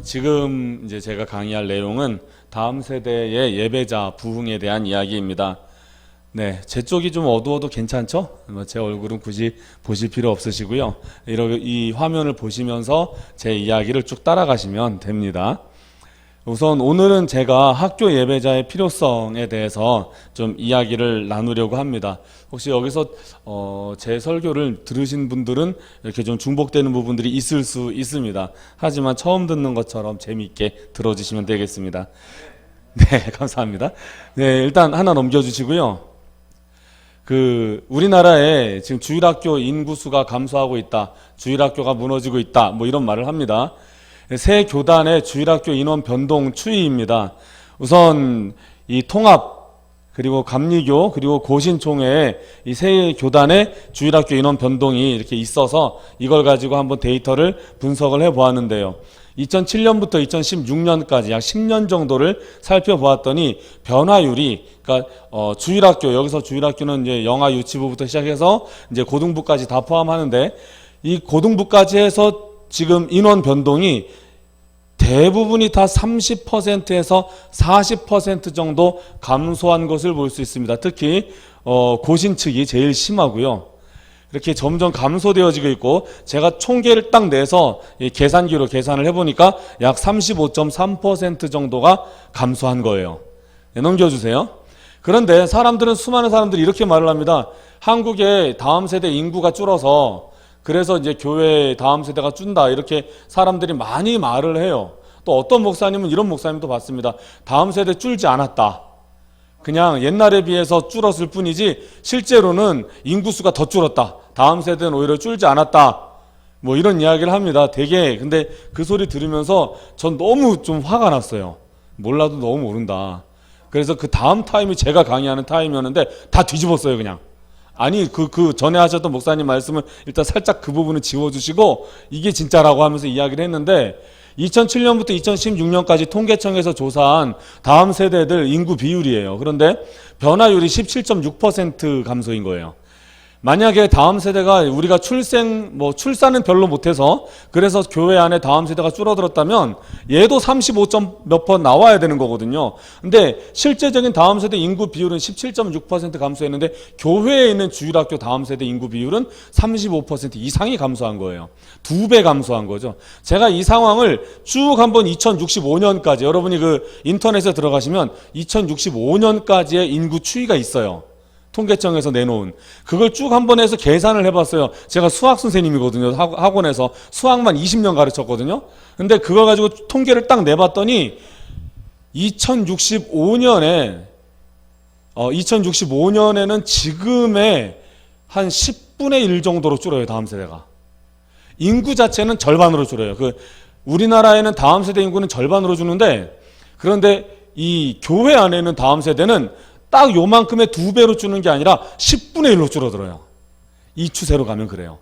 지금 이제 제가 강의할 내용은 다음 세대의 예배자 부흥에 대한 이야기입니다. 네, 제 쪽이 좀 어두워도 괜찮죠? 제 얼굴은 굳이 보실 필요 없으시고요. 이 화면을 보시면서 제 이야기를 쭉 따라가시면 됩니다. 우선 오늘은 제가 학교 예배자의 필요성에 대해서 좀 이야기를 나누려고 합니다. 혹시 여기서 제 설교를 들으신 분들은 이렇게 좀 중복되는 부분들이 있을 수 있습니다. 하지만 처음 듣는 것처럼 재미있게 들어주시면 되겠습니다. 네, 감사합니다. 네, 일단 하나 넘겨주시고요. 우리나라에 지금 주일학교 인구수가 감소하고 있다, 주일학교가 무너지고 있다, 뭐 이런 말을 합니다. 새 교단의 주일학교 인원 변동 추이입니다. 우선 이 통합, 그리고 감리교, 그리고 고신총회에 이 세 교단의 주일학교 인원 변동이 이렇게 있어서 이걸 가지고 한번 데이터를 분석을 해 보았는데요. 2007년부터 2016년까지 약 10년 정도를 살펴보았더니 변화율이, 그러니까 주일학교, 여기서 주일학교는 이제 영아 유치부부터 시작해서 이제 고등부까지 다 포함하는데, 이 고등부까지 해서 지금 인원 변동이 대부분이 다 30%에서 40% 정도 감소한 것을 볼 수 있습니다. 특히 고신 측이 제일 심하고요. 이렇게 점점 감소되어지고 있고, 제가 총계를 딱 내서 계산기로 계산을 해보니까 약 35.3% 정도가 감소한 거예요. 네, 넘겨주세요. 그런데 수많은 사람들이 이렇게 말을 합니다. 한국의 다음 세대 인구가 줄어서 그래서 이제 교회 다음 세대가 준다, 이렇게 사람들이 많이 말을 해요. 또 어떤 목사님은 이런 목사님도 봤습니다. 다음 세대 줄지 않았다, 그냥 옛날에 비해서 줄었을 뿐이지 실제로는 인구수가 더 줄었다, 다음 세대는 오히려 줄지 않았다, 뭐 이런 이야기를 합니다. 되게. 근데 그 소리 들으면서 전 너무 좀 화가 났어요. 몰라도 너무 모른다. 그래서 그 다음 타임이 제가 강의하는 타임이었는데 다 뒤집었어요, 그냥. 아니, 그 전에 하셨던 목사님 말씀을 일단 살짝 그 부분을 지워주시고 이게 진짜라고 하면서 이야기를 했는데, 2007년부터 2016년까지 통계청에서 조사한 다음 세대들 인구 비율이에요. 그런데 변화율이 17.6% 감소인 거예요. 만약에 다음 세대가 우리가 출산은 별로 못해서 그래서 교회 안에 다음 세대가 줄어들었다면 얘도 35점 몇 % 나와야 되는 거거든요. 근데 실제적인 다음 세대 인구 비율은 17.6% 감소했는데 교회에 있는 주일학교 다음 세대 인구 비율은 35% 이상이 감소한 거예요. 2배 감소한 거죠. 제가 이 상황을 쭉 한번 2065년까지, 여러분이 인터넷에 들어가시면 2065년까지의 인구 추이가 있어요. 통계청에서 내놓은 그걸 쭉 한번 해서 계산을 해봤어요. 제가 수학 선생님이거든요. 학원에서 수학만 20년 가르쳤거든요. 근데 그걸 가지고 통계를 딱 내봤더니 2065년에는 지금의 한 10분의 1 정도로 줄어요. 다음 세대가. 인구 자체는 절반으로 줄어요. 우리나라에는 다음 세대 인구는 절반으로 주는데, 그런데 이 교회 안에는 다음 세대는 딱 요만큼의 2배로 주는 게 아니라 10분의 1로 줄어들어요. 이 추세로 가면 그래요.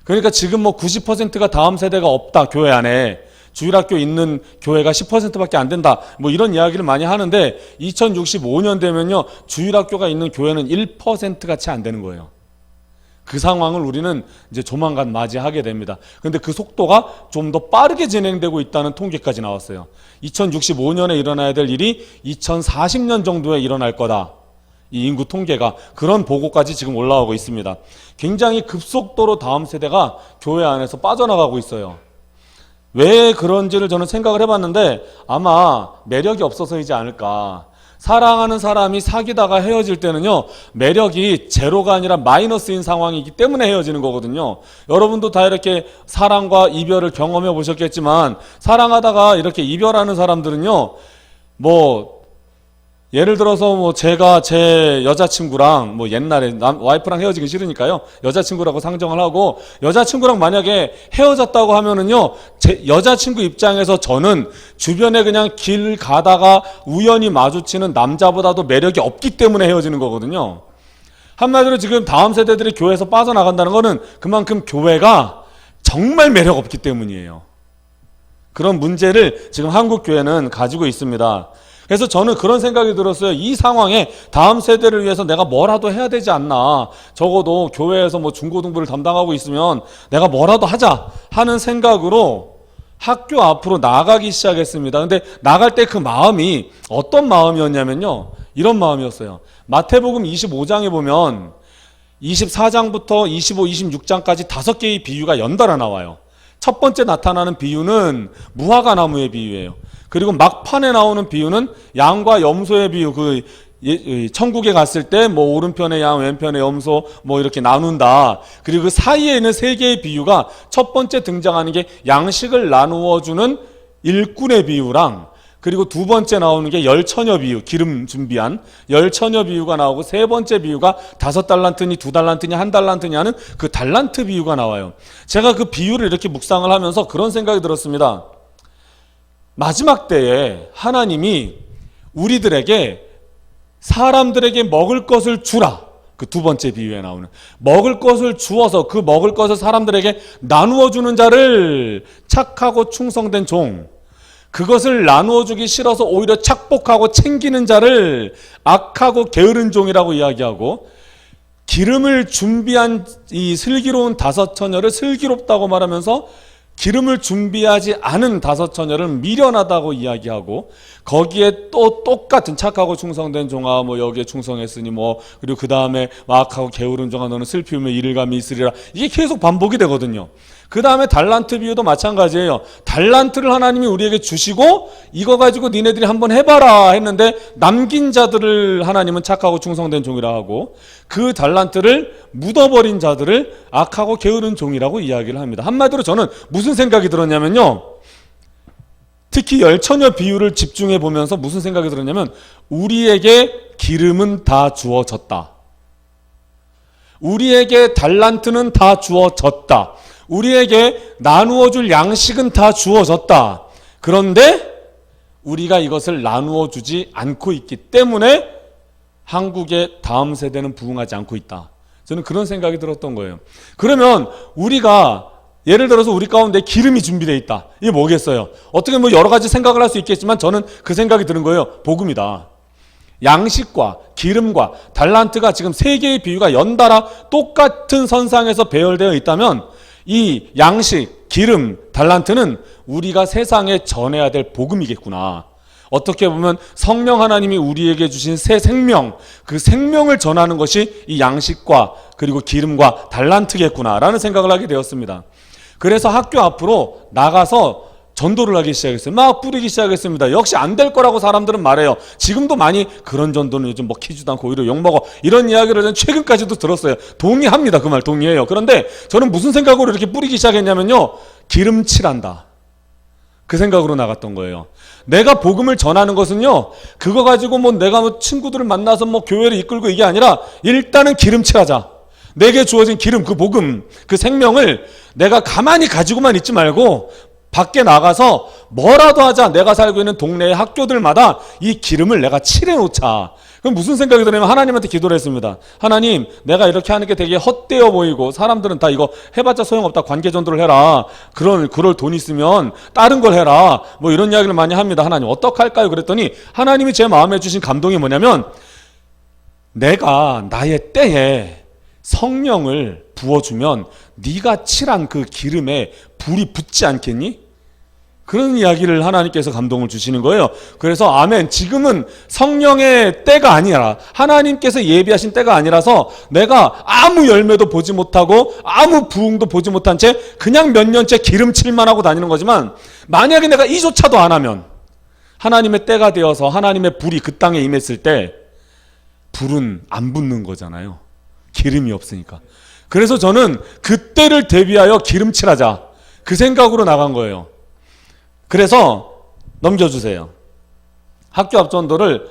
그러니까 지금 90%가 다음 세대가 없다, 교회 안에. 주일학교 있는 교회가 10%밖에 안 된다, 뭐 이런 이야기를 많이 하는데 2065년 되면요, 주일학교가 있는 교회는 1%가 채 안 되는 거예요. 그 상황을 우리는 이제 조만간 맞이하게 됩니다. 그런데 그 속도가 좀 더 빠르게 진행되고 있다는 통계까지 나왔어요. 2065년에 일어나야 될 일이 2040년 정도에 일어날 거다, 이 인구 통계가. 그런 보고까지 지금 올라오고 있습니다. 굉장히 급속도로 다음 세대가 교회 안에서 빠져나가고 있어요. 왜 그런지를 저는 생각을 해봤는데 아마 매력이 없어서이지 않을까. 사랑하는 사람이 사귀다가 헤어질 때는요, 매력이 제로가 아니라 마이너스인 상황이기 때문에 헤어지는 거거든요. 여러분도 다 이렇게 사랑과 이별을 경험해 보셨겠지만, 사랑하다가 이렇게 이별하는 사람들은요, 예를 들어서 제가 제 여자친구랑 옛날에 와이프랑 헤어지기 싫으니까요, 여자친구라고 상정을 하고, 여자친구랑 만약에 헤어졌다고 하면은요, 제 여자친구 입장에서 저는 주변에 그냥 길 가다가 우연히 마주치는 남자보다도 매력이 없기 때문에 헤어지는 거거든요. 한마디로 지금 다음 세대들이 교회에서 빠져나간다는 거는 그만큼 교회가 정말 매력 없기 때문이에요. 그런 문제를 지금 한국 교회는 가지고 있습니다. 그래서 저는 그런 생각이 들었어요. 이 상황에 다음 세대를 위해서 내가 뭐라도 해야 되지 않나. 적어도 교회에서 중고등부를 담당하고 있으면 내가 뭐라도 하자 하는 생각으로 학교 앞으로 나가기 시작했습니다. 근데 나갈 때 그 마음이 어떤 마음이었냐면요, 이런 마음이었어요. 마태복음 25장에 보면 24장부터 25, 26장까지 5개의 비유가 연달아 나와요. 첫 번째 나타나는 비유는 무화과 나무의 비유예요. 그리고 막판에 나오는 비유는 양과 염소의 비유. 천국에 갔을 때 뭐 오른편에 양, 왼편에 염소 뭐 이렇게 나눈다. 그리고 그 사이에 있는 3개의 비유가 첫 번째 등장하는 게 양식을 나누어 주는 일꾼의 비유랑, 그리고 두 번째 나오는 게 열처녀 비유, 기름 준비한 열처녀 비유가 나오고, 세 번째 비유가 5달란트니 2달란트니 1달란트니 하는 그 달란트 비유가 나와요. 제가 그 비유를 이렇게 묵상을 하면서 그런 생각이 들었습니다. 마지막 때에 하나님이 우리들에게, 사람들에게 먹을 것을 주라. 그 두 번째 비유에 나오는 먹을 것을 주어서 그 먹을 것을 사람들에게 나누어 주는 자를 착하고 충성된 종, 그것을 나누어 주기 싫어서 오히려 착복하고 챙기는 자를 악하고 게으른 종이라고 이야기하고, 기름을 준비한 이 슬기로운 5처녀를 슬기롭다고 말하면서 기름을 준비하지 않은 5처녀를 미련하다고 이야기하고, 거기에 또 똑같은 착하고 충성된 종아 뭐 여기에 충성했으니 뭐, 그리고 그 다음에 악하고 게으른 종아 너는 슬피 울며 이를감이 있으리라, 이게 계속 반복이 되거든요. 그 다음에 달란트 비유도 마찬가지예요. 달란트를 하나님이 우리에게 주시고 이거 가지고 니네들이 한번 해봐라 했는데, 남긴 자들을 하나님은 착하고 충성된 종이라 하고, 그 달란트를 묻어버린 자들을 악하고 게으른 종이라고 이야기를 합니다. 한마디로 저는 무슨 생각이 들었냐면요, 특히 열처녀 비유를 집중해 보면서 무슨 생각이 들었냐면, 우리에게 기름은 다 주어졌다, 우리에게 달란트는 다 주어졌다, 우리에게 나누어 줄 양식은 다 주어졌다. 그런데 우리가 이것을 나누어 주지 않고 있기 때문에 한국의 다음 세대는 부흥하지 않고 있다. 저는 그런 생각이 들었던 거예요. 그러면 우리가 예를 들어서 우리 가운데 기름이 준비되어 있다. 이게 뭐겠어요? 어떻게 뭐 여러 가지 생각을 할 수 있겠지만 저는 그 생각이 드는 거예요. 복음이다. 양식과 기름과 달란트가 지금 3개의 비유가 연달아 똑같은 선상에서 배열되어 있다면, 이 양식, 기름, 달란트는 우리가 세상에 전해야 될 복음이겠구나. 어떻게 보면 성령 하나님이 우리에게 주신 새 생명, 그 생명을 전하는 것이 이 양식과 그리고 기름과 달란트겠구나라는 생각을 하게 되었습니다. 그래서 학교 앞으로 나가서 전도를 하기 시작했어요. 막 뿌리기 시작했습니다. 역시 안 될 거라고 사람들은 말해요. 지금도 많이 그런 전도는 요즘 먹히지도 않고 오히려 욕먹어, 이런 이야기를 최근까지도 들었어요. 동의합니다. 그 말 동의해요. 그런데 저는 무슨 생각으로 이렇게 뿌리기 시작했냐면요, 기름칠한다, 그 생각으로 나갔던 거예요. 내가 복음을 전하는 것은요, 그거 가지고 뭐 내가 뭐 친구들을 만나서 뭐 교회를 이끌고 이게 아니라, 일단은 기름칠하자. 내게 주어진 기름, 그 복음, 그 생명을 내가 가만히 가지고만 있지 말고 밖에 나가서 뭐라도 하자. 내가 살고 있는 동네의 학교들마다 이 기름을 내가 칠해 놓자. 그럼 무슨 생각이 드냐면, 하나님한테 기도를 했습니다. 하나님, 내가 이렇게 하는 게 되게 헛되어 보이고 사람들은 다 이거 해봤자 소용없다, 관계전도를 해라, 그럴 돈 있으면 다른 걸 해라, 뭐 이런 이야기를 많이 합니다. 하나님 어떡할까요? 그랬더니 하나님이 제 마음에 주신 감동이 뭐냐면, 내가 나의 때에 성령을 부어주면 네가 칠한 그 기름에 불이 붙지 않겠니? 그런 이야기를 하나님께서 감동을 주시는 거예요. 그래서 아멘, 지금은 성령의 때가 아니라, 하나님께서 예비하신 때가 아니라서 내가 아무 열매도 보지 못하고 아무 부흥도 보지 못한 채 그냥 몇 년째 기름칠만 하고 다니는 거지만, 만약에 내가 이조차도 안 하면 하나님의 때가 되어서 하나님의 불이 그 땅에 임했을 때 불은 안 붙는 거잖아요. 기름이 없으니까. 그래서 저는 그때를 대비하여 기름칠하자, 그 생각으로 나간 거예요. 그래서 넘겨주세요. 학교 앞 전도를,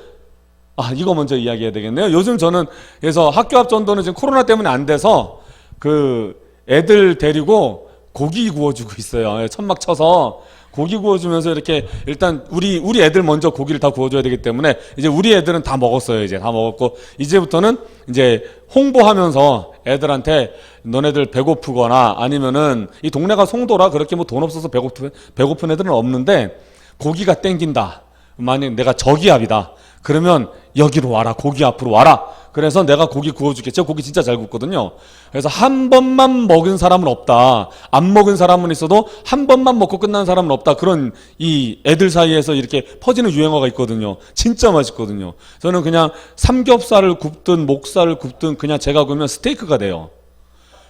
이거 먼저 이야기해야 되겠네요. 요즘 저는 그래서 학교 앞 전도는 지금 코로나 때문에 안 돼서 그 애들 데리고 고기 구워주고 있어요. 천막 쳐서 고기 구워주면서 이렇게, 일단 우리 애들 먼저 고기를 다 구워줘야 되기 때문에 이제 우리 애들은 다 먹었어요. 이제 다 먹었고, 이제부터는 이제 홍보하면서 애들한테 너네들 배고프거나 아니면은, 이 동네가 송도라 그렇게 뭐 돈 없어서 배고픈 애들은 없는데, 고기가 땡긴다, 만약 내가 저기압이다 그러면 여기로 와라, 고기 앞으로 와라, 그래서 내가 고기 구워줄게. 제가 고기 진짜 잘 굽거든요. 그래서 한 번만 먹은 사람은 없다. 안 먹은 사람은 있어도 한 번만 먹고 끝난 사람은 없다. 그런 이 애들 사이에서 이렇게 퍼지는 유행어가 있거든요. 진짜 맛있거든요. 저는 그냥 삼겹살을 굽든 목살을 굽든 그냥 제가 구우면 스테이크가 돼요.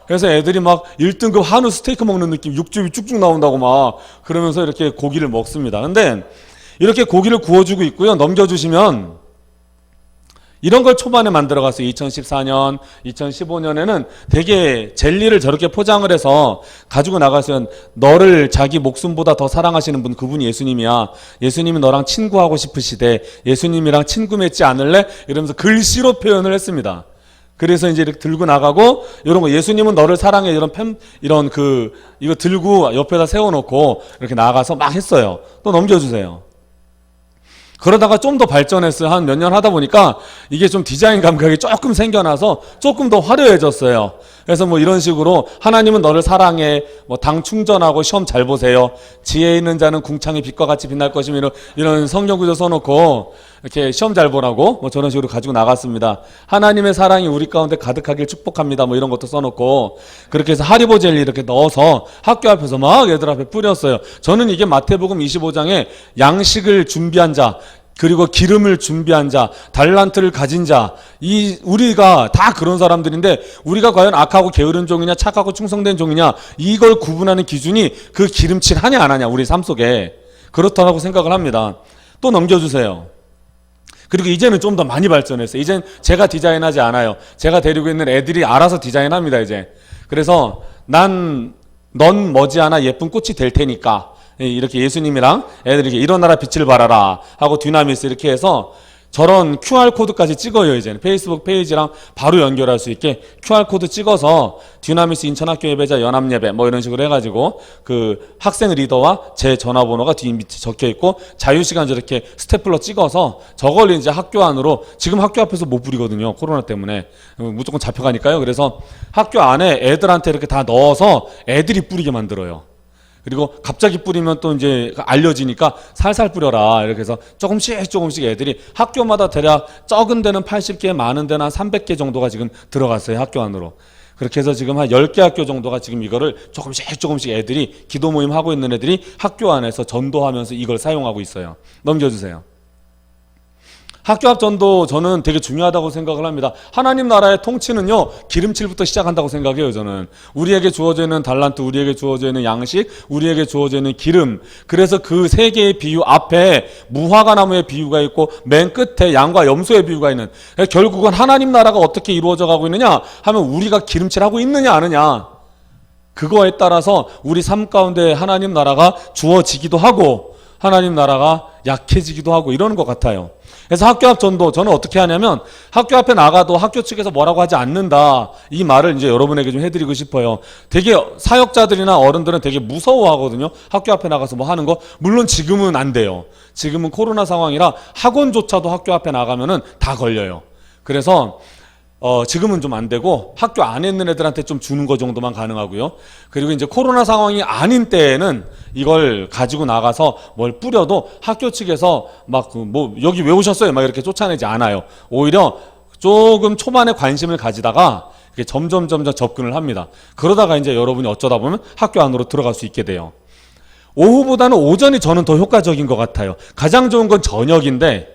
그래서 애들이 막 1등급 한우 스테이크 먹는 느낌, 육즙이 쭉쭉 나온다고 막 그러면서 이렇게 고기를 먹습니다. 근데 이렇게 고기를 구워주고 있고요. 넘겨주시면 이런 걸 초반에 만들어갔어요. 2014년, 2015년에는 되게 젤리를 저렇게 포장을 해서 가지고 나갔어요. 너를 자기 목숨보다 더 사랑하시는 분, 그분이 예수님이야. 예수님이 너랑 친구하고 싶으시대. 예수님이랑 친구 맺지 않을래? 이러면서 글씨로 표현을 했습니다. 그래서 이제 이렇게 들고 나가고, 이런 거, 예수님은 너를 사랑해. 이거 들고 옆에다 세워놓고 이렇게 나가서 막 했어요. 또 넘겨주세요. 그러다가 좀 더 발전했어요. 한 몇 년 하다 보니까 이게 좀 디자인 감각이 조금 생겨나서 조금 더 화려해졌어요. 그래서 뭐 이런 식으로 하나님은 너를 사랑해. 뭐 당 충전하고 시험 잘 보세요. 지혜 있는 자는 궁창의 빛과 같이 빛날 것이며 이런 성경 구절 써놓고 이렇게 시험 잘 보라고 뭐 저런 식으로 가지고 나갔습니다. 하나님의 사랑이 우리 가운데 가득하길 축복합니다. 뭐 이런 것도 써놓고 그렇게 해서 하리보 젤리 이렇게 넣어서 학교 앞에서 막 애들 앞에 뿌렸어요. 저는 이게 마태복음 25장에 양식을 준비한 자 그리고 기름을 준비한 자, 달란트를 가진 자, 우리가 다 그런 사람들인데 우리가 과연 악하고 게으른 종이냐 착하고 충성된 종이냐 이걸 구분하는 기준이 그 기름칠 하냐 안 하냐 우리 삶 속에 그렇다고 생각을 합니다. 또 넘겨주세요. 그리고 이제는 좀 더 많이 발전했어요. 이젠 제가 디자인하지 않아요. 제가 데리고 있는 애들이 알아서 디자인합니다. 이제 그래서 넌 머지않아 예쁜 꽃이 될 테니까 이렇게 예수님이랑 애들이 이렇게 일어나라 빛을 발하라 하고 듀나미스 이렇게 해서 저런 QR코드까지 찍어요. 이제는 페이스북 페이지랑 바로 연결할 수 있게 QR코드 찍어서 듀나미스 인천학교 예배자 연합예배 뭐 이런 식으로 해가지고 그 학생 리더와 제 전화번호가 뒤 밑에 적혀있고 자유시간 저렇게 스테플러 찍어서 저걸 이제 학교 안으로 지금 학교 앞에서 못 부리거든요. 코로나 때문에 무조건 잡혀가니까요. 그래서 학교 안에 애들한테 이렇게 다 넣어서 애들이 뿌리게 만들어요. 그리고 갑자기 뿌리면 또 이제 알려지니까 살살 뿌려라 이렇게 해서 조금씩 애들이 학교마다 대략 적은 데는 80개 많은 데는 한 300개 정도가 지금 들어갔어요. 학교 안으로. 그렇게 해서 지금 한 10개 학교 정도가 지금 이거를 조금씩 애들이 기도 모임 하고 있는 애들이 학교 안에서 전도하면서 이걸 사용하고 있어요. 넘겨주세요. 학교 앞 전도 저는 되게 중요하다고 생각을 합니다. 하나님 나라의 통치는요 기름칠부터 시작한다고 생각해요. 저는 우리에게 주어져 있는 달란트, 우리에게 주어져 있는 양식, 우리에게 주어져 있는 기름, 그래서 그 세 개의 비유 앞에 무화과 나무의 비유가 있고 맨 끝에 양과 염소의 비유가 있는, 결국은 하나님 나라가 어떻게 이루어져 가고 있느냐 하면 우리가 기름칠하고 있느냐 안 하느냐, 그거에 따라서 우리 삶 가운데 하나님 나라가 주어지기도 하고 하나님 나라가 약해지기도 하고 이러는 것 같아요. 그래서 학교 앞 전도 저는 어떻게 하냐면 학교 앞에 나가도 학교 측에서 뭐라고 하지 않는다 이 말을 이제 여러분에게 좀 해드리고 싶어요. 되게 사역자들이나 어른들은 되게 무서워하거든요. 학교 앞에 나가서 뭐 하는 거. 물론 지금은 안 돼요. 지금은 코로나 상황이라 학원조차도 학교 앞에 나가면은 다 걸려요. 그래서 지금은 좀 안 되고 학교 안에 있는 애들한테 좀 주는 거 정도만 가능하고요. 그리고 이제 코로나 상황이 아닌 때에는 이걸 가지고 나가서 뭘 뿌려도 학교 측에서 막 뭐 여기 왜 오셨어요? 막 이렇게 쫓아내지 않아요. 오히려 조금 초반에 관심을 가지다가 이렇게 점점 접근을 합니다. 그러다가 이제 여러분이 어쩌다 보면 학교 안으로 들어갈 수 있게 돼요. 오후보다는 오전이 저는 더 효과적인 것 같아요. 가장 좋은 건 저녁인데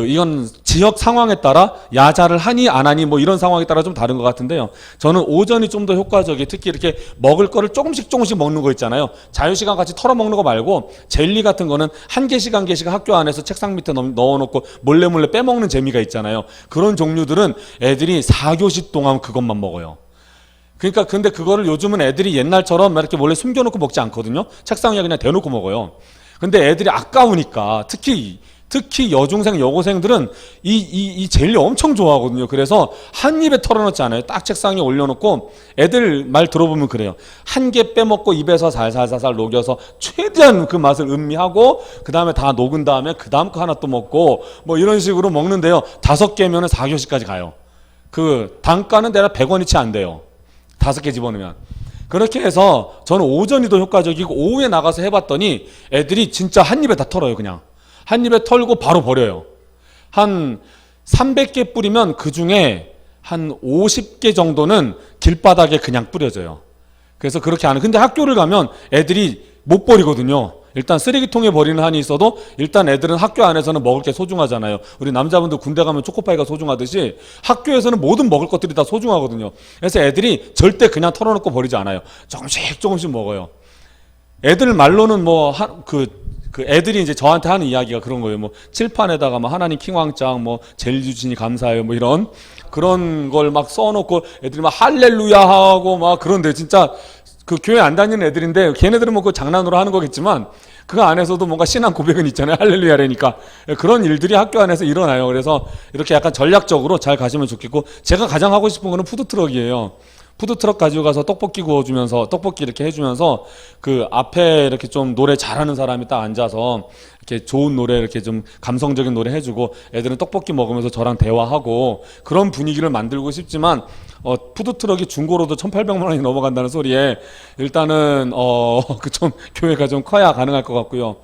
이건 지역 상황에 따라 야자를 하니 안 하니 뭐 이런 상황에 따라 좀 다른 것 같은데요. 저는 오전이 좀 더 효과적이에요. 특히 이렇게 먹을 거를 조금씩 먹는 거 있잖아요. 자유시간 같이 털어먹는 거 말고 젤리 같은 거는 한 개씩 학교 안에서 책상 밑에 넣어놓고 몰래 빼먹는 재미가 있잖아요. 그런 종류들은 애들이 4교시 동안 그것만 먹어요. 그러니까 근데 그거를 요즘은 애들이 옛날처럼 이렇게 몰래 숨겨놓고 먹지 않거든요. 책상 위에 그냥 대놓고 먹어요. 근데 애들이 아까우니까 특히 여중생, 여고생들은 이 젤리 엄청 좋아하거든요. 그래서 한 입에 털어넣지 않아요. 딱 책상에 올려놓고 애들 말 들어보면 그래요. 한 개 빼먹고 입에서 살살살살 녹여서 최대한 그 맛을 음미하고 그 다음에 다 녹은 다음에 그 다음 거 하나 또 먹고 뭐 이런 식으로 먹는데요. 5개면은 4교시까지 가요. 그 단가는 대략 100원이 채 안 돼요. 5개 집어넣으면. 그렇게 해서 저는 오전이 더 효과적이고 오후에 나가서 해봤더니 애들이 진짜 한 입에 다 털어요. 그냥 한 입에 털고 바로 버려요. 한 300개 뿌리면 그 중에 한 50개 정도는 길바닥에 그냥 뿌려져요. 그래서 그렇게 안 해요. 근데 학교를 가면 애들이 못 버리거든요. 일단 쓰레기통에 버리는 한이 있어도 일단 애들은 학교 안에서는 먹을 게 소중하잖아요. 우리 남자분들 군대 가면 초코파이가 소중하듯이 학교에서는 모든 먹을 것들이 다 소중하거든요. 그래서 애들이 절대 그냥 털어놓고 버리지 않아요. 조금씩 조금씩 먹어요. 애들 말로는 그 애들이 이제 저한테 하는 이야기가 그런 거예요. 뭐 칠판에다가 뭐 하나님 킹왕짱 뭐 젤리 주시니 감사해요 뭐 이런 그런 걸 막 써놓고 애들이 막 할렐루야 하고 막 그런데 진짜 그 교회 안 다니는 애들인데 걔네들은 뭐 그 장난으로 하는 거겠지만 그 안에서도 뭔가 신앙 고백은 있잖아요. 할렐루야라니까. 그런 일들이 학교 안에서 일어나요. 그래서 이렇게 약간 전략적으로 잘 가시면 좋겠고, 제가 가장 하고 싶은 거는 푸드트럭이에요. 푸드트럭 가지고 가서 떡볶이 구워주면서 떡볶이 이렇게 해주면서 그 앞에 이렇게 좀 노래 잘하는 사람이 딱 앉아서 이렇게 좋은 노래 이렇게 좀 감성적인 노래 해주고 애들은 떡볶이 먹으면서 저랑 대화하고 그런 분위기를 만들고 싶지만 푸드트럭이 중고로도 1,800만 원이 넘어간다는 소리에 일단은 그 좀 교회가 좀 커야 가능할 것 같고요.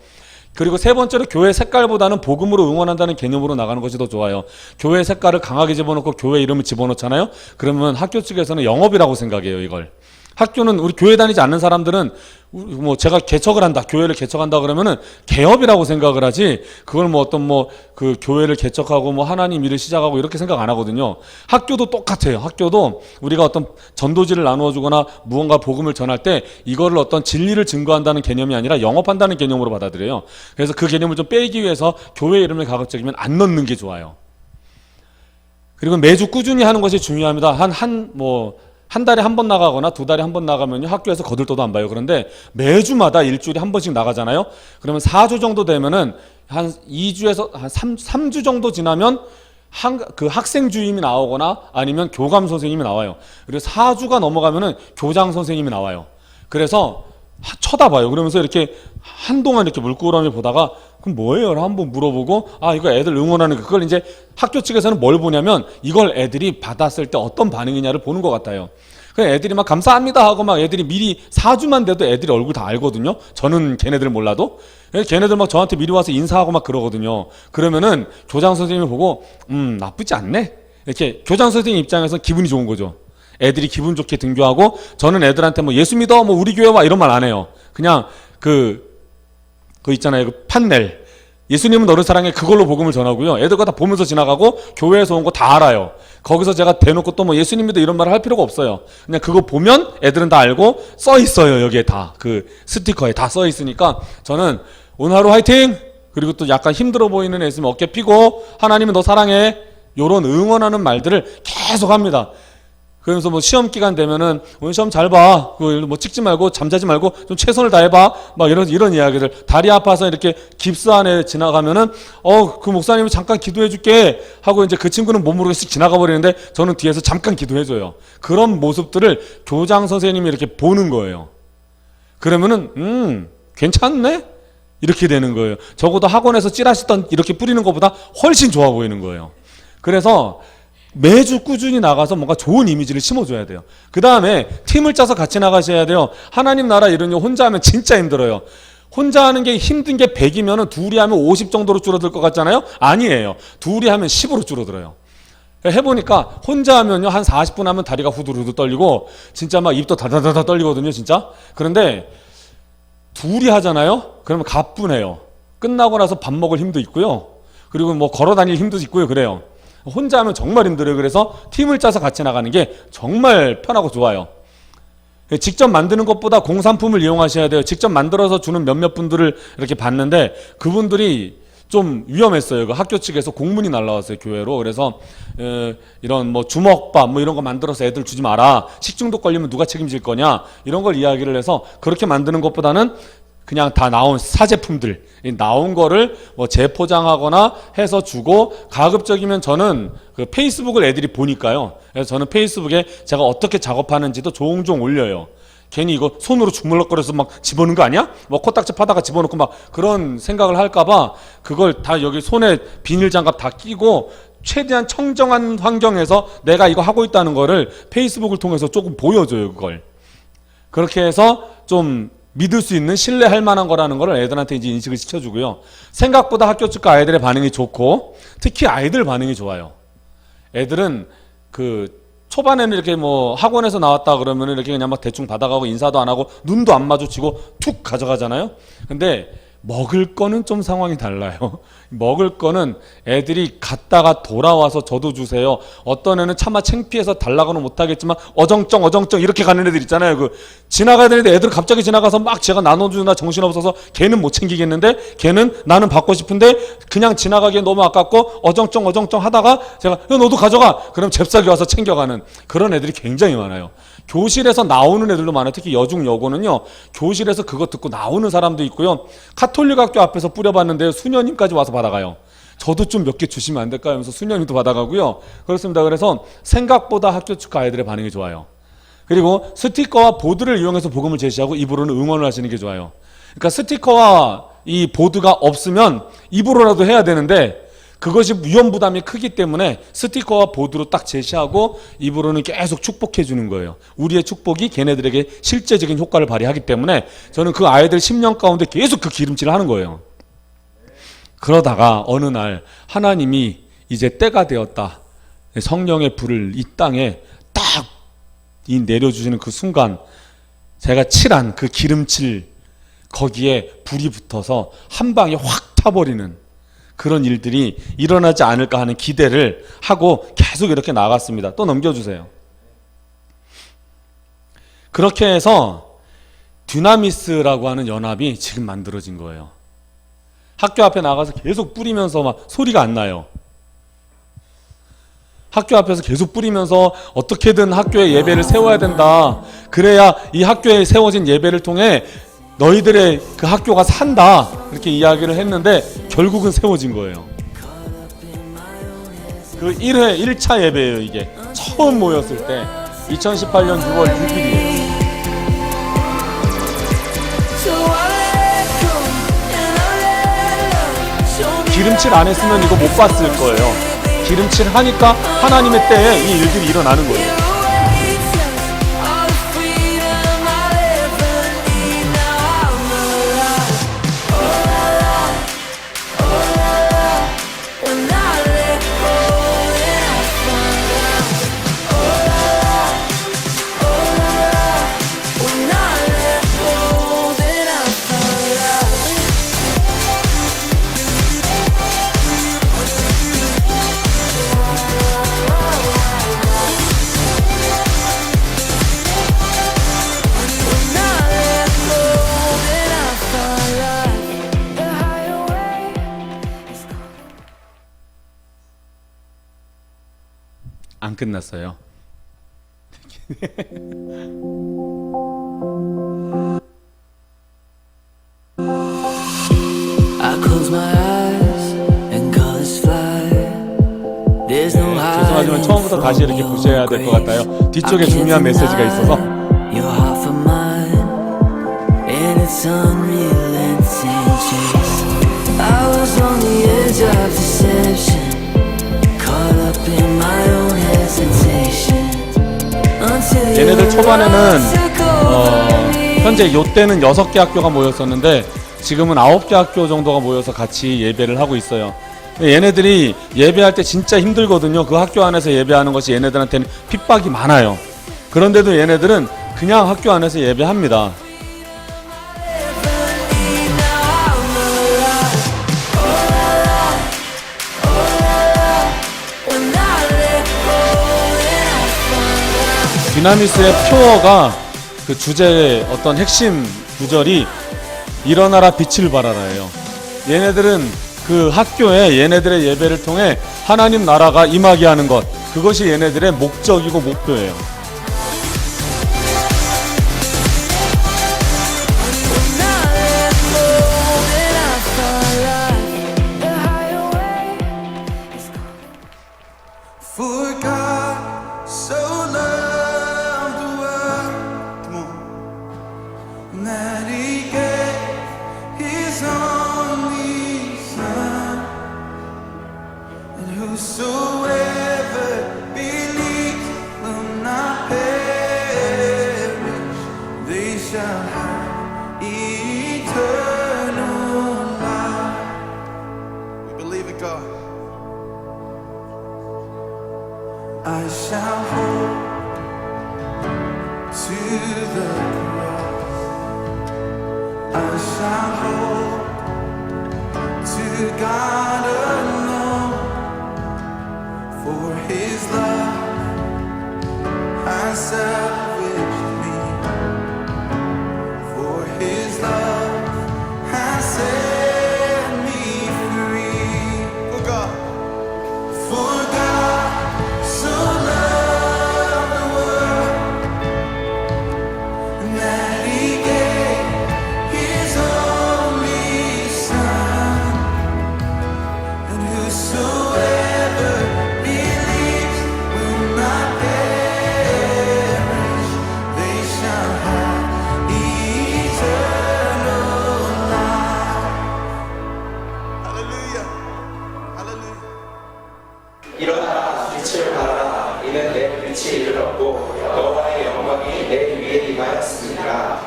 그리고 세 번째로 교회 색깔보다는 복음으로 응원한다는 개념으로 나가는 것이 더 좋아요. 교회 색깔을 강하게 집어넣고 교회 이름을 집어넣잖아요. 그러면 학교 측에서는 영업이라고 생각해요, 이걸. 학교는 우리 교회 다니지 않는 사람들은 뭐 제가 개척을 한다, 교회를 개척한다 그러면은 개업이라고 생각을 하지 그걸 뭐 어떤 뭐 그 교회를 개척하고 뭐 하나님 일을 시작하고 이렇게 생각 안 하거든요. 학교도 똑같아요. 학교도 우리가 어떤 전도지를 나누어 주거나 무언가 복음을 전할 때 이거를 어떤 진리를 증거한다는 개념이 아니라 영업한다는 개념으로 받아들여요. 그래서 그 개념을 좀 빼기 위해서 교회 이름을 가급적이면 안 넣는 게 좋아요. 그리고 매주 꾸준히 하는 것이 중요합니다. 한 달에 한 번 나가거나 두 달에 한 번 나가면요 학교에서 거들떠도 안 봐요. 그런데 매주마다 일주일에 한 번씩 나가잖아요. 그러면 4주 정도 되면은 한 2주에서 한 3주 정도 지나면 그 학생 주임이 나오거나 아니면 교감 선생님이 나와요. 그리고 4주가 넘어가면은 교장 선생님이 나와요. 그래서 쳐다봐요. 그러면서 이렇게 한동안 이렇게 물끄러미 보다가 그럼 뭐예요? 한번 물어보고 이거 애들 응원하는 거. 그걸 이제 학교 측에서는 뭘 보냐면 이걸 애들이 받았을 때 어떤 반응이냐를 보는 것 같아요. 그냥 애들이 막 감사합니다 하고 막 애들이 미리 4주만 돼도 애들이 얼굴 다 알거든요. 저는 걔네들 몰라도. 걔네들 막 저한테 미리 와서 인사하고 막 그러거든요. 그러면은 교장 선생님이 보고 나쁘지 않네. 이렇게 교장 선생님 입장에서 기분이 좋은 거죠. 애들이 기분 좋게 등교하고 저는 애들한테 뭐 예수 믿어 뭐 우리 교회 와 이런 말 안 해요. 그냥 그 있잖아요. 그 판넬. 예수님은 너를 사랑해 그걸로 복음을 전하고요. 애들과 다 보면서 지나가고 교회에서 온 거 다 알아요. 거기서 제가 대놓고 또 뭐 예수님 믿어 이런 말을 할 필요가 없어요. 그냥 그거 보면 애들은 다 알고 써 있어요. 여기에 다 그 스티커에 다 써 있으니까 저는 오늘 하루 화이팅! 그리고 또 약간 힘들어 보이는 애 있으면 어깨 피고 하나님은 너 사랑해 요런 응원하는 말들을 계속 합니다. 그러면서 뭐 시험 기간 되면은 오늘 시험 잘 봐. 뭐 찍지 말고 잠자지 말고 좀 최선을 다해봐. 막 이런 이야기들. 다리 아파서 이렇게 깁스 안에 지나가면은 그 목사님이 잠깐 기도해줄게 하고 이제 그 친구는 못 모르게 쓱 지나가 버리는데 저는 뒤에서 잠깐 기도해줘요. 그런 모습들을 교장 선생님이 이렇게 보는 거예요. 그러면은 괜찮네? 이렇게 되는 거예요. 적어도 학원에서 찌라시 이렇게 뿌리는 것보다 훨씬 좋아 보이는 거예요. 그래서 매주 꾸준히 나가서 뭔가 좋은 이미지를 심어줘야 돼요. 그 다음에 팀을 짜서 같이 나가셔야 돼요. 하나님 나라 이런 일 혼자 하면 진짜 힘들어요. 혼자 하는 게 힘든 게 100이면 둘이 하면 50 정도로 줄어들 것 같잖아요. 아니에요. 둘이 하면 10으로 줄어들어요. 해보니까 혼자 하면요 한 40분 하면 다리가 후두루두 떨리고 진짜 막 입도 다다다다 떨리거든요 진짜. 그런데 둘이 하잖아요. 그러면 가뿐해요. 끝나고 나서 밥 먹을 힘도 있고요. 그리고 뭐 걸어 다닐 힘도 있고요. 그래요. 혼자 하면 정말 힘들어요. 그래서 팀을 짜서 같이 나가는 게 정말 편하고 좋아요. 직접 만드는 것보다 공산품을 이용하셔야 돼요. 직접 만들어서 주는 몇몇 분들을 이렇게 봤는데 그분들이 좀 위험했어요. 그 학교 측에서 공문이 날라왔어요. 교회로. 그래서 이런 뭐 주먹밥 뭐 이런 거 만들어서 애들 주지 마라. 식중독 걸리면 누가 책임질 거냐. 이런 걸 이야기를 해서 그렇게 만드는 것보다는 그냥 다 나온 사제품들 나온 거를 뭐 재포장하거나 해서 주고 가급적이면 저는 그 페이스북을 애들이 보니까요. 그래서 저는 페이스북에 제가 어떻게 작업하는지도 종종 올려요. 괜히 이거 손으로 주물럭거려서 막 집어넣는 거 아니야? 뭐 코딱지 파다가 집어넣고 막 그런 생각을 할까봐 그걸 다 여기 손에 비닐 장갑 다 끼고 최대한 청정한 환경에서 내가 이거 하고 있다는 거를 페이스북을 통해서 조금 보여줘요. 그걸 그렇게 해서 좀 믿을 수 있는 신뢰할 만한 거라는 거를 애들한테 이제 인식을 시켜주고요. 생각보다 학교 측과 아이들의 반응이 좋고 특히 아이들 반응이 좋아요. 애들은 그 초반에는 이렇게 뭐 학원에서 나왔다 그러면은 이렇게 그냥 막 대충 받아가고 인사도 안 하고 눈도 안 마주치고 툭 가져가잖아요. 근데 먹을 거는 좀 상황이 달라요. 먹을 거는 애들이 갔다가 돌아와서 저도 주세요. 어떤 애는 차마 창피해서 달라고는 못하겠지만 어정쩡 이렇게 가는 애들 있잖아요. 그 지나가야 되는데 애들 갑자기 지나가서 막 제가 나눠주나 정신없어서 걔는 못 챙기겠는데 걔는 나는 받고 싶은데 그냥 지나가기엔 너무 아깝고 어정쩡 하다가 제가 야, 너도 가져가. 그럼 잽싸게 와서 챙겨가는 그런 애들이 굉장히 많아요. 교실에서 나오는 애들도 많아요. 특히 여중 여고는요. 교실에서 그거 듣고 나오는 사람도 있고요. 카톨릭 학교 앞에서 뿌려봤는데 수녀님까지 와서 받아가요. 저도 좀 몇 개 주시면 안 될까요? 하면서 수녀님도 받아가고요. 그렇습니다. 그래서 생각보다 학교 축하 아이들의 반응이 좋아요. 그리고 스티커와 보드를 이용해서 복음을 제시하고 입으로는 응원을 하시는 게 좋아요. 그러니까 스티커와 이 보드가 없으면 입으로라도 해야 되는데 그것이 위험 부담이 크기 때문에 스티커와 보드로 딱 제시하고 입으로는 계속 축복해 주는 거예요. 우리의 축복이 걔네들에게 실제적인 효과를 발휘하기 때문에 저는 그 아이들 10년 가운데 계속 그 기름칠을 하는 거예요. 그러다가 어느 날 하나님이 이제 때가 되었다. 성령의 불을 이 땅에 딱 내려주시는 그 순간 제가 칠한 그 기름칠 거기에 불이 붙어서 한 방에 확 타버리는 그런 일들이 일어나지 않을까 하는 기대를 하고 계속 이렇게 나갔습니다. 또 넘겨주세요. 그렇게 해서 듀나미스라고 하는 연합이 지금 만들어진 거예요. 학교 앞에 나가서 계속 뿌리면서 막 소리가 안 나요. 학교 앞에서 계속 뿌리면서 어떻게든 학교에 예배를 세워야 된다. 그래야 이 학교에 세워진 예배를 통해 너희들의 그 학교가 산다. 이렇게 이야기를 했는데 결국은 세워진 거예요. 그 1회 1차 예배예요. 이게 처음 모였을 때 2018년 6월 6일이에요. 기름칠 안 했으면 이거 못 봤을 거예요. 기름칠 하니까 하나님의 때에 이 일들이 일어나는 거예요. 안 끝났어요. 죄송하지만 처음부터 다시 이렇게 보셔야 될 것 같아요. 뒤쪽에 중요한 메시지가 있어서. 얘네들 초반에는 현재 요때는 6개 학교가 모였었는데 지금은 9개 학교 정도가 모여서 같이 예배를 하고 있어요. 얘네들이 예배할 때 진짜 힘들거든요. 그 학교 안에서 예배하는 것이 얘네들한테는 핍박이 많아요. 그런데도 얘네들은 그냥 학교 안에서 예배합니다. 듀나미스의 표어가 그 주제의 어떤 핵심 구절이 일어나라 빛을 발하라예요. 얘네들은 그 학교에 얘네들의 예배를 통해 하나님 나라가 임하게 하는 것, 그것이 얘네들의 목적이고 목표예요. gotta know, for his love has salvaged me, for his love has set me free. For God so loved the world that he gave his only Son, and whosoever believes will not perish, they shall have eternal life. Hallelujah. Hallelujah. 일어나라 빛을 발하라 이는 내 빛이 이르렀고 여호와의 영광이 내 위에 임하였습니다.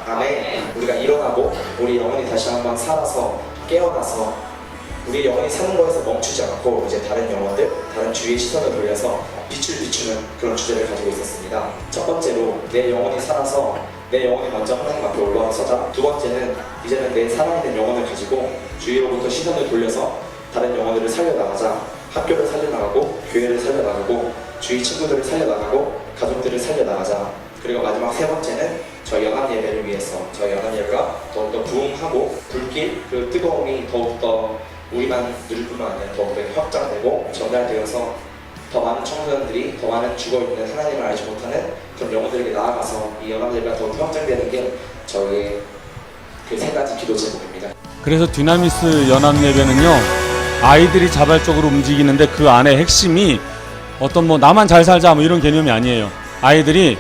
아멘. 우리가 일어나고 우리 영혼이 다시 한번 살아서 깨어나서 우리 영혼이 사는 거에서 멈추지 않고 이제 다른 영혼들, 다른 주위의 시선을 돌려서 빛을 비추는 그런 주제를 가지고 있었습니다. 첫 번째로 내 영혼이 살아서 내 영혼이 먼저 하나님 앞에 올라서자. 두 번째는 이제는 내 살아있는 영혼을 가지고 주위로부터 시선을 돌려서 다른 영혼들을 살려나가자. 학교를 살려나가고 교회를 살려나가고 주위 친구들을 살려나가고 가족들을 살려나가자. 그리고 마지막 세 번째는 저희 연합 예배를 위해서 저희 연합 예배가 더욱더 부흥하고 불길 그 뜨거움이 더욱더 우리만 누릴 뿐만 아니라 더욱더 확장되고 전달되어서 더 많은 청소년들이 더 많은 죽어있는 하나님을 알지 못하는 그런 영혼들에게 나아가서 이 연합 예배가 더욱더 확장되는 게 저희의 그 세 가지 기도 제목입니다. 그래서 듀나미스 연합 예배는요, 아이들이 자발적으로 움직이는데 그 안에 핵심이 어떤 뭐 나만 잘 살자 뭐 이런 개념이 아니에요. 아이들이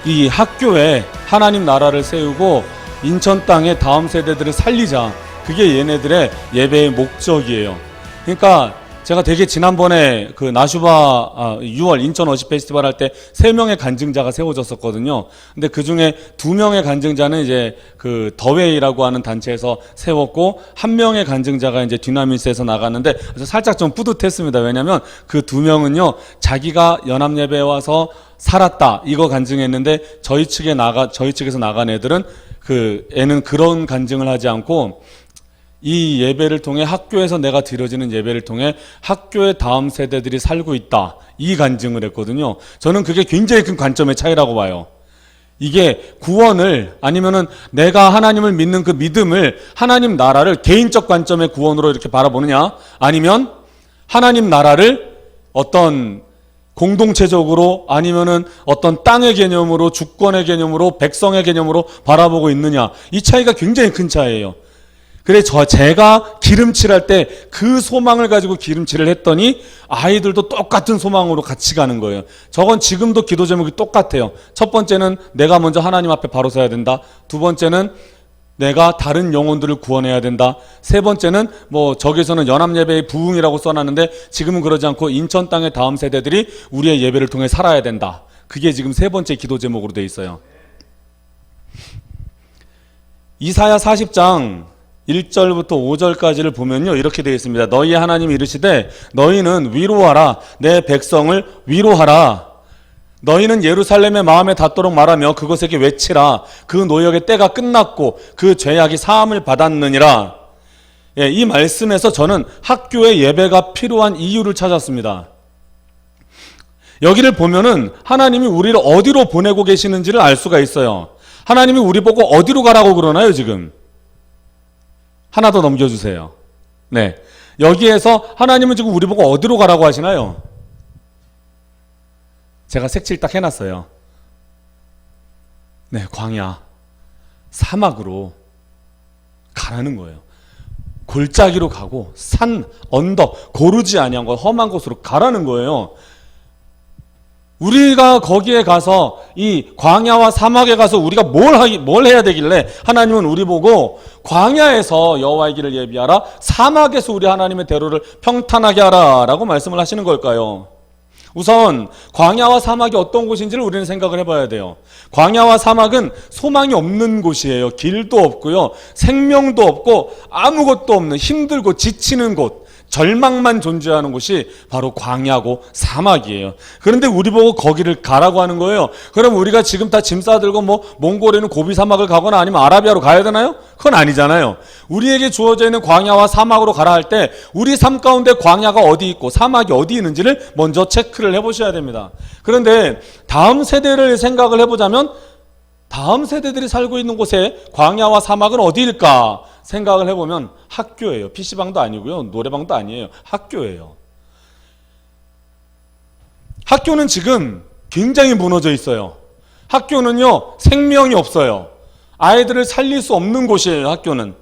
이 학교에 하나님 나라를 세우고 인천 땅에 다음 세대들을 살리자. 그게 얘네들의 예배의 목적이에요. 그러니까 제가 되게 지난번에 그 나슈바 6월 인천 워십 페스티벌 할 때 3명의 간증자가 세워졌었거든요. 근데 그 중에 2명의 간증자는 이제 그 더웨이라고 하는 단체에서 세웠고 1명의 간증자가 이제 듀나미스에서 나갔는데 그래서 살짝 좀 뿌듯했습니다. 왜냐면 그 2명은요, 자기가 연합 예배에 와서 살았다 이거 간증했는데 저희 측에서 나간 애들은 그 애는 그런 간증을 하지 않고 이 예배를 통해 학교에서 내가 드려지는 예배를 통해 학교의 다음 세대들이 살고 있다 이 간증을 했거든요. 저는 그게 굉장히 큰 관점의 차이라고 봐요. 이게 구원을 아니면은 내가 하나님을 믿는 그 믿음을 하나님 나라를 개인적 관점의 구원으로 이렇게 바라보느냐, 아니면 하나님 나라를 어떤 공동체적으로 아니면은 어떤 땅의 개념으로, 주권의 개념으로, 백성의 개념으로 바라보고 있느냐, 이 차이가 굉장히 큰 차이예요. 그래 제가 기름칠할 때 그 소망을 가지고 기름칠을 했더니 아이들도 똑같은 소망으로 같이 가는 거예요. 저건 지금도 기도 제목이 똑같아요. 첫 번째는 내가 먼저 하나님 앞에 바로 서야 된다. 두 번째는 내가 다른 영혼들을 구원해야 된다. 세 번째는 뭐 저기서는 연합예배의 부흥이라고 써놨는데 지금은 그러지 않고 인천 땅의 다음 세대들이 우리의 예배를 통해 살아야 된다. 그게 지금 세 번째 기도 제목으로 되어 있어요. 이사야 40장 1절부터 5절까지를 보면요, 이렇게 되어 있습니다. 너희의 하나님이 이르시되 너희는 위로하라, 내 백성을 위로하라. 너희는 예루살렘의 마음에 닿도록 말하며 그것에게 외치라. 그 노역의 때가 끝났고 그 죄악이 사함을 받았느니라. 예, 이 말씀에서 저는 학교의 예배가 필요한 이유를 찾았습니다. 여기를 보면은 하나님이 우리를 어디로 보내고 계시는지를 알 수가 있어요. 하나님이 우리 보고 어디로 가라고 그러나요, 지금? 하나 더 넘겨주세요. 네. 여기에서 하나님은 지금 우리 보고 어디로 가라고 하시나요? 제가 색칠 딱 해놨어요. 네, 광야, 사막으로 가라는 거예요. 골짜기로 가고 산, 언덕, 고르지 아니한 것, 험한 곳으로 가라는 거예요. 우리가 거기에 가서 이 광야와 사막에 가서 우리가 뭘 해야 되길래 하나님은 우리 보고 광야에서 여호와의 길을 예비하라, 사막에서 우리 하나님의 대로를 평탄하게 하라 라고 말씀을 하시는 걸까요? 우선 광야와 사막이 어떤 곳인지를 우리는 생각을 해봐야 돼요. 광야와 사막은 소망이 없는 곳이에요. 길도 없고요, 생명도 없고 아무것도 없는 힘들고 지치는 곳, 절망만 존재하는 곳이 바로 광야고 사막이에요. 그런데 우리 보고 거기를 가라고 하는 거예요. 그럼 우리가 지금 다 짐 싸들고 뭐 몽골에는 고비 사막을 가거나 아니면 아라비아로 가야 되나요? 그건 아니잖아요. 우리에게 주어져 있는 광야와 사막으로 가라 할 때 우리 삶 가운데 광야가 어디 있고 사막이 어디 있는지를 먼저 체크를 해보셔야 됩니다. 그런데 다음 세대를 생각을 해보자면 다음 세대들이 살고 있는 곳에 광야와 사막은 어디일까 생각을 해보면 학교예요. PC방도 아니고요. 노래방도 아니에요. 학교예요. 학교는 지금 굉장히 무너져 있어요. 학교는요, 생명이 없어요. 아이들을 살릴 수 없는 곳이에요. 학교는.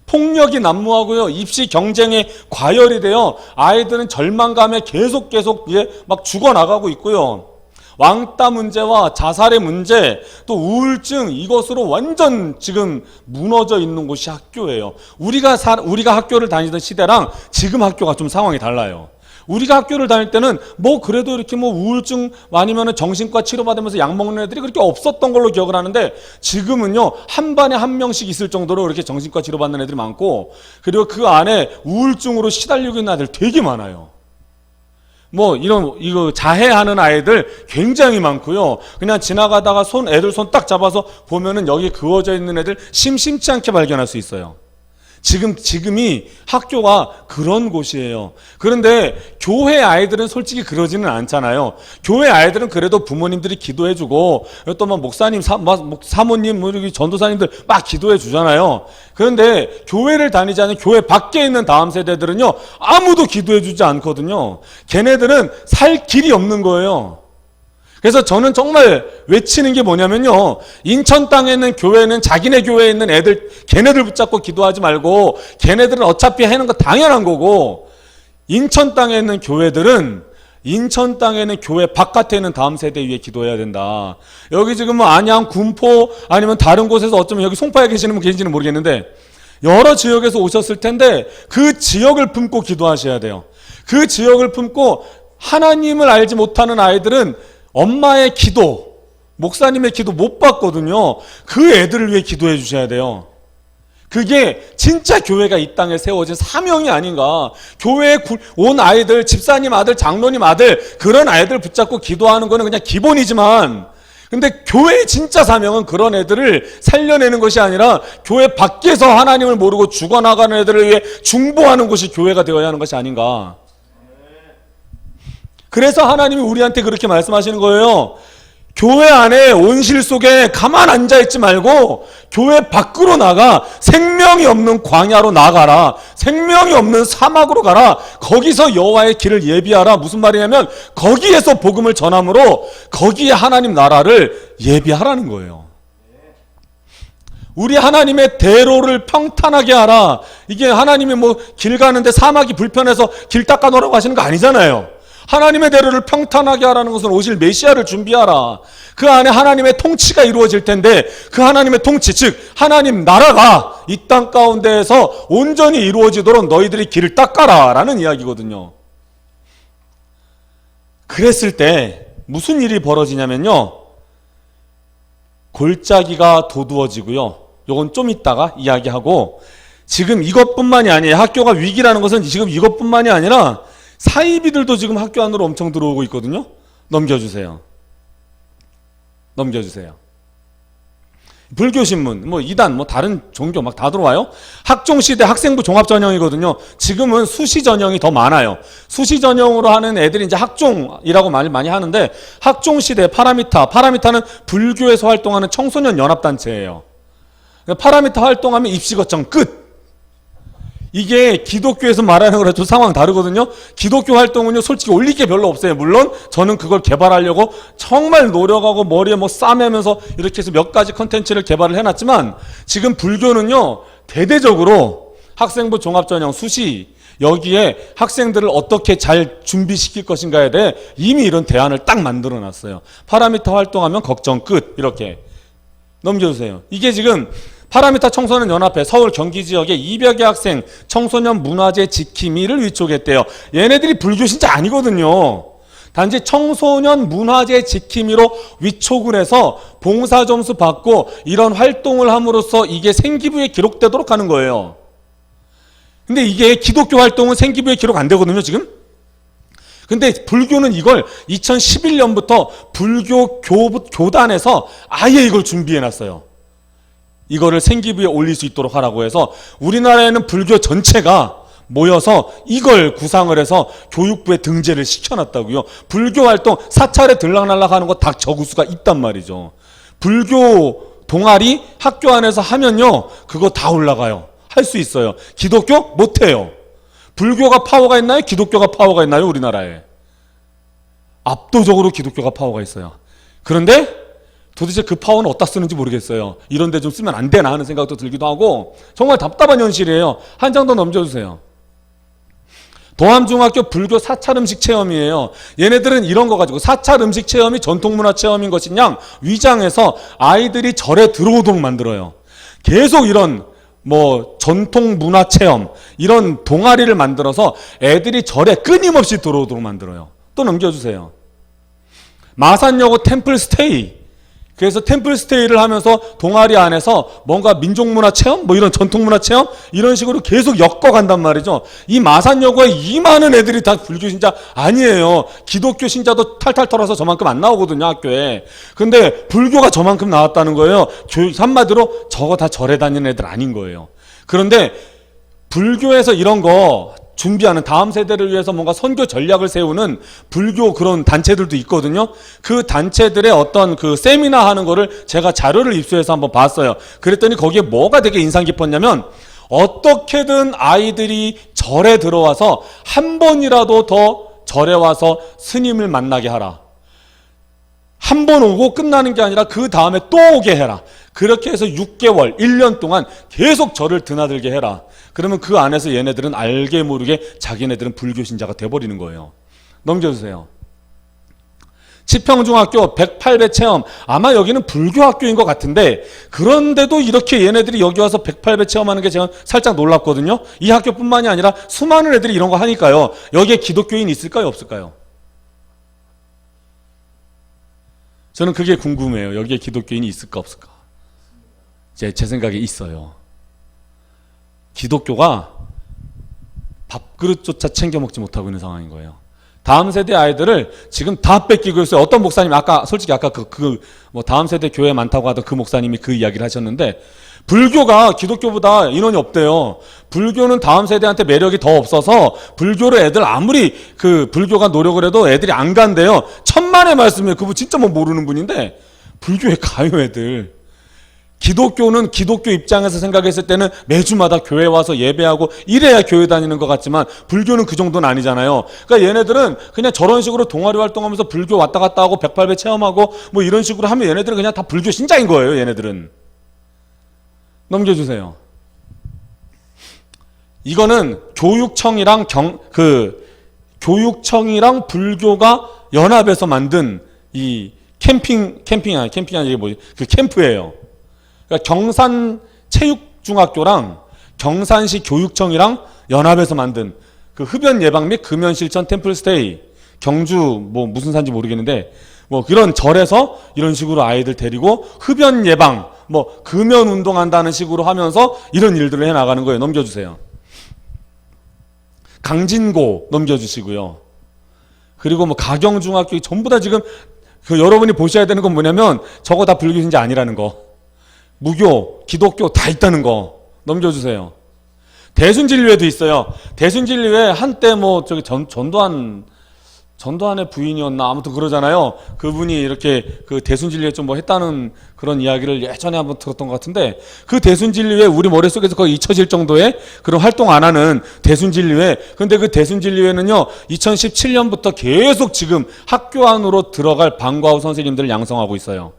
폭력이 난무하고요. 입시 경쟁에 과열이 되어 아이들은 절망감에 계속 막 죽어나가고 있고요. 왕따 문제와 자살의 문제, 또 우울증, 이것으로 완전 지금 무너져 있는 곳이 학교예요. 우리가 학교를 다니던 시대랑 지금 학교가 좀 상황이 달라요. 우리가 학교를 다닐 때는 뭐 그래도 이렇게 뭐 우울증 아니면 정신과 치료받으면서 약 먹는 애들이 그렇게 없었던 걸로 기억을 하는데 지금은요, 한 반에 한 명씩 있을 정도로 이렇게 정신과 치료받는 애들이 많고, 그리고 그 안에 우울증으로 시달리고 있는 아이들 되게 많아요. 뭐 이거 자해하는 아이들 굉장히 많고요. 그냥 지나가다가 애들 손 딱 잡아서 보면은 여기 그어져 있는 애들 심심치 않게 발견할 수 있어요. 지금이 학교가 그런 곳이에요. 그런데 교회 아이들은 솔직히 그러지는 않잖아요. 교회 아이들은 그래도 부모님들이 기도해주고 또 막 목사님, 사모님, 전도사님들 막 기도해주잖아요. 그런데 교회를 다니지 않은 교회 밖에 있는 다음 세대들은요, 아무도 기도해주지 않거든요. 걔네들은 살 길이 없는 거예요. 그래서 저는 정말 외치는 게 뭐냐면요, 인천 땅에 있는 교회는 자기네 교회에 있는 애들, 걔네들 붙잡고 기도하지 말고, 걔네들은 어차피 하는 거 당연한 거고, 인천 땅에 있는 교회들은 인천 땅에 있는 교회 바깥에 있는 다음 세대 위에 기도해야 된다. 여기 지금 뭐 안양, 군포 아니면 다른 곳에서 어쩌면 여기 송파에 계시는 분 계신지는 모르겠는데 여러 지역에서 오셨을 텐데 그 지역을 품고 기도하셔야 돼요. 그 지역을 품고 하나님을 알지 못하는 아이들은 엄마의 기도, 목사님의 기도 못 받거든요. 그 애들을 위해 기도해 주셔야 돼요. 그게 진짜 교회가 이 땅에 세워진 사명이 아닌가. 교회에 온 아이들, 집사님 아들, 장로님 아들, 그런 아이들 붙잡고 기도하는 거는 그냥 기본이지만, 근데 교회의 진짜 사명은 그런 애들을 살려내는 것이 아니라 교회 밖에서 하나님을 모르고 죽어나가는 애들을 위해 중보하는 곳이 교회가 되어야 하는 것이 아닌가. 그래서 하나님이 우리한테 그렇게 말씀하시는 거예요. 교회 안에 온실 속에 가만 앉아있지 말고 교회 밖으로 나가 생명이 없는 광야로 나가라. 생명이 없는 사막으로 가라. 거기서 여호와의 길을 예비하라. 무슨 말이냐면 거기에서 복음을 전함으로 거기에 하나님 나라를 예비하라는 거예요. 우리 하나님의 대로를 평탄하게 하라. 이게 하나님이 뭐 길 가는데 사막이 불편해서 길 닦아 놓으라고 하시는 거 아니잖아요. 하나님의 대로를 평탄하게 하라는 것은 오실 메시아를 준비하라. 그 안에 하나님의 통치가 이루어질 텐데 그 하나님의 통치, 즉 하나님 나라가 이 땅 가운데에서 온전히 이루어지도록 너희들이 길을 닦아라 라는 이야기거든요. 그랬을 때 무슨 일이 벌어지냐면요, 골짜기가 도두어지고요. 요건 좀 이따가 이야기하고, 지금 이것뿐만이 아니에요. 학교가 위기라는 것은 지금 이것뿐만이 아니라 사이비들도 지금 학교 안으로 엄청 들어오고 있거든요. 넘겨주세요. 불교신문, 뭐 이단, 뭐 다른 종교 막 다 들어와요. 학종시대 학생부 종합전형이거든요. 지금은 수시전형이 더 많아요. 수시전형으로 하는 애들이 이제 학종이라고 말 많이 하는데, 학종시대 파라미타는 불교에서 활동하는 청소년 연합단체예요. 파라미타 활동하면 입시거점 끝. 이게 기독교에서 말하는 거랑 좀 상황 다르거든요. 기독교 활동은요, 솔직히 올릴 게 별로 없어요. 물론 저는 그걸 개발하려고 정말 노력하고 머리에 뭐 싸매면서 이렇게 해서 몇 가지 컨텐츠를 개발을 해놨지만, 지금 불교는요, 대대적으로 학생부 종합전형 수시, 여기에 학생들을 어떻게 잘 준비시킬 것인가에 대해 이미 이런 대안을 딱 만들어 놨어요. 파라미타 활동하면 걱정 끝. 이렇게 넘겨주세요. 이게 지금 파라미타 청소년 연합회 서울 경기 지역의 200여 학생 청소년 문화재 지킴이를 위촉했대요. 얘네들이 불교 신자 아니거든요. 단지 청소년 문화재 지킴이로 위촉을 해서 봉사 점수 받고 이런 활동을 함으로써 이게 생기부에 기록되도록 하는 거예요. 근데 이게 기독교 활동은 생기부에 기록 안 되거든요, 지금. 근데 불교는 이걸 2011년부터 불교 교단에서 아예 이걸 준비해 놨어요. 이거를 생기부에 올릴 수 있도록 하라고 해서 우리나라에는 불교 전체가 모여서 이걸 구상을 해서 교육부에 등재를 시켜놨다고요. 불교 활동 사찰에 들락날락 하는 거 다 적을 수가 있단 말이죠. 불교 동아리 학교 안에서 하면요, 그거 다 올라가요. 할 수 있어요. 기독교 못해요. 불교가 파워가 있나요? 기독교가 파워가 있나요? 우리나라에 압도적으로 기독교가 파워가 있어요. 그런데 도대체 그 파워는 어디다 쓰는지 모르겠어요. 이런 데 좀 쓰면 안 되나 하는 생각도 들기도 하고 정말 답답한 현실이에요. 한 장 더 넘겨주세요. 도암중학교 불교 사찰 음식 체험이에요. 얘네들은 이런 거 가지고 사찰 음식 체험이 전통문화 체험인 것이냐 위장해서 아이들이 절에 들어오도록 만들어요. 계속 이런 뭐 전통문화 체험 이런 동아리를 만들어서 애들이 절에 끊임없이 들어오도록 만들어요. 또 넘겨주세요. 마산여고 템플스테이. 그래서 템플스테이를 하면서 동아리 안에서 뭔가 민족문화 체험? 뭐 이런 전통문화 체험? 이런 식으로 계속 엮어간단 말이죠. 이 마산여고에 이 많은 애들이 다 불교 신자 아니에요. 기독교 신자도 탈탈 털어서 저만큼 안 나오거든요, 학교에. 근데 불교가 저만큼 나왔다는 거예요. 한마디로 저거 다 절에 다니는 애들 아닌 거예요. 그런데 불교에서 이런 거 준비하는 다음 세대를 위해서 뭔가 선교 전략을 세우는 불교 그런 단체들도 있거든요. 그 단체들의 어떤 그 세미나 하는 거를 제가 자료를 입수해서 한번 봤어요. 그랬더니 거기에 뭐가 되게 인상 깊었냐면 어떻게든 아이들이 절에 들어와서 한 번이라도 더 절에 와서 스님을 만나게 하라. 한 번 오고 끝나는 게 아니라 그 다음에 또 오게 해라. 그렇게 해서 6개월, 1년 동안 계속 절을 드나들게 해라. 그러면 그 안에서 얘네들은 알게 모르게 자기네들은 불교 신자가 돼버리는 거예요. 넘겨주세요. 치평중학교 108배 체험. 아마 여기는 불교 학교인 것 같은데 그런데도 이렇게 얘네들이 여기 와서 108배 체험하는 게 제가 살짝 놀랍거든요. 이 학교뿐만이 아니라 수많은 애들이 이런 거 하니까요. 여기에 기독교인 있을까요? 없을까요? 저는 그게 궁금해요. 여기에 기독교인이 있을까 없을까? 제 생각에 있어요. 기독교가 밥그릇조차 챙겨 먹지 못하고 있는 상황인 거예요. 다음 세대 아이들을 지금 다 뺏기고 있어요. 어떤 목사님 솔직히 아까 뭐 다음 세대 교회 많다고 하던 그 목사님이 그 이야기를 하셨는데 불교가 기독교보다 인원이 없대요. 불교는 다음 세대한테 매력이 더 없어서 불교를 애들 아무리 그 불교가 노력을 해도 애들이 안 간대요. 천만의 말씀이에요. 그분 진짜 뭐 모르는 분인데 불교에 가요, 애들. 기독교는 기독교 입장에서 생각했을 때는 매주마다 교회 와서 예배하고 이래야 교회 다니는 것 같지만 불교는 그 정도는 아니잖아요. 그러니까 얘네들은 그냥 저런 식으로 동아리 활동하면서 불교 왔다 갔다 하고 108배 체험하고 뭐 이런 식으로 하면 얘네들은 그냥 다 불교 신자인 거예요, 얘네들은. 넘겨주세요. 이거는 교육청이랑 교육청이랑 불교가 연합해서 만든 이 캠핑이 이게 뭐지? 그 캠프예요. 그러니까 경산체육중학교랑 경산시 교육청이랑 연합해서 만든 그 흡연 예방 및 금연 실천 템플스테이. 경주 뭐 무슨 산지 모르겠는데 뭐 그런 절에서 이런 식으로 아이들 데리고 흡연 예방 뭐 금연 운동한다는 식으로 하면서 이런 일들을 해나가는 거예요. 넘겨주세요. 강진고 넘겨주시고요. 그리고 뭐 가경중학교 전부 다 지금 그 여러분이 보셔야 되는 건 뭐냐면 저거 다 불교 신자 아니라는 거. 무교, 기독교 다 있다는 거 넘겨주세요. 대순진리회도 있어요. 대순진리회 한때 뭐 저기 전도환의 부인이었나 아무튼 그러잖아요. 그분이 이렇게 그 대순진리회 좀 뭐 했다는 그런 이야기를 예전에 한번 들었던 것 같은데 그 대순진리회 우리 머릿속에서 거의 잊혀질 정도의 그런 활동 안 하는 대순진리회. 근데 그 대순진리회는요 2017년부터 계속 지금 학교 안으로 들어갈 방과후 선생님들을 양성하고 있어요.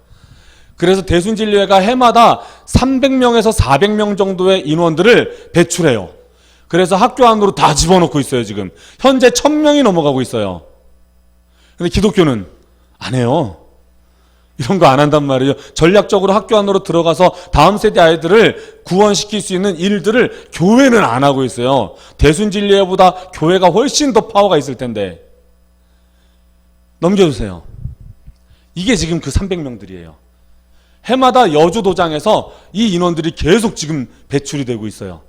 그래서 대순진리회가 해마다 300명에서 400명 정도의 인원들을 배출해요. 그래서 학교 안으로 다 집어넣고 있어요, 지금. 현재 1000명이 넘어가고 있어요. 근데 기독교는 안 해요. 이런 거 안 한단 말이에요. 전략적으로 학교 안으로 들어가서 다음 세대 아이들을 구원시킬 수 있는 일들을 교회는 안 하고 있어요. 대순진리회보다 교회가 훨씬 더 파워가 있을 텐데. 넘겨주세요. 이게 지금 그 300명들이에요. 해마다 여주도장에서 이 인원들이 계속 지금 배출이 되고 있어요.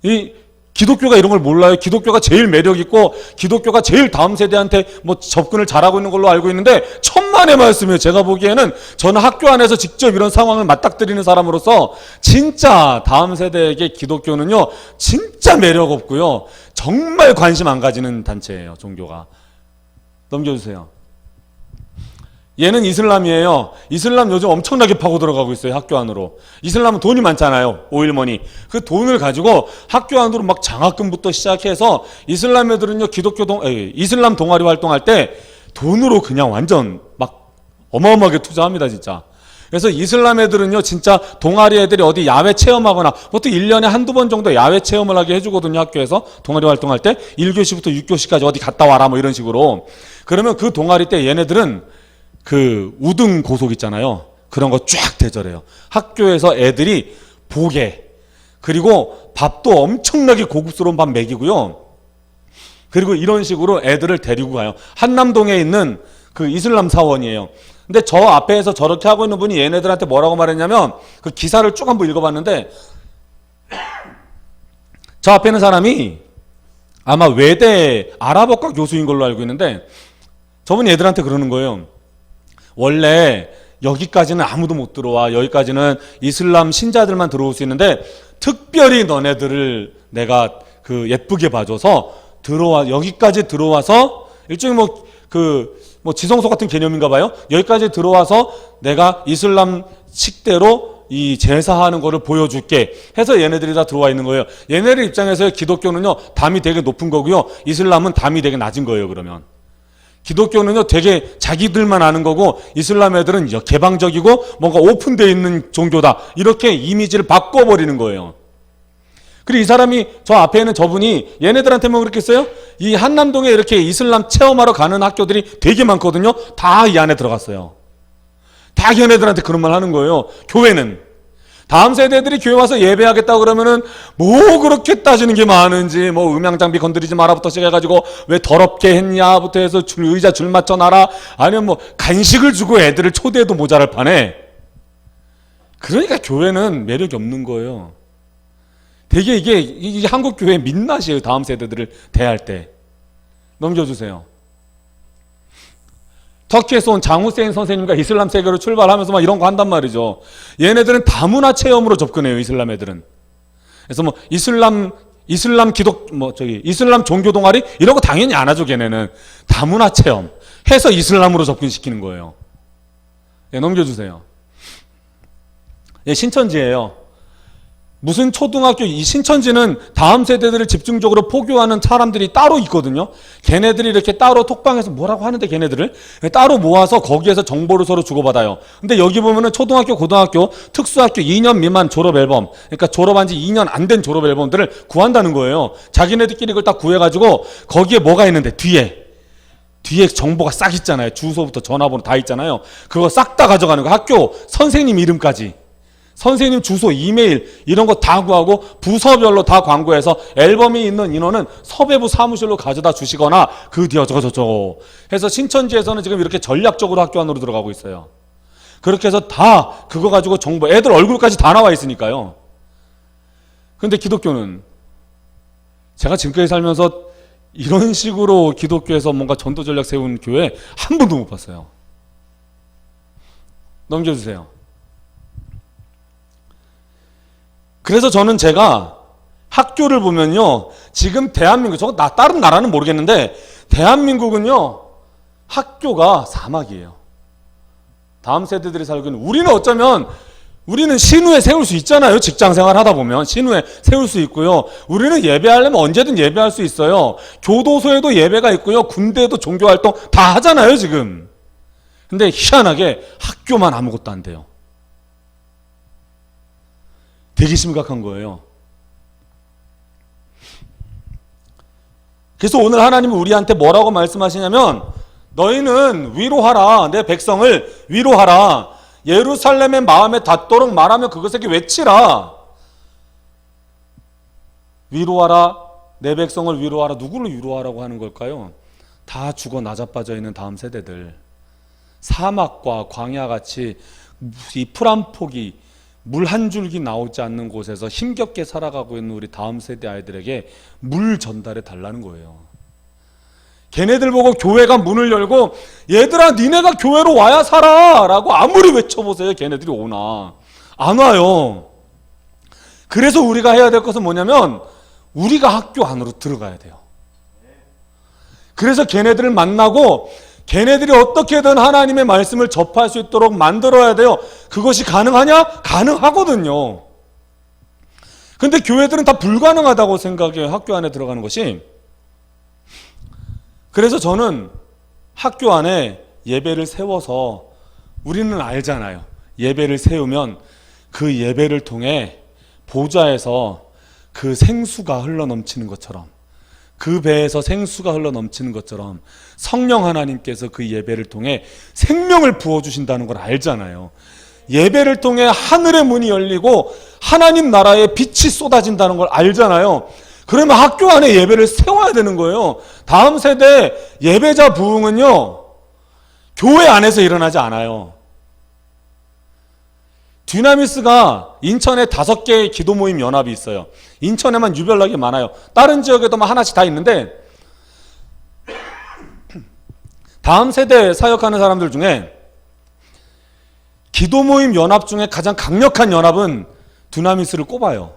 이 기독교가 이런 걸 몰라요. 기독교가 제일 매력 있고 기독교가 제일 다음 세대한테 뭐 접근을 잘하고 있는 걸로 알고 있는데 천만의 말씀이에요. 제가 보기에는 저는 학교 안에서 직접 이런 상황을 맞닥뜨리는 사람으로서 진짜 다음 세대에게 기독교는요 진짜 매력 없고요 정말 관심 안 가지는 단체예요. 종교가. 넘겨주세요. 얘는 이슬람이에요. 이슬람 요즘 엄청나게 파고 들어가고 있어요. 학교 안으로. 이슬람은 돈이 많잖아요. 오일머니. 그 돈을 가지고 학교 안으로 막 장학금부터 시작해서 이슬람 애들은요 이슬람 동아리 활동할 때 돈으로 그냥 완전 막 어마어마하게 투자합니다. 진짜. 그래서 이슬람 애들은요 진짜 동아리 애들이 어디 야외 체험하거나 보통 1년에 한두 번 정도 야외 체험을 하게 해주거든요. 학교에서 동아리 활동할 때 1교시부터 6교시까지 어디 갔다 와라 뭐 이런 식으로. 그러면 그 동아리 때 얘네들은 그 우등 고속 있잖아요. 그런 거 쫙 대절해요. 학교에서 애들이 보게. 그리고 밥도 엄청나게 고급스러운 밥 먹이고요. 그리고 이런 식으로 애들을 데리고 가요. 한남동에 있는 그 이슬람 사원이에요. 근데 저 앞에서 저렇게 하고 있는 분이 얘네들한테 뭐라고 말했냐면 그 기사를 쭉 한번 읽어봤는데 저 앞에 있는 사람이 아마 외대 아랍어과 교수인 걸로 알고 있는데 저분이 애들한테 그러는 거예요. 원래 여기까지는 아무도 못 들어와. 여기까지는 이슬람 신자들만 들어올 수 있는데 특별히 너네들을 내가 그 예쁘게 봐줘서 들어와 여기까지 들어와서 일종의 뭐 지성소 같은 개념인가 봐요. 여기까지 들어와서 내가 이슬람 식대로 이 제사하는 거를 보여줄게 해서 얘네들이 다 들어와 있는 거예요. 얘네들 입장에서 기독교는요 담이 되게 높은 거고요. 이슬람은 담이 되게 낮은 거예요. 그러면 기독교는요 되게 자기들만 아는 거고 이슬람 애들은 개방적이고 뭔가 오픈되어 있는 종교다 이렇게 이미지를 바꿔버리는 거예요. 그리고 이 사람이 저 앞에 있는 저분이 얘네들한테만 그렇겠어요? 이 한남동에 이렇게 이슬람 체험하러 가는 학교들이 되게 많거든요. 다 이 안에 들어갔어요. 다 얘네들한테 그런 말 하는 거예요. 교회는 다음 세대들이 교회 와서 예배하겠다 그러면은 뭐 그렇게 따지는 게 많은지 뭐 음향장비 건드리지 마라부터 시작해가지고 왜 더럽게 했냐부터 해서 의자 줄 맞춰놔라 아니면 뭐 간식을 주고 애들을 초대해도 모자랄 판에. 그러니까 교회는 매력이 없는 거예요. 되게 이게 한국 교회의 민낯이에요. 다음 세대들을 대할 때. 넘겨주세요. 터키에서 온 장후세인 선생님과 이슬람 세계로 출발하면서 막 이런 거 한단 말이죠. 얘네들은 다문화 체험으로 접근해요. 이슬람 애들은. 그래서 뭐 이슬람 종교 동아리 이런 거 당연히 안 하죠. 걔네는 다문화 체험 해서 이슬람으로 접근시키는 거예요. 예, 넘겨주세요. 예, 신천지예요. 무슨 초등학교, 이 신천지는 다음 세대들을 집중적으로 포교하는 사람들이 따로 있거든요. 걔네들이 이렇게 따로 톡방에서 뭐라고 하는데 걔네들을 따로 모아서 거기에서 정보를 서로 주고받아요. 근데 여기 보면은 초등학교, 고등학교, 특수학교 2년 미만 졸업 앨범, 그러니까 졸업한 지 2년 안 된 졸업 앨범들을 구한다는 거예요. 자기네들끼리 그걸 딱 구해가지고 거기에 뭐가 있는데 뒤에 정보가 싹 있잖아요. 주소부터 전화번호 다 있잖아요. 그거 싹 다 가져가는 거. 학교 선생님 이름까지. 선생님 주소, 이메일 이런 거 다 구하고 부서별로 다 광고해서 앨범이 있는 인원은 섭외부 사무실로 가져다 주시거나 그 뒤에 저거 해서 신천지에서는 지금 이렇게 전략적으로 학교 안으로 들어가고 있어요. 그렇게 해서 다 그거 가지고 정보, 애들 얼굴까지 다 나와 있으니까요. 근데 기독교는 제가 지금까지 살면서 이런 식으로 기독교에서 뭔가 전도 전략 세운 교회 한 번도 못 봤어요. 넘겨주세요. 그래서 저는 제가 학교를 보면요. 지금 대한민국, 다른 나라는 모르겠는데 대한민국은요. 학교가 사막이에요. 다음 세대들이 살고 있는 우리는 어쩌면 우리는 신우에 세울 수 있잖아요. 직장생활 하다 보면 신우에 세울 수 있고요. 우리는 예배하려면 언제든 예배할 수 있어요. 교도소에도 예배가 있고요. 군대에도 종교활동 다 하잖아요. 지금. 근데 희한하게 학교만 아무것도 안 돼요. 되게 심각한 거예요. 그래서 오늘 하나님은 우리한테 뭐라고 말씀하시냐면 너희는 위로하라. 내 백성을 위로하라. 예루살렘의 마음에 닿도록 말하며 그것에게 외치라. 위로하라. 내 백성을 위로하라. 누구를 위로하라고 하는 걸까요? 다 죽어 나자빠져 있는 다음 세대들. 사막과 광야같이 이 풀 한 폭이 물 한 줄기 나오지 않는 곳에서 힘겹게 살아가고 있는 우리 다음 세대 아이들에게 물 전달해 달라는 거예요. 걔네들 보고 교회가 문을 열고 얘들아 니네가 교회로 와야 살아 라고 아무리 외쳐보세요. 걔네들이 오나? 안 와요. 그래서 우리가 해야 될 것은 뭐냐면 우리가 학교 안으로 들어가야 돼요. 그래서 걔네들을 만나고 걔네들이 어떻게든 하나님의 말씀을 접할 수 있도록 만들어야 돼요. 그것이 가능하냐? 가능하거든요. 근데 교회들은 다 불가능하다고 생각해요. 학교 안에 들어가는 것이. 그래서 저는 학교 안에 예배를 세워서 우리는 알잖아요. 예배를 세우면 그 예배를 통해 보좌에서 그 생수가 흘러넘치는 것처럼, 그 배에서 생수가 흘러넘치는 것처럼 성령 하나님께서 그 예배를 통해 생명을 부어주신다는 걸 알잖아요. 예배를 통해 하늘의 문이 열리고 하나님 나라의 빛이 쏟아진다는 걸 알잖아요. 그러면 학교 안에 예배를 세워야 되는 거예요. 다음 세대 예배자 부흥은요, 교회 안에서 일어나지 않아요. 듀나미스가 인천에 5개의 기도 모임 연합이 있어요. 인천에만 유별나게 많아요. 다른 지역에도 하나씩 다 있는데, 다음 세대 사역하는 사람들 중에 기도 모임 연합 중에 가장 강력한 연합은 듀나미스를 꼽아요.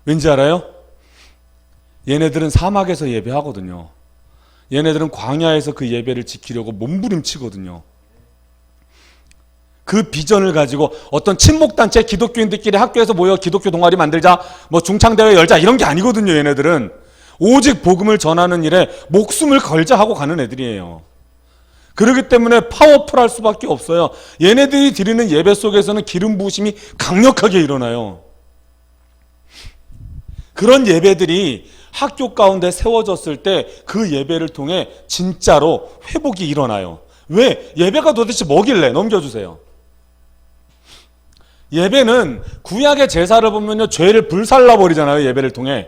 왠지 알아요? 얘네들은 사막에서 예배하거든요. 얘네들은 광야에서 그 예배를 지키려고 몸부림치거든요. 그 비전을 가지고 어떤 친목단체 기독교인들끼리 학교에서 모여 기독교 동아리 만들자, 뭐 중창대회 열자 이런 게 아니거든요. 얘네들은 오직 복음을 전하는 일에 목숨을 걸자 하고 가는 애들이에요. 그렇기 때문에 파워풀할 수밖에 없어요. 얘네들이 드리는 예배 속에서는 기름 부으심이 강력하게 일어나요. 그런 예배들이 학교 가운데 세워졌을 때 그 예배를 통해 진짜로 회복이 일어나요. 왜? 예배가 도대체 뭐길래? 넘겨주세요. 예배는 구약의 제사를 보면요, 죄를 불살라버리잖아요. 예배를 통해.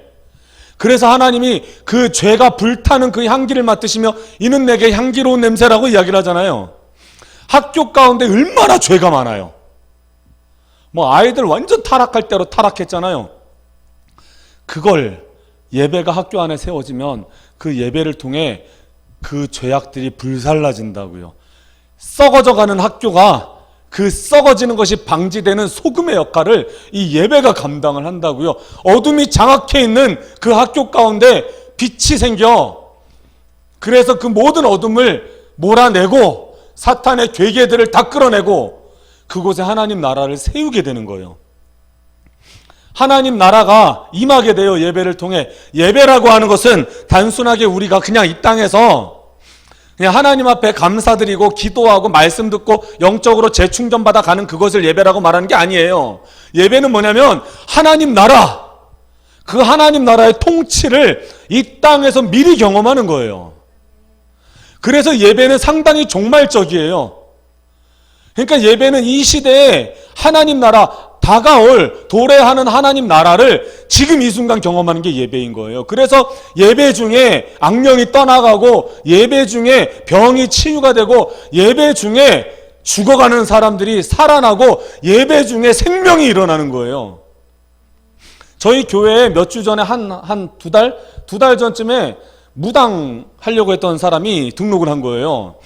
그래서 하나님이 그 죄가 불타는 그 향기를 맡으시며 이는 내게 향기로운 냄새라고 이야기를 하잖아요. 학교 가운데 얼마나 죄가 많아요. 뭐 아이들 완전 타락할 대로 타락했잖아요. 그걸 예배가 학교 안에 세워지면 그 예배를 통해 그 죄악들이 불살라진다고요. 썩어져가는 학교가 그 썩어지는 것이 방지되는 소금의 역할을 이 예배가 감당을 한다고요. 어둠이 장악해 있는 그 학교 가운데 빛이 생겨. 그래서 그 모든 어둠을 몰아내고 사탄의 괴계들을 다 끌어내고 그곳에 하나님 나라를 세우게 되는 거예요. 하나님 나라가 임하게 돼요. 예배를 통해. 예배라고 하는 것은 단순하게 우리가 그냥 이 땅에서 그냥 하나님 앞에 감사드리고 기도하고 말씀 듣고 영적으로 재충전받아 가는 그것을 예배라고 말하는 게 아니에요. 예배는 뭐냐면 하나님 나라, 그 하나님 나라의 통치를 이 땅에서 미리 경험하는 거예요. 그래서 예배는 상당히 종말적이에요. 그러니까 예배는 이 시대에 하나님 나라, 다가올 도래하는 하나님 나라를 지금 이 순간 경험하는 게 예배인 거예요. 그래서 예배 중에 악령이 떠나가고 예배 중에 병이 치유가 되고 예배 중에 죽어가는 사람들이 살아나고 예배 중에 생명이 일어나는 거예요. 저희 교회에 몇 주 전에 두 달 전쯤에 무당 하려고 했던 사람이 등록을 한 거예요.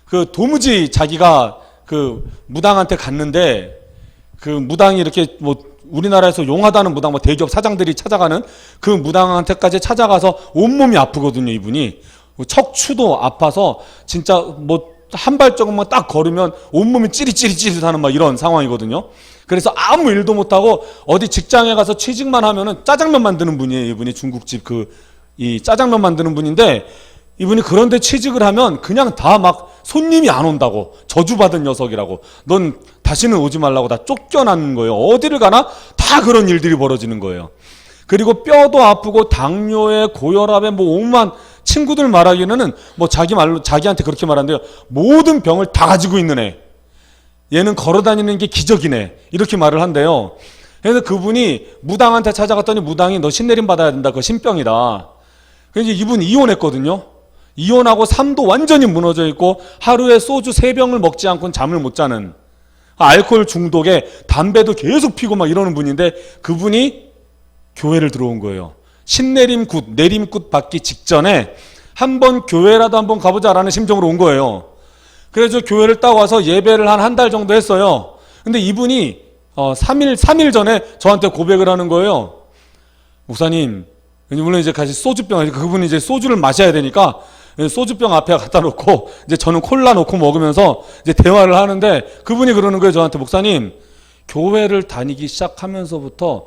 그 도무지 자기가 그 무당한테 갔는데 그 무당이 이렇게 뭐 우리나라에서 용하다는 무당, 뭐 대기업 사장들이 찾아가는 그 무당한테까지 찾아가서 온몸이 아프거든요. 이분이 척추도 아파서 진짜 뭐 한 발자국만 딱 걸으면 온몸이 찌릿찌릿찌릿하는 막 이런 상황이거든요. 그래서 아무 일도 못하고 어디 직장에 가서 취직만 하면은 짜장면 만드는 분이에요. 이분이 중국집 이 짜장면 만드는 분인데, 이분이 그런데 취직을 하면 그냥 다 막 손님이 안 온다고, 저주받은 녀석이라고, 넌 다시는 오지 말라고 다 쫓겨나는 거예요. 어디를 가나 다 그런 일들이 벌어지는 거예요. 그리고 뼈도 아프고 당뇨에 고혈압에 뭐 오만, 친구들 말하기에는 뭐 자기한테 그렇게 말한대요. 모든 병을 다 가지고 있는 애, 얘는 걸어다니는 게 기적이네, 이렇게 말을 한대요. 그래서 그분이 무당한테 찾아갔더니 무당이 너 신내림 받아야 된다, 그거 신병이다. 그래서 이분 이혼했거든요. 이혼하고 삶도 완전히 무너져 있고 하루에 소주 3병을 먹지 않고는 잠을 못 자는, 알코올 중독에 담배도 계속 피고 막 이러는 분인데 그분이 교회를 들어온 거예요. 신내림굿, 내림굿 받기 직전에 한번 교회라도 한번 가보자라는 심정으로 온 거예요. 그래서 교회를 딱 와서 예배를 한 달 정도 했어요. 근데 이분이 3일 전에 저한테 고백을 하는 거예요. 목사님, 물론 이제 같이 소주병, 그분이 이제 소주를 마셔야 되니까 소주병 앞에 갖다 놓고 이제 저는 콜라 놓고 먹으면서 이제 대화를 하는데 그분이 그러는 거예요. 저한테, 목사님, 교회를 다니기 시작하면서부터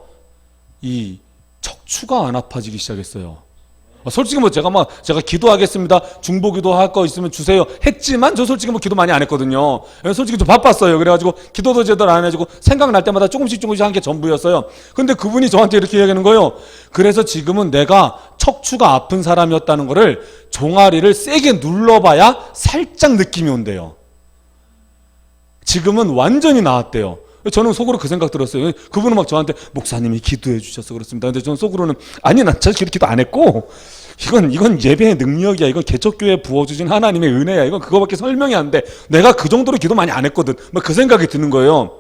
이 척추가 안 아파지기 시작했어요. 솔직히 뭐 제가 기도하겠습니다, 중보기도 할 거 있으면 주세요 했지만 저 솔직히 뭐 기도 많이 안 했거든요. 솔직히 좀 바빴어요. 그래가지고 기도도 제대로 안 해주고 생각날 때마다 조금씩 한 게 전부였어요. 근데 그분이 저한테 이렇게 얘기하는 거예요. 그래서 지금은 내가 척추가 아픈 사람이었다는 거를 종아리를 세게 눌러봐야 살짝 느낌이 온대요. 지금은 완전히 나았대요. 저는 속으로 그 생각 들었어요. 그분은 막 저한테 목사님이 기도해 주셔서 그렇습니다. 근데 저는 속으로는 아니, 난 사실 기도 안 했고 이건 예배의 능력이야. 이건 개척교회에 부어주신 하나님의 은혜야. 이건 그거밖에 설명이 안 돼. 내가 그 정도로 기도 많이 안 했거든. 막 그 생각이 드는 거예요.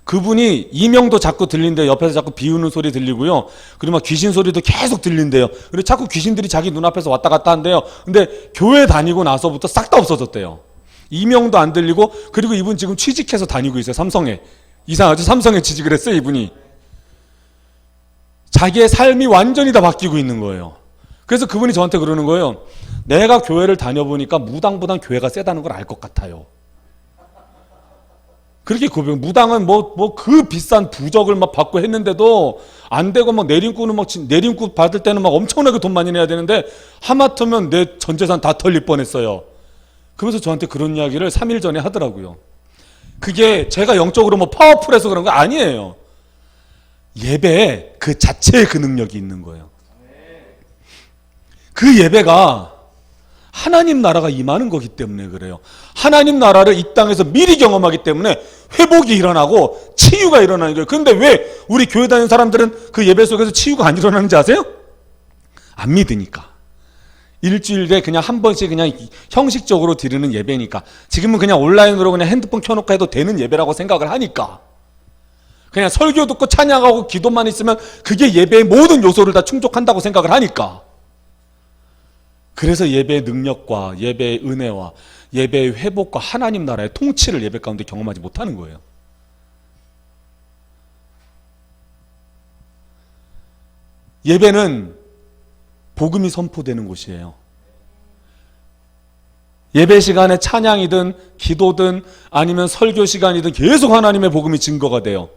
그분이 이명도 자꾸 들린대요. 옆에서 자꾸 비우는 소리 들리고요. 그리고 막 귀신 소리도 계속 들린대요. 그리고 자꾸 귀신들이 자기 눈앞에서 왔다 갔다 한대요. 근데 교회 다니고 나서부터 싹 다 없어졌대요. 이명도 안 들리고, 그리고 이분 지금 취직해서 다니고 있어요. 삼성에. 이상하죠? 삼성에 취직을 했어요, 이분이. 자기의 삶이 완전히 다 바뀌고 있는 거예요. 그래서 그분이 저한테 그러는 거예요. 내가 교회를 다녀보니까 무당보단 교회가 세다는 걸 알 것 같아요. 그렇게 고백. 무당은 그 비싼 부적을 막 받고 했는데도 안 되고, 막 내림꾼 받을 때는 막 엄청나게 돈 많이 내야 되는데 하마터면 내 전 재산 다 털릴 뻔했어요. 그러면서 저한테 그런 이야기를 3일 전에 하더라고요. 그게 제가 영적으로 뭐 파워풀해서 그런 거 아니에요. 예배에 그 자체의 그 능력이 있는 거예요. 그 예배가 하나님 나라가 임하는 거기 때문에 그래요. 하나님 나라를 이 땅에서 미리 경험하기 때문에 회복이 일어나고 치유가 일어나는 거예요. 그런데 왜 우리 교회 다니는 사람들은 그 예배 속에서 치유가 안 일어나는지 아세요? 안 믿으니까. 일주일에 그냥 한 번씩 그냥 형식적으로 드리는 예배니까. 지금은 그냥 온라인으로 그냥 핸드폰 켜놓고 해도 되는 예배라고 생각을 하니까. 그냥 설교 듣고 찬양하고 기도만 있으면 그게 예배의 모든 요소를 다 충족한다고 생각을 하니까. 그래서 예배의 능력과 예배의 은혜와 예배의 회복과 하나님 나라의 통치를 예배 가운데 경험하지 못하는 거예요. 예배는 복음이 선포되는 곳이에요. 예배 시간에 찬양이든 기도든 아니면 설교 시간이든 계속 하나님의 복음이 증거가 돼요.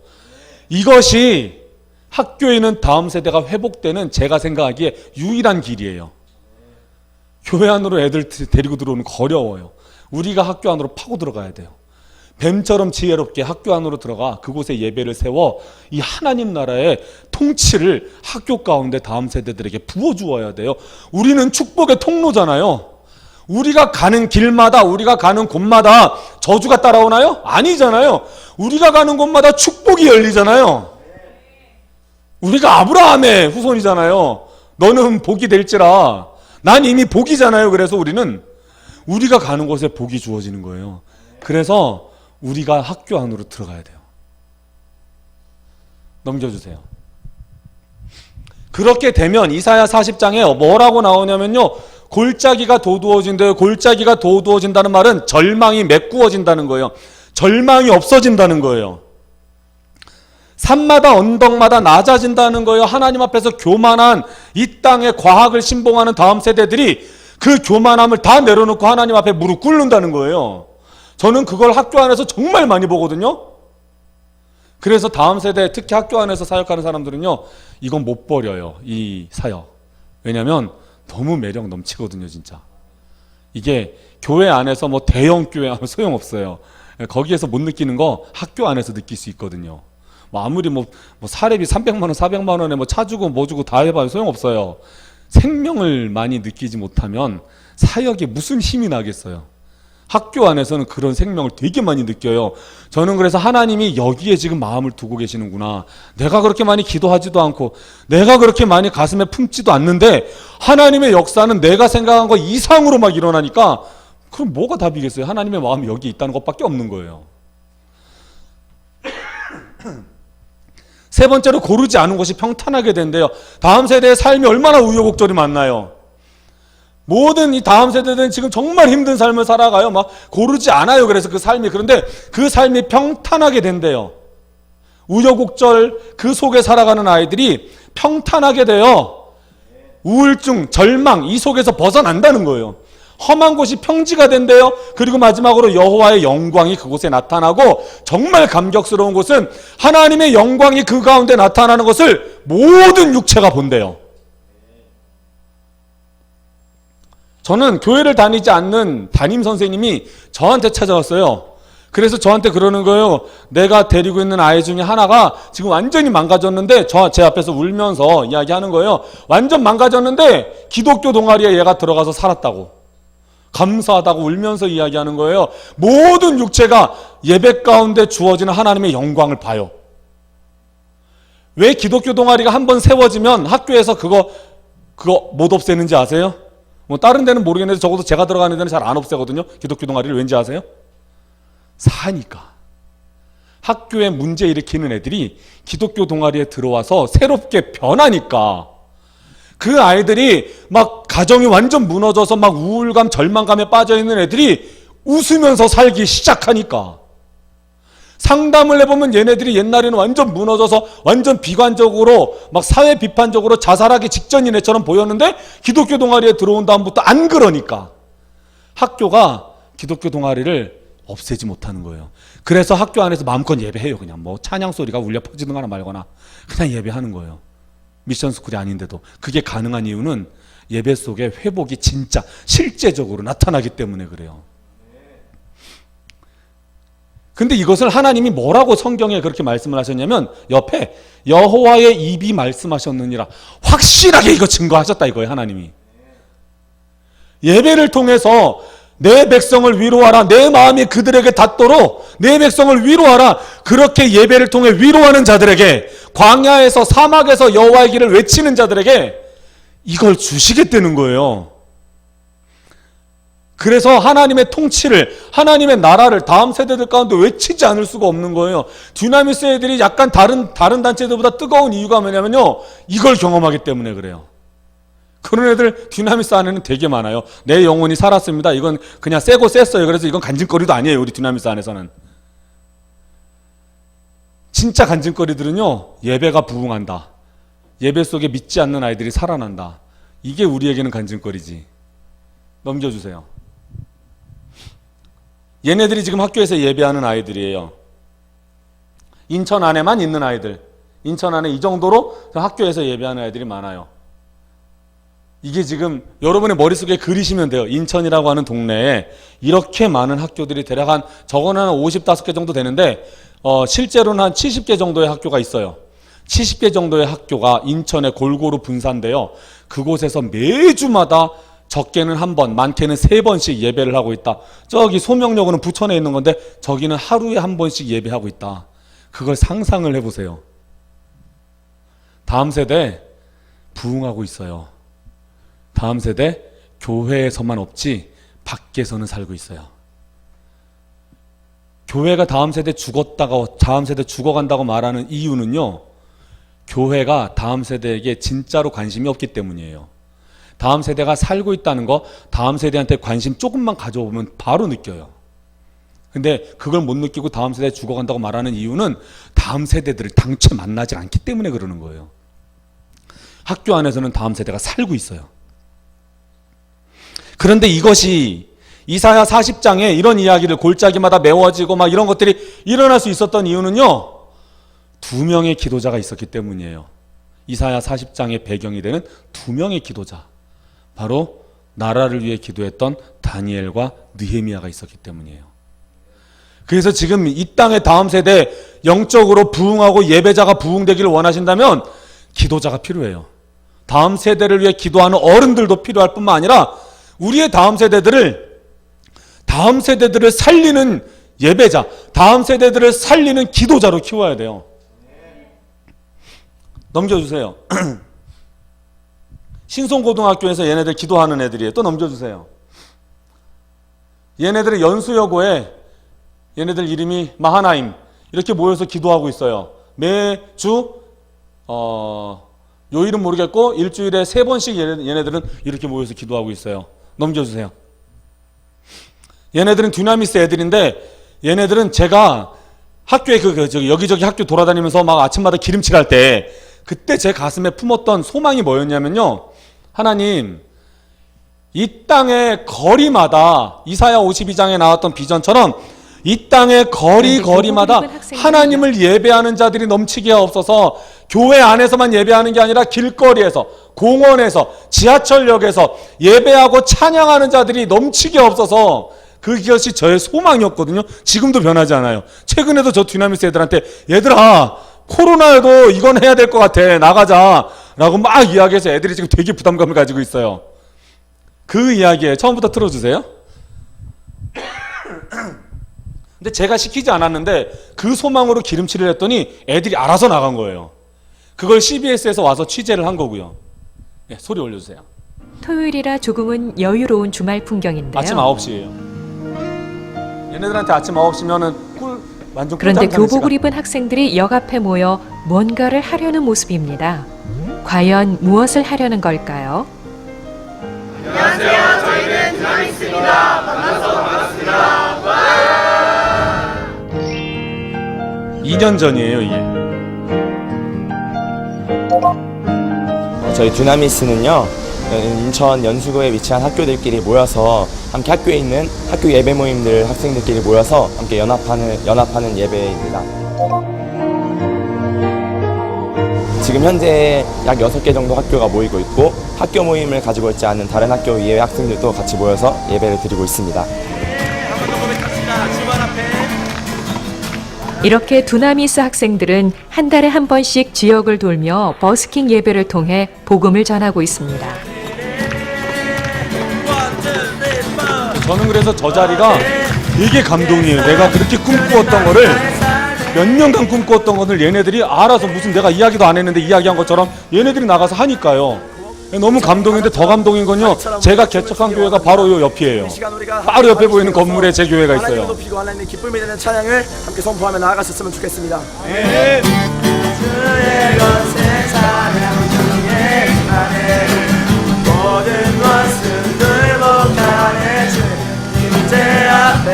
이것이 학교에 있는 다음 세대가 회복되는, 제가 생각하기에 유일한 길이에요. 교회 안으로 애들 데리고 들어오는 거 어려워요. 우리가 학교 안으로 파고 들어가야 돼요. 뱀처럼 지혜롭게 학교 안으로 들어가 그곳에 예배를 세워 이 하나님 나라의 통치를 학교 가운데 다음 세대들에게 부어주어야 돼요. 우리는 축복의 통로잖아요. 우리가 가는 길마다, 우리가 가는 곳마다 저주가 따라오나요? 아니잖아요. 우리가 가는 곳마다 축복이 열리잖아요. 우리가 아브라함의 후손이잖아요. 너는 복이 될지라. 난 이미 복이잖아요. 그래서 우리가 가는 곳에 복이 주어지는 거예요. 그래서 우리가 학교 안으로 들어가야 돼요. 넘겨주세요. 그렇게 되면 이사야 40장에 뭐라고 나오냐면요, 골짜기가 도두어진대요. 골짜기가 도두어진다는 말은 절망이 메꾸어진다는 거예요. 절망이 없어진다는 거예요. 산마다 언덕마다 낮아진다는 거예요. 하나님 앞에서 교만한 이 땅의 과학을 신봉하는 다음 세대들이 그 교만함을 다 내려놓고 하나님 앞에 무릎 꿇는다는 거예요. 저는 그걸 학교 안에서 정말 많이 보거든요. 그래서 다음 세대, 특히 학교 안에서 사역하는 사람들은요, 이건 못 버려요, 이 사역. 왜냐면 너무 매력 넘치거든요, 진짜. 이게 교회 안에서 뭐 대형 교회 하면 소용없어요. 거기에서 못 느끼는 거 학교 안에서 느낄 수 있거든요. 뭐 아무리 뭐 사례비 300만 원, 400만 원에 뭐 차 주고 뭐 주고 다 해봐요. 소용없어요. 생명을 많이 느끼지 못하면 사역에 무슨 힘이 나겠어요. 학교 안에서는 그런 생명을 되게 많이 느껴요. 저는 그래서 하나님이 여기에 지금 마음을 두고 계시는구나. 내가 그렇게 많이 기도하지도 않고 내가 그렇게 많이 가슴에 품지도 않는데 하나님의 역사는 내가 생각한 거 이상으로 막 일어나니까, 그럼 뭐가 답이겠어요? 하나님의 마음이 여기 있다는 것밖에 없는 거예요. 세 번째로 고르지 않은 것이 평탄하게 된대요. 다음 세대의 삶이 얼마나 우여곡절이 많나요? 모든 이 다음 세대들은 지금 정말 힘든 삶을 살아가요. 막 고르지 않아요. 그래서 그 삶이. 그런데 그 삶이 평탄하게 된대요. 우여곡절 그 속에 살아가는 아이들이 평탄하게 되어 우울증, 절망 이 속에서 벗어난다는 거예요. 험한 곳이 평지가 된대요. 그리고 마지막으로 여호와의 영광이 그곳에 나타나고 정말 감격스러운 것은 하나님의 영광이 그 가운데 나타나는 것을 모든 육체가 본대요. 저는 교회를 다니지 않는 담임 선생님이 저한테 찾아왔어요. 그래서 저한테 그러는 거예요. 내가 데리고 있는 아이 중에 하나가 지금 완전히 망가졌는데 제 앞에서 울면서 이야기하는 거예요. 완전 망가졌는데 기독교 동아리에 얘가 들어가서 살았다고. 감사하다고 울면서 이야기하는 거예요. 모든 육체가 예배 가운데 주어지는 하나님의 영광을 봐요. 왜 기독교 동아리가 한번 세워지면 학교에서 그거 못 없애는지 아세요? 뭐 다른 데는 모르겠는데 적어도 제가 들어가는 데는 잘 안 없애거든요. 기독교 동아리를. 왠지 아세요? 사니까. 학교에 문제 일으키는 애들이 기독교 동아리에 들어와서 새롭게 변하니까 그 아이들이 막 가정이 완전 무너져서 막 우울감, 절망감에 빠져있는 애들이 웃으면서 살기 시작하니까 상담을 해보면 얘네들이 옛날에는 완전 무너져서 완전 비관적으로 막 사회 비판적으로 자살하기 직전인 애처럼 보였는데 기독교 동아리에 들어온 다음부터 안 그러니까 학교가 기독교 동아리를 없애지 못하는 거예요. 그래서 학교 안에서 마음껏 예배해요. 그냥 뭐 찬양 소리가 울려 퍼지는 거나 말거나 그냥 예배하는 거예요. 미션 스쿨이 아닌데도. 그게 가능한 이유는 예배 속에 회복이 진짜 실제적으로 나타나기 때문에 그래요. 근데 이것을 하나님이 뭐라고 성경에 그렇게 말씀을 하셨냐면 옆에 여호와의 입이 말씀하셨느니라. 확실하게 이거 증거하셨다 이거예요. 하나님이. 예배를 통해서 내 백성을 위로하라. 내 마음이 그들에게 닿도록 내 백성을 위로하라. 그렇게 예배를 통해 위로하는 자들에게, 광야에서 사막에서 여호와의 길을 외치는 자들에게 이걸 주시겠다는 거예요. 그래서 하나님의 통치를, 하나님의 나라를 다음 세대들 가운데 외치지 않을 수가 없는 거예요. 듀나미스 애들이 약간 다른 단체들보다 뜨거운 이유가 뭐냐면요, 이걸 경험하기 때문에 그래요. 그런 애들 듀나미스 안에는 되게 많아요. 내 영혼이 살았습니다. 이건 그냥 세고 셌어요. 그래서 이건 간증거리도 아니에요. 우리 듀나미스 안에서는. 진짜 간증거리들은요, 예배가 부흥한다. 예배 속에 믿지 않는 아이들이 살아난다. 이게 우리에게는 간증거리지. 넘겨주세요. 얘네들이 지금 학교에서 예배하는 아이들이에요. 인천 안에만 있는 아이들. 인천 안에 이 정도로 학교에서 예배하는 아이들이 많아요. 이게 지금 여러분의 머릿속에 그리시면 돼요. 인천이라고 하는 동네에 이렇게 많은 학교들이 대략 한 저거는 한 55개 정도 되는데 실제로는 한 70개 정도의 학교가 있어요. 70개 정도의 학교가 인천에 골고루 분산되어 그곳에서 매주마다 적게는 한 번, 많게는 3번씩 예배를 하고 있다. 저기 소명역은 부천에 있는 건데 저기는 하루에 한 번씩 예배하고 있다. 그걸 상상을 해보세요. 다음 세대 부흥하고 있어요. 다음 세대 교회에서만 없지 밖에서는 살고 있어요. 교회가 다음 세대 죽었다가 다음 세대 죽어간다고 말하는 이유는요, 교회가 다음 세대에게 진짜로 관심이 없기 때문이에요. 다음 세대가 살고 있다는 거 다음 세대한테 관심 조금만 가져보면 바로 느껴요. 근데 그걸 못 느끼고 다음 세대 죽어간다고 말하는 이유는 다음 세대들을 당최 만나지 않기 때문에 그러는 거예요. 학교 안에서는 다음 세대가 살고 있어요. 그런데 이것이 이사야 40장에 이런 이야기를 골짜기마다 메워지고 막 이런 것들이 일어날 수 있었던 이유는요, 2명의 기도자가 있었기 때문이에요. 이사야 40장의 배경이 되는 2명의 기도자, 바로 나라를 위해 기도했던 다니엘과 느헤미야가 있었기 때문이에요. 그래서 지금 이 땅의 다음 세대 영적으로 부흥하고 예배자가 부흥되기를 원하신다면 기도자가 필요해요. 다음 세대를 위해 기도하는 어른들도 필요할 뿐만 아니라 우리의 다음 세대들을 살리는 예배자, 다음 세대들을 살리는 기도자로 키워야 돼요. 넘겨주세요. 신송고등학교에서 얘네들 기도하는 애들이에요. 또 넘겨주세요. 얘네들의 연수여고에 얘네들 이름이 마하나임, 이렇게 모여서 기도하고 있어요. 매주 요일은 모르겠고 일주일에 3번씩 얘네들은 이렇게 모여서 기도하고 있어요. 넘겨주세요. 얘네들은 듀나미스 애들인데 얘네들은 제가 학교에 여기저기 학교 돌아다니면서 막 아침마다 기름칠할 때 그때 제 가슴에 품었던 소망이 뭐였냐면요. 하나님, 이 땅의 거리마다 이사야 52장에 나왔던 비전처럼 이 땅의 거리마다 하나님을 예배하는 자들이 넘치게 하옵소서. 교회 안에서만 예배하는 게 아니라 길거리에서, 공원에서, 지하철역에서 예배하고 찬양하는 자들이 넘치게 하옵소서. 그것이 저의 소망이었거든요. 지금도 변하지 않아요. 최근에도 저 듀나미스 애들한테 얘들아, 코로나에도 이건 해야 될 것 같아, 나가자 라고 막 이야기해서 애들이 지금 되게 부담감을 가지고 있어요. 그 이야기에 처음부터 틀어주세요. 근데 제가 시키지 않았는데 그 소망으로 기름칠을 했더니 애들이 알아서 나간 거예요. 그걸 CBS에서 와서 취재를 한 거고요. 네, 소리 올려주세요. 토요일이라 조금은 여유로운 주말 풍경인데요. 아침 9시예요. 얘네들한테 아침 9시면은 완전 그런데 꿀잠 자는 교복을 시간. 입은 학생들이 역 앞에 모여 뭔가를 하려는 모습입니다. 과연 무엇을 하려는 걸까요? 2년 전이에요, 이게. 저희 듀나미스는요, 인천 연수구에 위치한 학교들끼리 모여서 함께 학교에 있는 학교 예배 모임들 학생들끼리 모여서 함께 연합하는 예배입니다. 지금 현재 약 6개 정도 학교가 모이고 있고 학교 모임을 가지고 있지 않은 다른 학교 이외의 학생들도 같이 모여서 예배를 드리고 있습니다. 이렇게 두나미스 학생들은 한 달에 한 번씩 지역을 돌며 버스킹 예배를 통해 복음을 전하고 있습니다. 저는 그래서 저 자리가 되게 감동이에요. 내가 그렇게 꿈꾸었던 거를 몇 년간 꿈꾸었던 것을 얘네들이 알아서 무슨 내가 이야기도 안 했는데 이야기한 것처럼 얘네들이 나가서 하니까요. 너무 감동인데 더 감동인 건요. 제가 개척한 교회가 바로 요 옆이에요. 바로 옆에 보이는 건물에 제 교회가 있어요. 하나님을 높이고 하나님의 기쁨이 되는 찬양을 함께 선포하며 나아갔었으면 좋겠습니다. 주의 것에 찬양 중에 나네 모든 것은 굴복하네 주님 제 앞에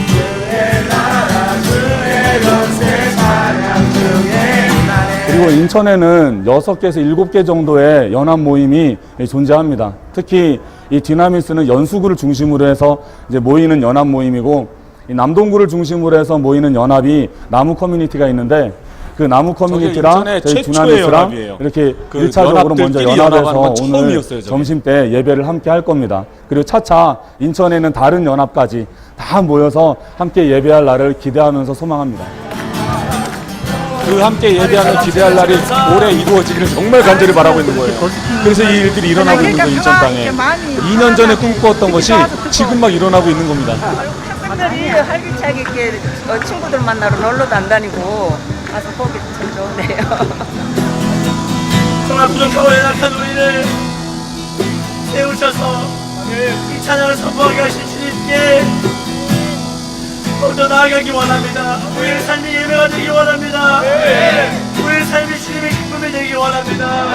주의 나라 주의 것에 찬양 중에 나네. 그리고 인천에는 6개에서 7개 정도의 연합 모임이 존재합니다. 특히 이 듀나미스는 연수구를 중심으로 해서 이제 모이는 연합 모임이고, 이 남동구를 중심으로 해서 모이는 연합이 나무 커뮤니티가 있는데, 그 나무 커뮤니티랑 저희 듀나미스랑 이렇게 그 1차적으로 먼저 연합들끼리 연합해서 연합하는 건 오늘 처음이었어요, 저게. 점심 때 예배를 함께 할 겁니다. 그리고 차차 인천에는 다른 연합까지 다 모여서 함께 예배할 날을 기대하면서 소망합니다. 그 함께 예배하는 기대할 날이 올해 이루어지기를 정말 간절히 바라고 있는 거예요. 그래서 이 일들이 일어나고 있는 거예요, 인천 땅에. 2년 전에 꿈꾸었던 것이 지금 막 일어나고 있는 겁니다. 학생들이 활기차게 이렇게 친구들 만나러 놀러도 안 다니고 와서 보기 참 좋네요. 정말 부족하고 연약한 우리를 세우셔서 이 찬양을 선포하게 하신 주님께 더 나아가기 원합니다. 우리의 삶이 예배가 되기 원합니다. 우리의 삶이 주님의 기쁨이 되기 원합니다.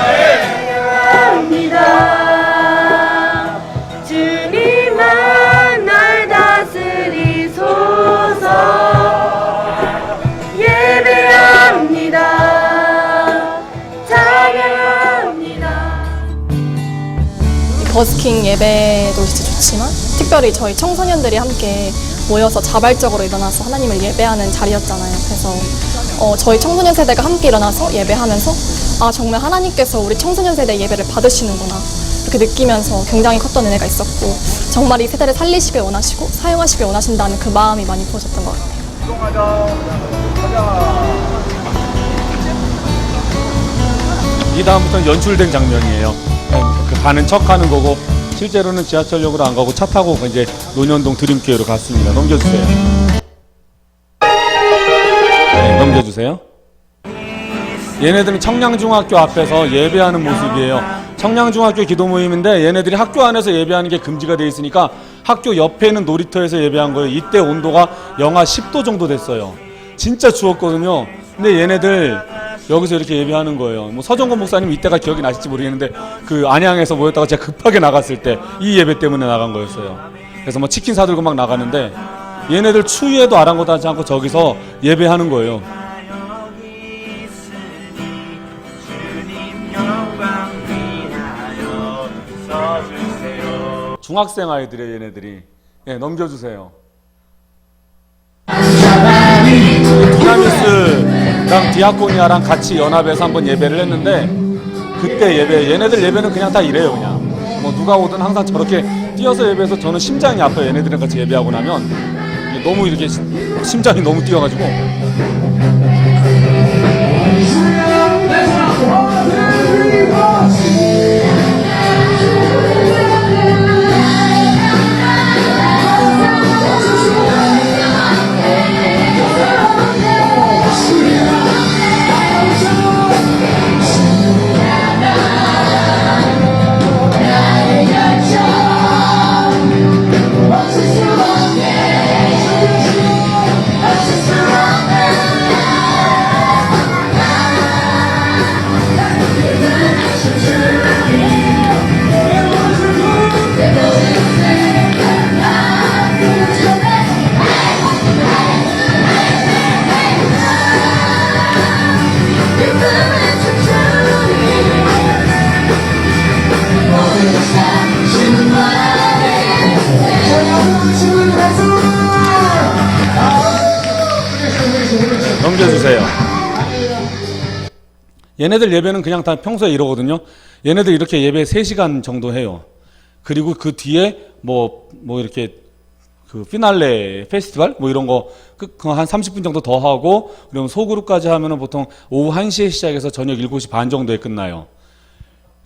주님만 날 다스리소서. 예배합니다. 찬양합니다. 버스킹 예배도 진짜 좋지만 특별히 저희 청소년들이 함께 모여서 자발적으로 일어나서 하나님을 예배하는 자리였잖아요. 그래서 저희 청소년 세대가 함께 일어나서 예배하면서 아 정말 하나님께서 우리 청소년 세대 예배를 받으시는구나 이렇게 느끼면서 굉장히 컸던 은혜가 있었고 정말 이 세대를 살리시길 원하시고 사용하시길 원하신다는 그 마음이 많이 보여졌던 것 같아요. 이 다음부터는 연출된 장면이에요. 그 가는 척하는 거고 실제로는 지하철역으로 안 가고 차 타고 이제 논현동 드림교회로 갔습니다. 넘겨주세요. 네, 넘겨주세요. 얘네들은 청량중학교 앞에서 예배하는 모습이에요. 청량중학교 기도 모임인데 얘네들이 학교 안에서 예배하는 게 금지가 돼 있으니까 학교 옆에 있는 놀이터에서 예배한 거예요. 이때 온도가 영하 10도 정도 됐어요. 진짜 추웠거든요. 근데 얘네들 여기서 이렇게 예배하는 거예요. 뭐 서정권 목사님 이때가 기억이 나실지 모르겠는데 그 안양에서 모였다가 제가 급하게 나갔을 때 이 예배 때문에 나간 거였어요. 그래서 뭐 치킨 사들고 막 나가는데 얘네들 추위에도 아랑곳하지 않고 저기서 예배하는 거예요. 주님 영광 위하여 서주세요. 중학생 아이들의 얘네들이 넘겨주세요. 두나미스랑 디아코니아랑 같이 연합해서 한번 예배를 했는데 그때 얘네들 예배는 그냥 다 이래요. 그냥 뭐 누가 오든 항상 저렇게 뛰어서 예배해서 저는 심장이 아파요. 얘네들이랑 같이 예배하고 나면 너무 이렇게 심장이 너무 뛰어가지고. 넘겨주세요. 얘네들 예배는 그냥 다 평소에 이러거든요. 얘네들 이렇게 예배 3시간 정도 해요. 그리고 그 뒤에 뭐 이렇게 그 피날레 페스티벌 뭐 이런 거 한 30분 정도 더 하고 그러면 소그룹까지 하면은 보통 오후 1시에 시작해서 저녁 7시 반 정도에 끝나요.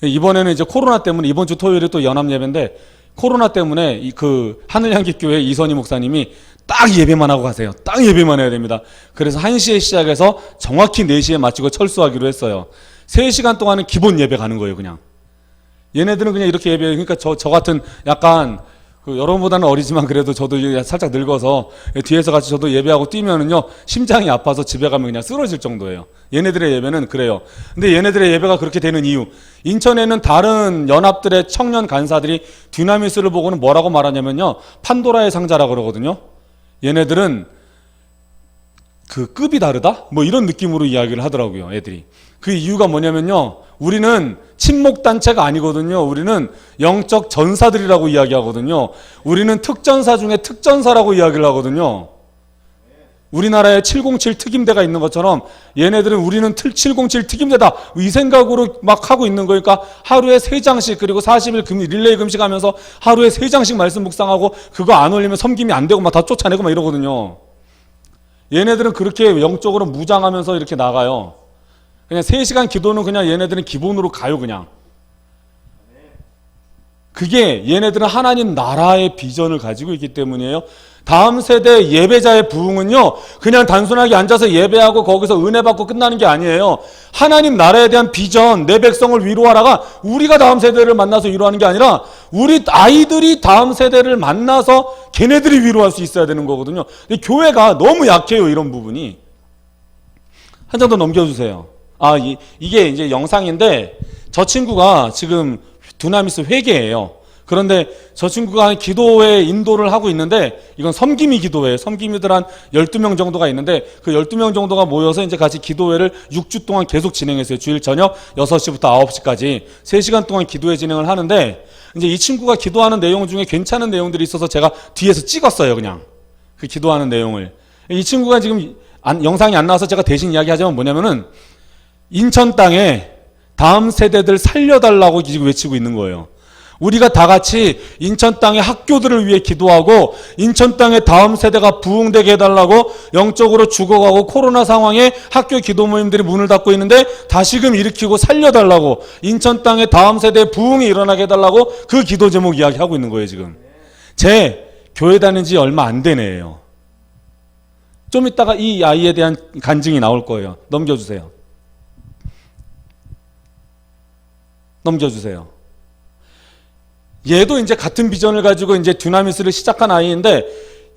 이번에는 이제 코로나 때문에 이번 주 토요일에 또 연합 예배인데 코로나 때문에 그 하늘향기교회 이선희 목사님이 딱 예배만 하고 가세요. 딱 예배만 해야 됩니다. 그래서 1시에 시작해서 정확히 4시에 마치고 철수하기로 했어요. 3시간 동안은 기본 예배 가는 거예요, 그냥. 얘네들은 그냥 이렇게 예배해요. 그러니까 저 같은 약간 그 여러분보다는 어리지만 그래도 저도 살짝 늙어서 뒤에서 같이 저도 예배하고 뛰면은요 심장이 아파서 집에 가면 그냥 쓰러질 정도예요. 얘네들의 예배는 그래요. 근데 얘네들의 예배가 그렇게 되는 이유, 인천에는 다른 연합들의 청년 간사들이 듀나미스를 보고는 뭐라고 말하냐면요 판도라의 상자라고 그러거든요. 얘네들은 그 급이 다르다? 뭐 이런 느낌으로 이야기를 하더라고요, 애들이. 그 이유가 뭐냐면요, 우리는 친목단체가 아니거든요. 우리는 영적 전사들이라고 이야기하거든요. 우리는 특전사 중에 특전사라고 이야기를 하거든요. 우리나라에 707 특임대가 있는 것처럼 얘네들은 우리는 707 특임대다 이 생각으로 막 하고 있는 거니까 하루에 3장씩 그리고 40일 릴레이 금식하면서 하루에 3장씩 말씀 묵상하고 그거 안 올리면 섬김이 안 되고 막 다 쫓아내고 막 이러거든요. 얘네들은 그렇게 영적으로 무장하면서 이렇게 나가요. 그냥 3시간 기도는 그냥 얘네들은 기본으로 가요, 그냥. 그게 얘네들은 하나님 나라의 비전을 가지고 있기 때문이에요. 다음 세대 예배자의 부흥은요, 그냥 단순하게 앉아서 예배하고 거기서 은혜 받고 끝나는 게 아니에요. 하나님 나라에 대한 비전, 내 백성을 위로하라가 우리가 다음 세대를 만나서 위로하는 게 아니라 우리 아이들이 다음 세대를 만나서 걔네들이 위로할 수 있어야 되는 거거든요. 근데 교회가 너무 약해요, 이런 부분이. 한 장 더 넘겨주세요. 이게 이제 영상인데 저 친구가 지금 두나미스 회계예요. 그런데 저 친구가 기도회 인도를 하고 있는데 이건 섬김이 기도회예요. 섬김이들 한 12명 정도가 있는데 그 12명 정도가 모여서 이제 같이 기도회를 6주 동안 계속 진행했어요. 주일 저녁 6시부터 9시까지 3시간 동안 기도회 진행을 하는데 이제 이 친구가 기도하는 내용 중에 괜찮은 내용들이 있어서 제가 뒤에서 찍었어요. 그냥 그 기도하는 내용을. 이 친구가 지금 영상이 안 나와서 제가 대신 이야기하자면 뭐냐면은 인천 땅에 다음 세대들 살려달라고 지금 외치고 있는 거예요. 우리가 다 같이 인천 땅의 학교들을 위해 기도하고 인천 땅의 다음 세대가 부흥되게 해달라고 영적으로 죽어가고 코로나 상황에 학교 기도 모임들이 문을 닫고 있는데 다시금 일으키고 살려달라고 인천 땅의 다음 세대의 부흥이 일어나게 해달라고 그 기도 제목 이야기하고 있는 거예요. 지금 제 교회 다닌 지 얼마 안 된 애예요. 좀 이따가 이 아이에 대한 간증이 나올 거예요. 넘겨주세요. 넘겨주세요. 얘도 이제 같은 비전을 가지고 이제 듀나미스를 시작한 아이인데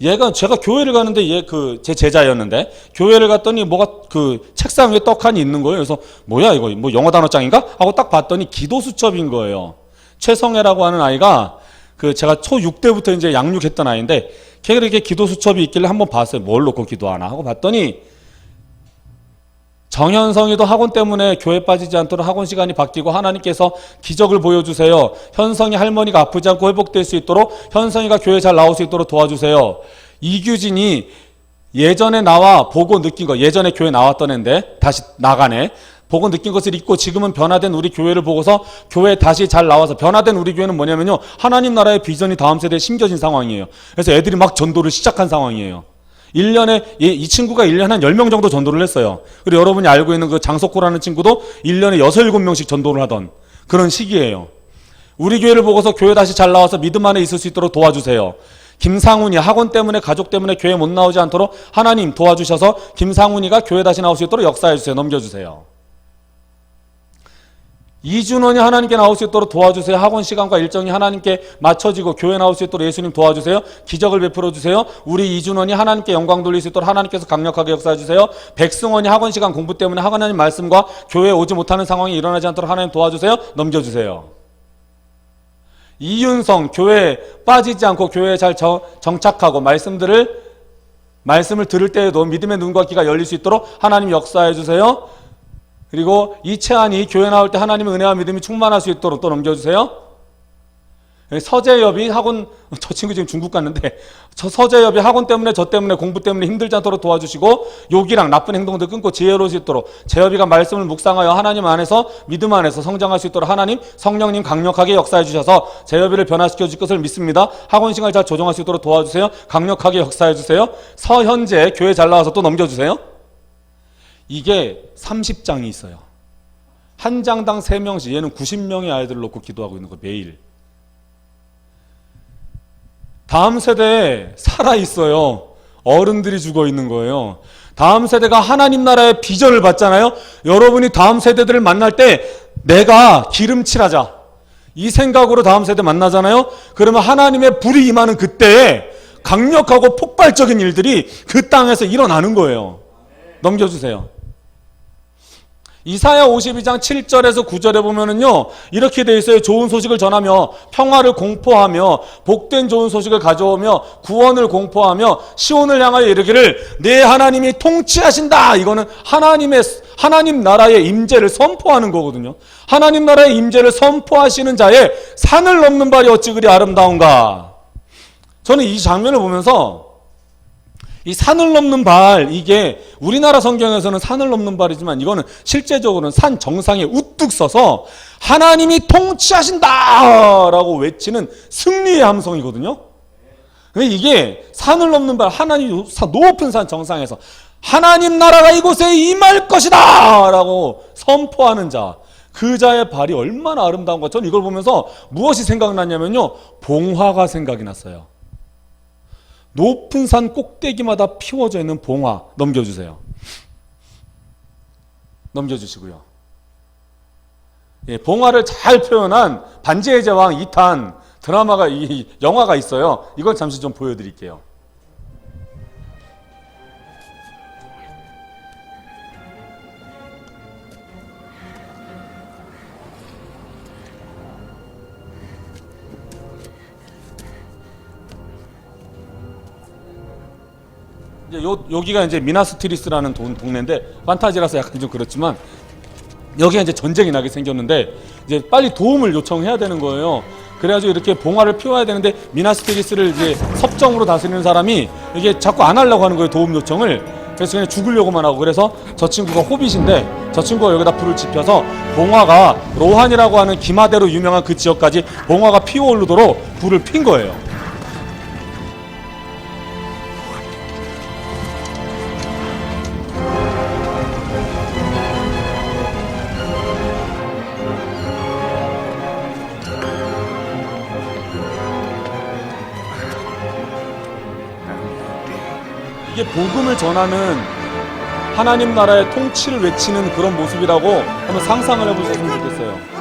얘가 제가 교회를 가는데 얘 제 제자였는데 교회를 갔더니 뭐가 그 책상 위에 떡하니 있는 거예요. 그래서 뭐야 이거 뭐 영어 단어장인가 하고 딱 봤더니 기도 수첩인 거예요. 최성애라고 하는 아이가 그 제가 초 6대부터 이제 양육했던 아이인데 걔가 이렇게 기도 수첩이 있길래 한번 봤어요. 뭘 놓고 기도하나 하고 봤더니 정현성이도 학원 때문에 교회 빠지지 않도록 학원 시간이 바뀌고 하나님께서 기적을 보여주세요. 현성이 할머니가 아프지 않고 회복될 수 있도록 현성이가 교회 잘 나올 수 있도록 도와주세요. 이규진이 예전에 나와 보고 느낀 거, 예전에 교회 나왔던 애인데 다시 나가네. 보고 느낀 것을 잊고 지금은 변화된 우리 교회를 보고서 교회에 다시 잘 나와서 변화된 우리 교회는 뭐냐면요, 하나님 나라의 비전이 다음 세대에 심겨진 상황이에요. 그래서 애들이 막 전도를 시작한 상황이에요. 1년에 이 친구가 1년에 한 10명 정도 전도를 했어요. 그리고 여러분이 알고 있는 그 장석호라는 친구도 1년에 6, 7명씩 전도를 하던 그런 시기예요. 우리 교회를 보고서 교회 다시 잘 나와서 믿음 안에 있을 수 있도록 도와주세요. 김상훈이 학원 때문에 가족 때문에 교회 못 나오지 않도록 하나님 도와주셔서 김상훈이가 교회 다시 나올 수 있도록 역사해 주세요. 넘겨주세요. 이준원이 하나님께 나올 수 있도록 도와주세요. 학원 시간과 일정이 하나님께 맞춰지고 교회 나올 수 있도록 예수님 도와주세요. 기적을 베풀어 주세요. 우리 이준원이 하나님께 영광 돌릴 수 있도록 하나님께서 강력하게 역사해 주세요. 백승원이 학원 시간 공부 때문에 하나님 말씀과 교회에 오지 못하는 상황이 일어나지 않도록 하나님 도와주세요. 넘겨주세요. 이윤성, 교회에 빠지지 않고 교회에 잘 정착하고 말씀을 들을 때에도 믿음의 눈과 귀가 열릴 수 있도록 하나님 역사해 주세요. 그리고 이채한이 교회 나올 때 하나님의 은혜와 믿음이 충만할 수 있도록 또 넘겨주세요. 서재엽이 학원, 저 친구 지금 중국 갔는데 서재엽이 학원 때문에 저 때문에 공부 때문에 힘들지 않도록 도와주시고 욕이랑 나쁜 행동들 끊고 지혜로울 수 있도록 재엽이가 말씀을 묵상하여 하나님 안에서 믿음 안에서 성장할 수 있도록 하나님 성령님 강력하게 역사해 주셔서 재엽이를 변화시켜 줄 것을 믿습니다. 학원 시간을 잘 조정할 수 있도록 도와주세요. 강력하게 역사해 주세요. 서현재 교회 잘 나와서 또 넘겨주세요. 이게 30장이 있어요. 한 장당 3명씩, 얘는 90명의 아이들을 놓고 기도하고 있는 거예요. 매일. 다음 세대에 살아있어요. 어른들이 죽어 있는 거예요. 다음 세대가 하나님 나라의 비전을 받잖아요. 여러분이 다음 세대들을 만날 때 내가 기름칠하자 이 생각으로 다음 세대 만나잖아요. 그러면 하나님의 불이 임하는 그때에 강력하고 폭발적인 일들이 그 땅에서 일어나는 거예요. 넘겨주세요. 이사야 52장 7절에서 9절에 보면은요, 이렇게 돼 있어요. 좋은 소식을 전하며 평화를 공포하며 복된 좋은 소식을 가져오며 구원을 공포하며 시온을 향하여 이르기를 내 하나님이 통치하신다. 이거는 하나님 나라의 임재를 선포하는 거거든요. 하나님 나라의 임재를 선포하시는 자의 산을 넘는 발이 어찌 그리 아름다운가. 저는 이 장면을 보면서 이 산을 넘는 발, 이게 우리나라 성경에서는 산을 넘는 발이지만 이거는 실제적으로는 산 정상에 우뚝 서서 하나님이 통치하신다 라고 외치는 승리의 함성이거든요. 근데 이게 산을 넘는 발, 하나님 높은 산 정상에서 하나님 나라가 이곳에 임할 것이다 라고 선포하는 자, 그 자의 발이 얼마나 아름다운가. 저는 이걸 보면서 무엇이 생각났냐면요, 봉화가 생각이 났어요. 높은 산 꼭대기마다 피워져 있는 봉화. 넘겨주세요. 넘겨주시고요. 예, 봉화를 잘 표현한 반지의 제왕 2탄 드라마가, 영화가 있어요. 이걸 잠시 좀 보여드릴게요. 이제 여기가 이제 미나스트리스라는 동네인데 판타지라서 약간 좀 그렇지만 여기가 이제 전쟁이 나게 생겼는데 이제 빨리 도움을 요청해야 되는 거예요. 그래가지고 이렇게 봉화를 피워야 되는데 미나스트리스를 이제 섭정으로 다스리는 사람이 이게 자꾸 안 하려고 하는 거예요, 도움 요청을. 그래서 그냥 죽으려고만 하고. 그래서 저 친구가 호빗인데 저 친구가 여기다 불을 지펴서 봉화가 로한이라고 하는 기마대로 유명한 그 지역까지 봉화가 피어오르도록 불을 핀 거예요. 이게 복음을 전하는 하나님 나라의 통치를 외치는 그런 모습이라고 한번 상상을 해보셨으면 좋겠어요.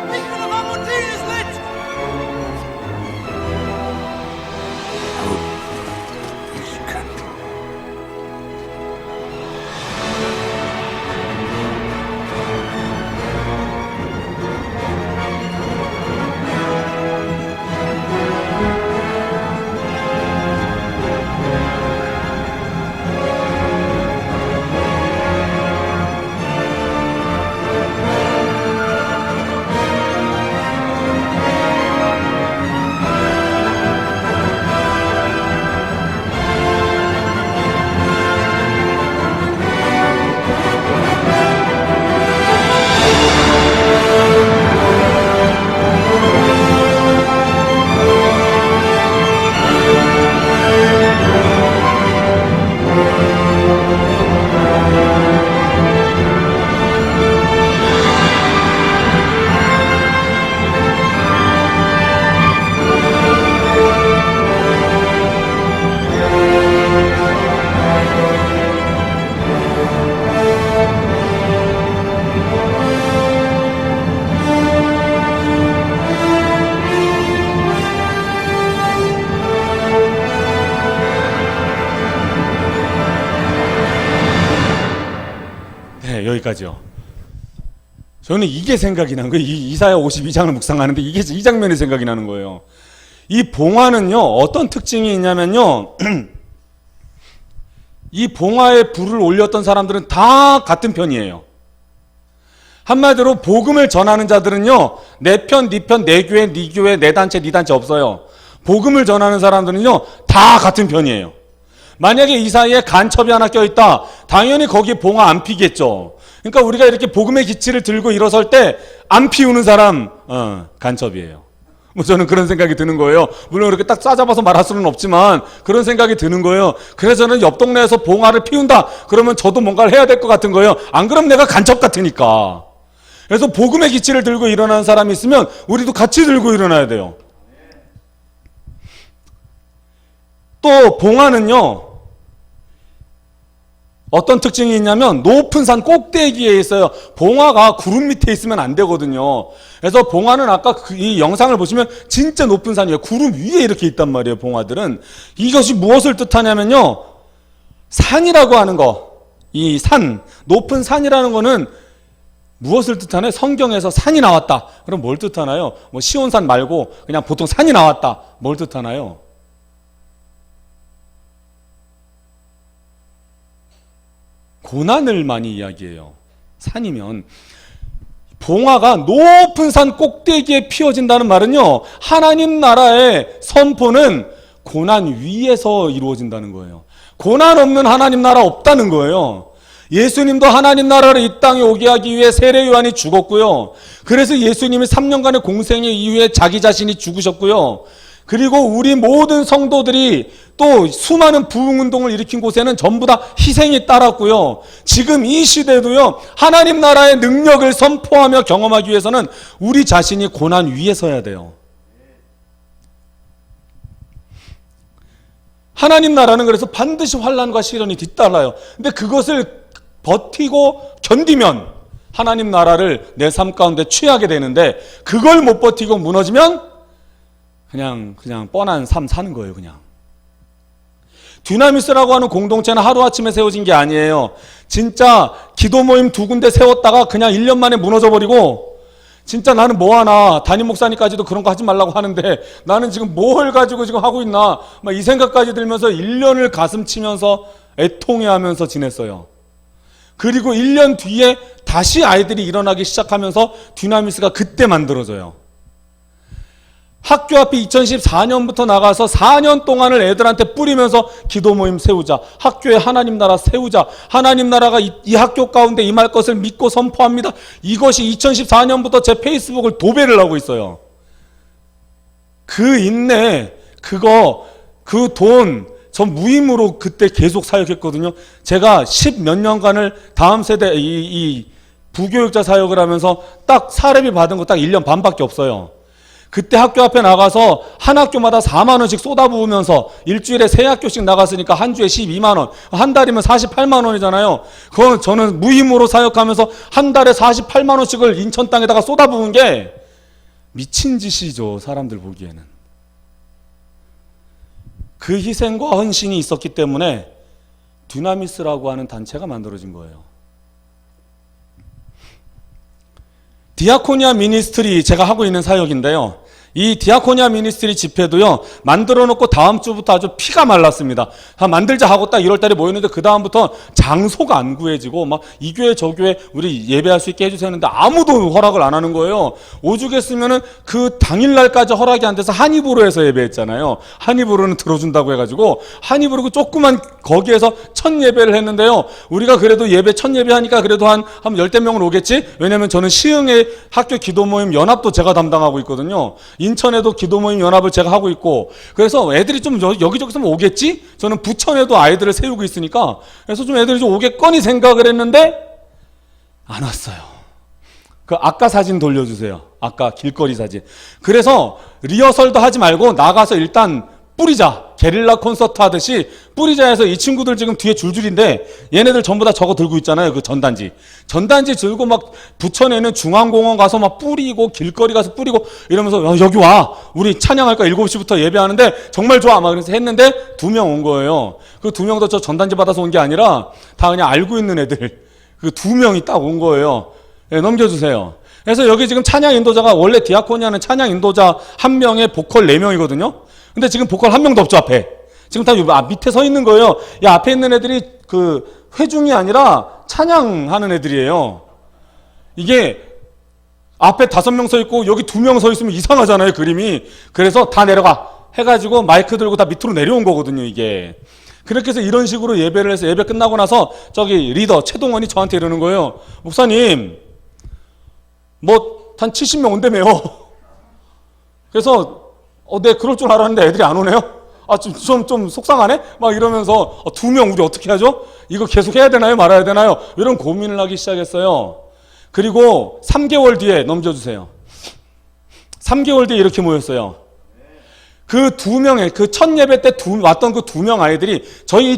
여기까지요. 저는 이게 생각이 난 거예요. 이사야 52장을 묵상하는데 이게 이 장면이 생각이 나는 거예요. 이 봉화는요, 어떤 특징이 있냐면요, 이 봉화에 불을 올렸던 사람들은 다 같은 편이에요. 한마디로 복음을 전하는 자들은요, 내 편, 네 편, 내 교회, 네 교회, 내 단체, 네 단체 없어요. 복음을 전하는 사람들은요, 다 같은 편이에요. 만약에 이 사이에 간첩이 하나 껴있다, 당연히 거기에 봉화 안 피겠죠. 그러니까 우리가 이렇게 복음의 기치를 들고 일어설 때 안 피우는 사람, 간첩이에요. 뭐 저는 그런 생각이 드는 거예요. 물론 그렇게 딱 싸잡아서 말할 수는 없지만 그런 생각이 드는 거예요. 그래서 저는 옆 동네에서 봉화를 피운다 그러면 저도 뭔가를 해야 될 것 같은 거예요. 안 그러면 내가 간첩 같으니까. 그래서 복음의 기치를 들고 일어나는 사람이 있으면 우리도 같이 들고 일어나야 돼요. 또 봉화는요, 어떤 특징이 있냐면 높은 산 꼭대기에 있어요. 봉화가 구름 밑에 있으면 안 되거든요. 그래서 봉화는 아까 이 영상을 보시면 진짜 높은 산이에요. 구름 위에 이렇게 있단 말이에요. 봉화들은. 이것이 무엇을 뜻하냐면요, 산이라고 하는 거, 이 산, 높은 산이라는 거는 무엇을 뜻하나요? 성경에서 산이 나왔다. 그럼 뭘 뜻하나요? 뭐 시온산 말고 그냥 보통 산이 나왔다. 뭘 뜻하나요? 고난을 많이 이야기해요. 산이면. 봉화가 높은 산 꼭대기에 피어진다는 말은요, 하나님 나라의 선포는 고난 위에서 이루어진다는 거예요. 고난 없는 하나님 나라 없다는 거예요. 예수님도 하나님 나라를 이 땅에 오게 하기 위해 세례 요한이 죽었고요. 그래서 예수님이 3년간의 공생의 이후에 자기 자신이 죽으셨고요. 그리고 우리 모든 성도들이 또 수많은 부흥운동을 일으킨 곳에는 전부 다 희생이 따랐고요. 지금 이 시대도요, 하나님 나라의 능력을 선포하며 경험하기 위해서는 우리 자신이 고난 위에 서야 돼요. 하나님 나라는 그래서 반드시 환난과 시련이 뒤따라요. 근데 그것을 버티고 견디면 하나님 나라를 내 삶 가운데 취하게 되는데, 그걸 못 버티고 무너지면 그냥 뻔한 삶 사는 거예요. 그냥. 듀나미스라고 하는 공동체는 하루아침에 세워진 게 아니에요. 진짜 기도 모임 2군데 세웠다가 그냥 1년 만에 무너져 버리고, 진짜 나는 뭐하나, 담임 목사님까지도 그런 거 하지 말라고 하는데 나는 지금 뭘 가지고 지금 하고 있나, 막 이 생각까지 들면서 1년을 가슴 치면서 애통해하면서 지냈어요. 그리고 1년 뒤에 다시 아이들이 일어나기 시작하면서 듀나미스가 그때 만들어져요. 학교 앞에 2014년부터 나가서 4년 동안을 애들한테 뿌리면서 기도 모임 세우자, 학교에 하나님 나라 세우자, 하나님 나라가 이 학교 가운데 임할 것을 믿고 선포합니다. 이것이 2014년부터 제 페이스북을 도배를 하고 있어요. 그 인내, 그 돈, 전 무임으로 그때 계속 사역했거든요. 제가 10몇 년간을 다음 세대 이 부교육자 사역을 하면서 딱 사례비 받은 거 딱 1년 반밖에 없어요. 그때 학교 앞에 나가서 한 학교마다 4만 원씩 쏟아부으면서 일주일에 3학교씩 나갔으니까 한 주에 12만 원, 한 달이면 48만 원이잖아요. 그건 저는 무임으로 사역하면서 한 달에 48만 원씩을 인천 땅에다가 쏟아부은 게 미친 짓이죠, 사람들 보기에는. 그 희생과 헌신이 있었기 때문에 듀나미스라고 하는 단체가 만들어진 거예요. 디아코니아 미니스트리, 제가 하고 있는 사역인데요. 이 디아코니아 미니스트리 집회도요, 만들어 놓고 다음 주부터 아주 피가 말랐습니다. 만들자 하고 딱 1월 달에 모였는데 그 다음부터 장소가 안 구해지고 막 이 교회 저 교회 우리 예배할 수 있게 해주세요 했는데 아무도 허락을 안 하는 거예요. 오죽했으면은 그 당일날까지 허락이 안 돼서 한입으로 해서 예배했잖아요. 한입으로는 들어준다고 해가지고 한입으로 그 조그만 거기에서 첫 예배를 했는데요. 우리가 그래도 예배 첫 예배 하니까 그래도 한 10대 명은 오겠지? 왜냐면 저는 시흥의 학교 기도 모임 연합도 제가 담당하고 있거든요. 인천에도 기도 모임 연합을 제가 하고 있고, 그래서 애들이 좀 여기저기서 오겠지? 저는 부천에도 아이들을 세우고 있으니까, 그래서 좀 애들이 좀 오겠거니 생각을 했는데 안 왔어요. 그 아까 사진 돌려주세요. 아까 길거리 사진. 그래서 리허설도 하지 말고 나가서 일단 뿌리자. 게릴라 콘서트 하듯이 뿌리자 해서 이 친구들 지금 뒤에 줄줄인데 얘네들 전부 다 저거 들고 있잖아요. 그 전단지 들고 막 부천에는 중앙공원 가서 막 뿌리고 길거리 가서 뿌리고 이러면서 여기 와. 우리 찬양할까 7시부터 예배하는데 정말 좋아. 막 그래서 했는데 2명 온 거예요. 그 2명도 저 전단지 받아서 온 게 아니라 다 그냥 알고 있는 애들. 그 2명이 딱 온 거예요. 예, 넘겨주세요. 그래서 여기 지금 찬양 인도자가 원래 디아코니아는 찬양 인도자 1명에 보컬 4명이거든요. 근데 지금 보컬 1명도 없죠, 앞에. 지금 다 밑에 서 있는 거예요. 이 앞에 있는 애들이 그 회중이 아니라 찬양하는 애들이에요. 이게 앞에 5명 서 있고 여기 2명 서 있으면 이상하잖아요, 그림이. 그래서 다 내려가 해가지고 마이크 들고 다 밑으로 내려온 거거든요, 이게. 그렇게 해서 이런 식으로 예배를 해서 예배 끝나고 나서 저기 리더 최동원이 저한테 이러는 거예요. 목사님, 뭐 한 70명 온다며요. 그래서 네, 그럴 줄 알았는데 애들이 안 오네요. 좀 속상하네? 막 이러면서 2명 우리 어떻게 하죠? 이거 계속 해야 되나요? 말아야 되나요? 이런 고민을 하기 시작했어요. 그리고 3개월 뒤에 넘겨주세요. 3개월 뒤에 이렇게 모였어요. 그 2명의 그 첫 예배 때 왔던 그 2명 아이들이 저희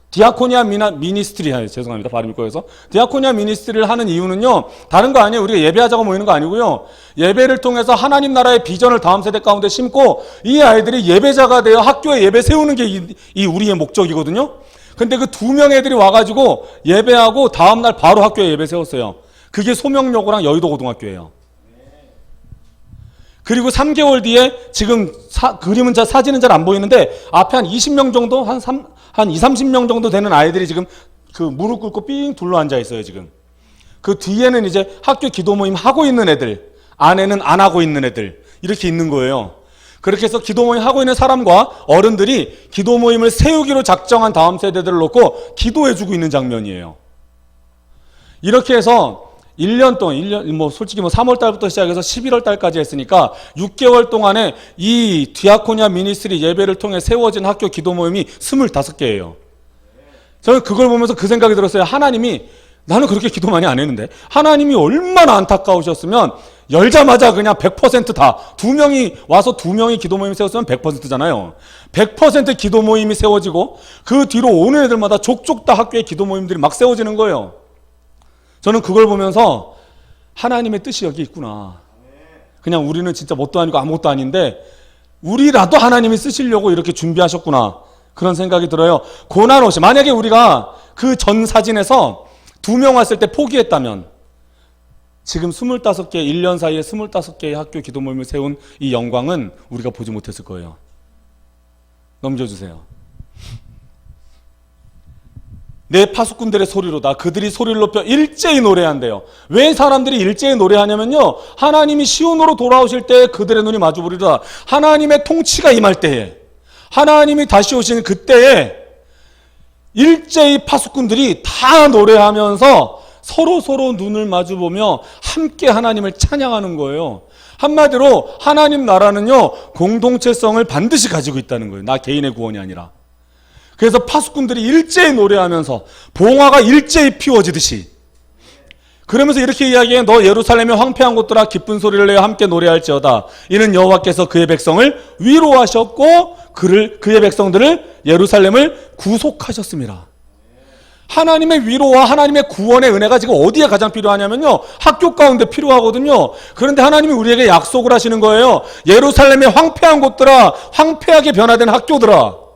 디아코니아 미니스트리, 죄송합니다. 발음이 꼬여서. 디아코니아 미니스트리를 하는 이유는요, 다른 거 아니에요. 우리가 예배하자고 모이는 거 아니고요. 예배를 통해서 하나님 나라의 비전을 다음 세대 가운데 심고 이 아이들이 예배자가 되어 학교에 예배 세우는 게 이 우리의 목적이거든요. 근데 그 2명 애들이 와가지고 예배하고 다음날 바로 학교에 예배 세웠어요. 그게 소명여고랑 여의도 고등학교예요. 그리고 3개월 뒤에 지금 그림은 사진은 잘 안 보이는데 앞에 한 20명 정도, 한 20-30명 정도 되는 아이들이 지금 그 무릎 꿇고 삥 둘러 앉아 있어요, 지금. 그 뒤에는 이제 학교 기도 모임 하고 있는 애들, 안에는 안 하고 있는 애들, 이렇게 있는 거예요. 그렇게 해서 기도 모임 하고 있는 사람과 어른들이 기도 모임을 세우기로 작정한 다음 세대들을 놓고 기도해주고 있는 장면이에요. 이렇게 해서 1년 동안, 솔직히 3월 달부터 시작해서 11월 달까지 했으니까 6개월 동안에 이 디아코니아 미니스트리 예배를 통해 세워진 학교 기도 모임이 25개예요. 저는 그걸 보면서 그 생각이 들었어요. 하나님이, 나는 그렇게 기도 많이 안 했는데, 하나님이 얼마나 안타까우셨으면 열자마자 그냥 100% 다, 2명이 와서 2명이 기도 모임 세웠으면 100%잖아요. 100% 기도 모임이 세워지고 그 뒤로 오는 애들마다 족족 다 학교에 기도 모임들이 막 세워지는 거예요. 저는 그걸 보면서 하나님의 뜻이 여기 있구나. 그냥 우리는 진짜 뭣도 아니고 아무것도 아닌데 우리라도 하나님이 쓰시려고 이렇게 준비하셨구나. 그런 생각이 들어요. 고난 없이, 만약에 우리가 그 전 사진에서 2명 왔을 때 포기했다면 지금 25개, 1년 사이에 25개의 학교 기도 모임을 세운 이 영광은 우리가 보지 못했을 거예요. 넘겨주세요. 내 파수꾼들의 소리로다. 그들이 소리를 높여 일제히 노래한대요. 왜 사람들이 일제히 노래하냐면요, 하나님이 시온으로 돌아오실 때 그들의 눈이 마주보리라. 하나님의 통치가 임할 때에, 하나님이 다시 오시는 그때에 일제히 파수꾼들이 다 노래하면서 서로 눈을 마주보며 함께 하나님을 찬양하는 거예요. 한마디로 하나님 나라는요, 공동체성을 반드시 가지고 있다는 거예요. 나 개인의 구원이 아니라. 그래서 파수꾼들이 일제히 노래하면서 봉화가 일제히 피워지듯이, 그러면서 이렇게 이야기해. 너 예루살렘의 황폐한 곳들아 기쁜 소리를 내어 함께 노래할지어다. 이는 여호와께서 그의 백성을 위로하셨고 그의 백성들을 예루살렘을 구속하셨습니다. 하나님의 위로와 하나님의 구원의 은혜가 지금 어디에 가장 필요하냐면요, 학교 가운데 필요하거든요. 그런데 하나님이 우리에게 약속을 하시는 거예요. 예루살렘의 황폐한 곳들아, 황폐하게 변화된 학교들아,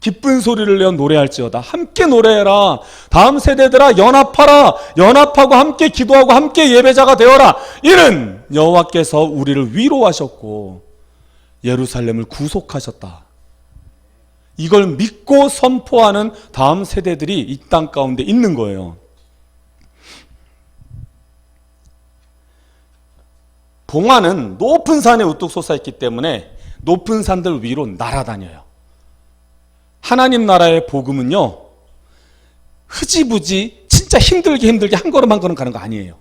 기쁜 소리를 내어 노래할지어다. 함께 노래해라. 다음 세대들아, 연합하라. 연합하고 함께 기도하고 함께 예배자가 되어라. 이는 여호와께서 우리를 위로하셨고 예루살렘을 구속하셨다. 이걸 믿고 선포하는 다음 세대들이 이 땅 가운데 있는 거예요. 봉화는 높은 산에 우뚝 솟아있기 때문에 높은 산들 위로 날아다녀요. 하나님 나라의 복음은요, 흐지부지 진짜 힘들게 한 걸음 한 걸음 가는 거 아니에요.